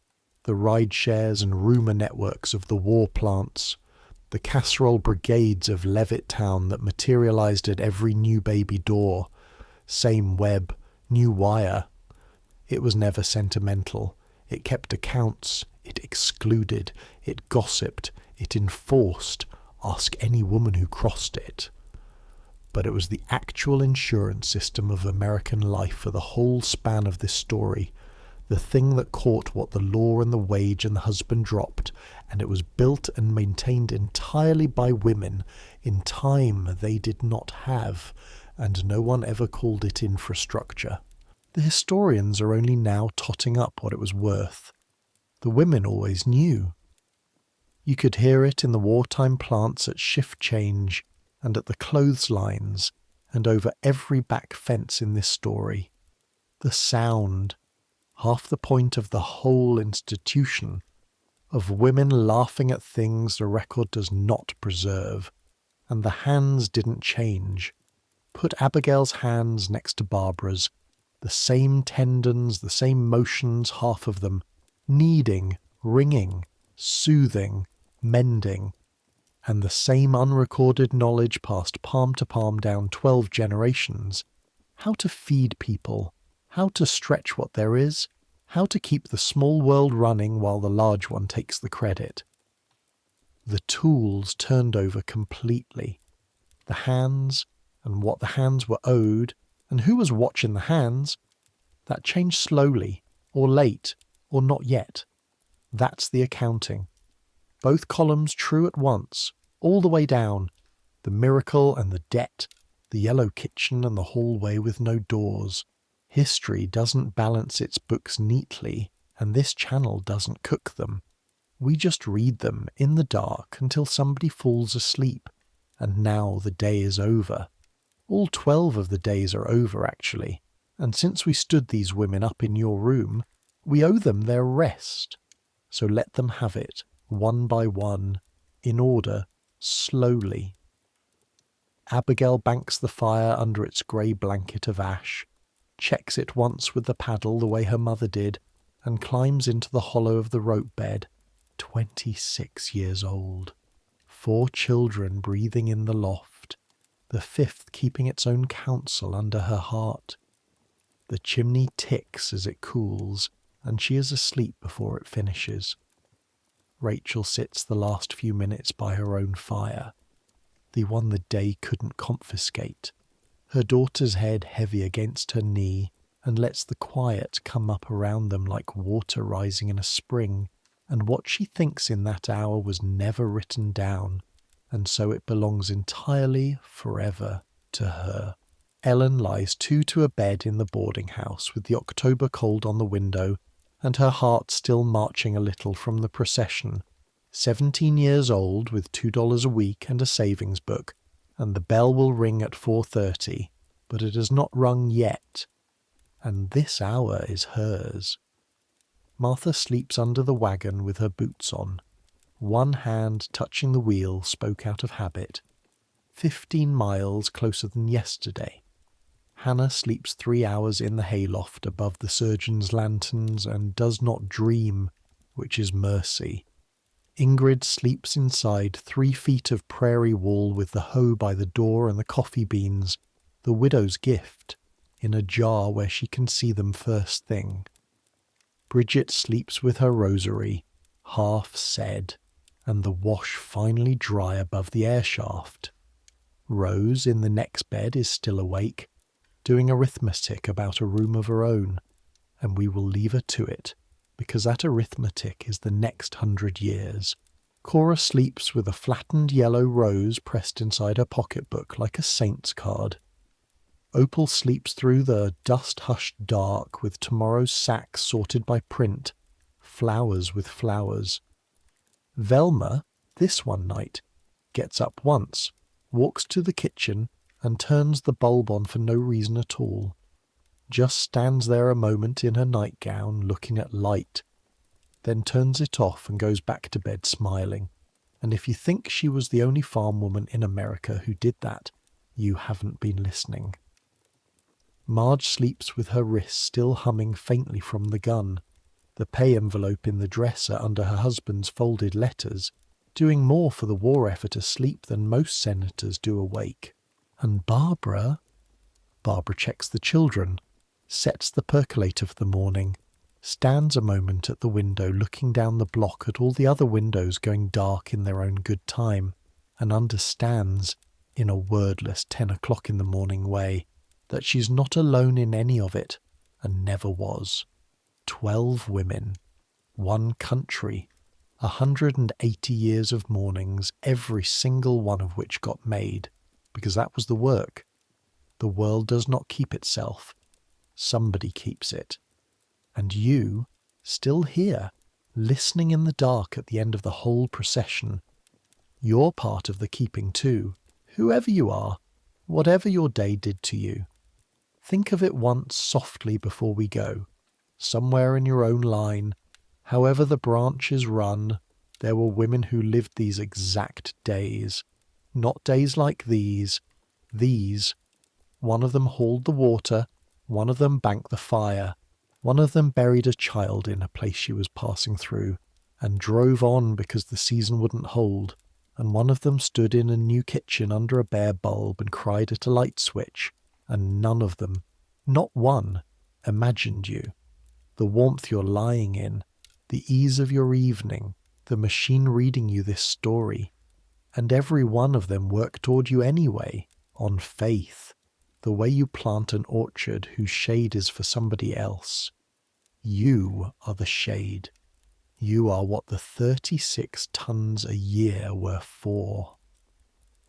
the ride shares and rumour networks of the war plants, the casserole brigades of Levittown that materialised at every new baby door, same web, new wire. It was never sentimental. It kept accounts. It excluded. It gossiped. It enforced. Ask any woman who crossed it. But it was the actual insurance system of American life for the whole span of this story, the thing that caught what the law and the wage and the husband dropped, and it was built and maintained entirely by women in time they did not have, and no one ever called it infrastructure. The historians are only now totting up what it was worth. The women always knew. You could hear it in the wartime plants at shift change and at the clotheslines and over every back fence in this story. The sound, half the point of the whole institution, of women laughing at things the record does not preserve. And the hands didn't change. Put Abigail's hands next to Barbara's. The same tendons, the same motions, half of them. Kneading, wringing, soothing, mending. And the same unrecorded knowledge passed palm to palm down 12 generations. How to feed people. How to stretch what there is. How to keep the small world running while the large one takes the credit. The tools turned over completely. The hands, and what the hands were owed, and who was watching the hands, that changed slowly, or late, or not yet. That's the accounting. Both columns true at once, all the way down. The miracle and the debt, the yellow kitchen and the hallway with no doors. History doesn't balance its books neatly, and this channel doesn't cook them. We just read them in the dark until somebody falls asleep, and now the day is over. All 12 of the days are over, actually, and since we stood these women up in your room, we owe them their rest. So let them have it, one by one, in order, slowly. Abigail banks the fire under its grey blanket of ash, checks it once with the paddle the way her mother did, and climbs into the hollow of the rope bed. 26 years old. 4 children breathing in the loft, the 5th keeping its own counsel under her heart. The chimney ticks as it cools, and she is asleep before it finishes. Rachel sits the last few minutes by her own fire, the one the day couldn't confiscate, her daughter's head heavy against her knee, and lets the quiet come up around them like water rising in a spring. And what she thinks in that hour was never written down, and so it belongs entirely, forever, to her. Ellen lies to a bed in the boarding house with the October cold on the window, and her heart still marching a little from the procession. 17 years old with $2 a week and a savings book, and the bell will ring at 4:30, but it has not rung yet, and this hour is hers. Martha sleeps under the wagon with her boots on. One hand touching the wheel spoke out of habit. 15 miles closer than yesterday. Hannah sleeps 3 hours in the hayloft above the surgeon's lanterns and does not dream, which is mercy. Ingrid sleeps inside 3 feet of prairie wall with the hoe by the door and the coffee beans, the widow's gift, in a jar where she can see them first thing. Bridget sleeps with her rosary, half said, and the wash finally dry above the air shaft. Rose, in the next bed, is still awake, doing arithmetic about a room of her own, and we will leave her to it, because that arithmetic is the next 100 years. Cora sleeps with a flattened yellow rose pressed inside her pocketbook like a saint's card. Opal sleeps through the dust-hushed dark with tomorrow's sacks sorted by print, flowers with flowers. Velma, this one night, gets up once, walks to the kitchen, and turns the bulb on for no reason at all. Just stands there a moment in her nightgown looking at light, then turns it off and goes back to bed smiling. And if you think she was the only farm woman in America who did that, you haven't been listening. Marge sleeps with her wrist still humming faintly from the gun, the pay envelope in the dresser under her husband's folded letters, doing more for the war effort asleep than most senators do awake. And Barbara checks the children, sets the percolator for the morning, stands a moment at the window looking down the block at all the other windows going dark in their own good time, and understands, in a wordless 10 o'clock in the morning way, that she's not alone in any of it, and never was. 12 women, 1 country, 180 years of mornings, every single one of which got made, because that was the work. The world does not keep itself. Somebody keeps it. And you, still here, listening in the dark at the end of the whole procession. You're part of the keeping too, whoever you are, whatever your day did to you. Think of it once softly before we go. Somewhere in your own line, however the branches run, there were women who lived these exact days. Not days like these. These. One of them hauled the water, one of them banked the fire, one of them buried a child in a place she was passing through, and drove on because the season wouldn't hold, and one of them stood in a new kitchen under a bare bulb and cried at a light switch, and none of them, not one, imagined you. The warmth you're lying in, the ease of your evening, the machine reading you this story, and every one of them worked toward you anyway, on faith, the way you plant an orchard whose shade is for somebody else. You are the shade. You are what the 36 tons a year were for.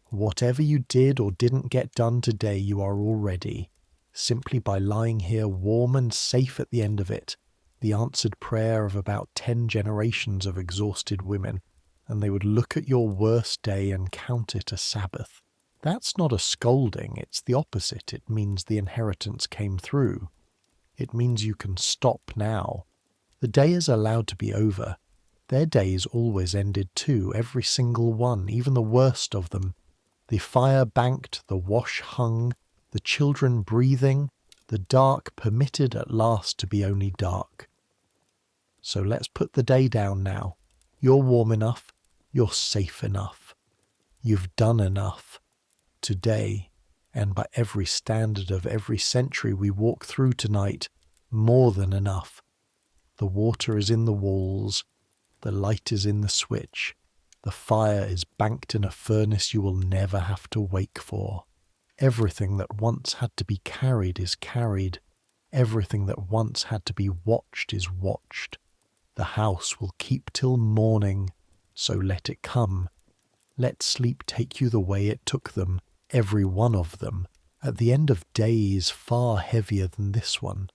Whatever you did or didn't get done today, you are already, simply by lying here warm and safe at the end of it, the answered prayer of about 10 generations of exhausted women, and they would look at your worst day and count it a Sabbath. That's not a scolding, it's the opposite. It means the inheritance came through. It means you can stop now. The day is allowed to be over. Their days always ended too, every single one, even the worst of them. The fire banked, the wash hung, the children breathing, the dark permitted at last to be only dark. So let's put the day down now. You're warm enough. You're safe enough. You've done enough. Today, and by every standard of every century we walk through tonight, more than enough. The water is in the walls. The light is in the switch. The fire is banked in a furnace you will never have to wake for. Everything that once had to be carried is carried. Everything that once had to be watched is watched. The house will keep till morning, so let it come. Let sleep take you the way it took them, every one of them, at the end of days far heavier than this one.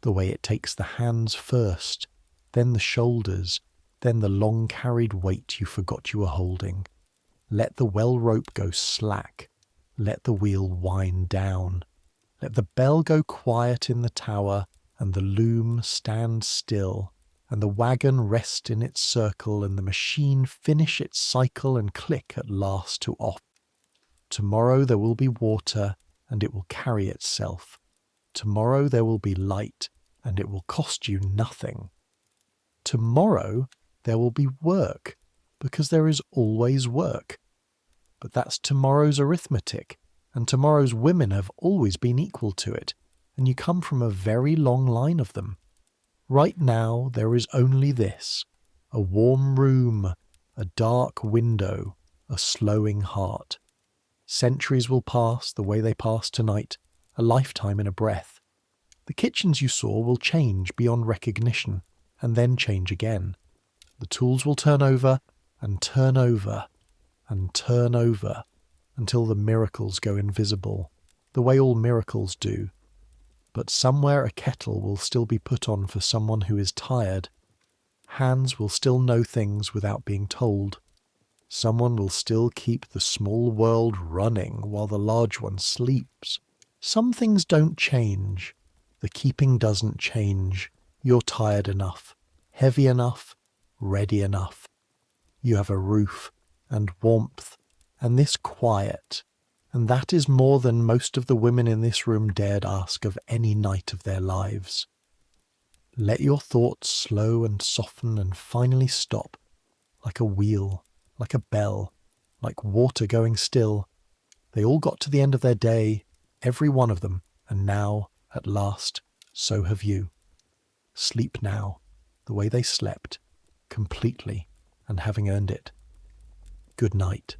The way it takes the hands first, then the shoulders, then the long-carried weight you forgot you were holding. Let the well rope go slack. Let the wheel wind down. Let the bell go quiet in the tower, and the loom stand still, and the wagon rest in its circle, and the machine finish its cycle and click at last to off. Tomorrow there will be water, and it will carry itself. Tomorrow there will be light, and it will cost you nothing. Tomorrow there will be work, because there is always work. But that's tomorrow's arithmetic, and tomorrow's women have always been equal to it, and you come from a very long line of them. Right now there is only this, a warm room, a dark window, a slowing heart. Centuries will pass the way they pass tonight, a lifetime in a breath. The kitchens you saw will change beyond recognition, and then change again. The tools will turn over, and turn over, and turn over, until the miracles go invisible, the way all miracles do. But somewhere a kettle will still be put on for someone who is tired. Hands will still know things without being told. Someone will still keep the small world running while the large one sleeps. Some things don't change. The keeping doesn't change. You're tired enough, heavy enough, ready enough. You have a roof and warmth and this quiet, and that is more than most of the women in this room dared ask of any night of their lives. Let your thoughts slow and soften and finally stop, like a wheel, like a bell, like water going still. They all got to the end of their day, every one of them, and now, at last, so have you. Sleep now, the way they slept, completely, and having earned it. Good night.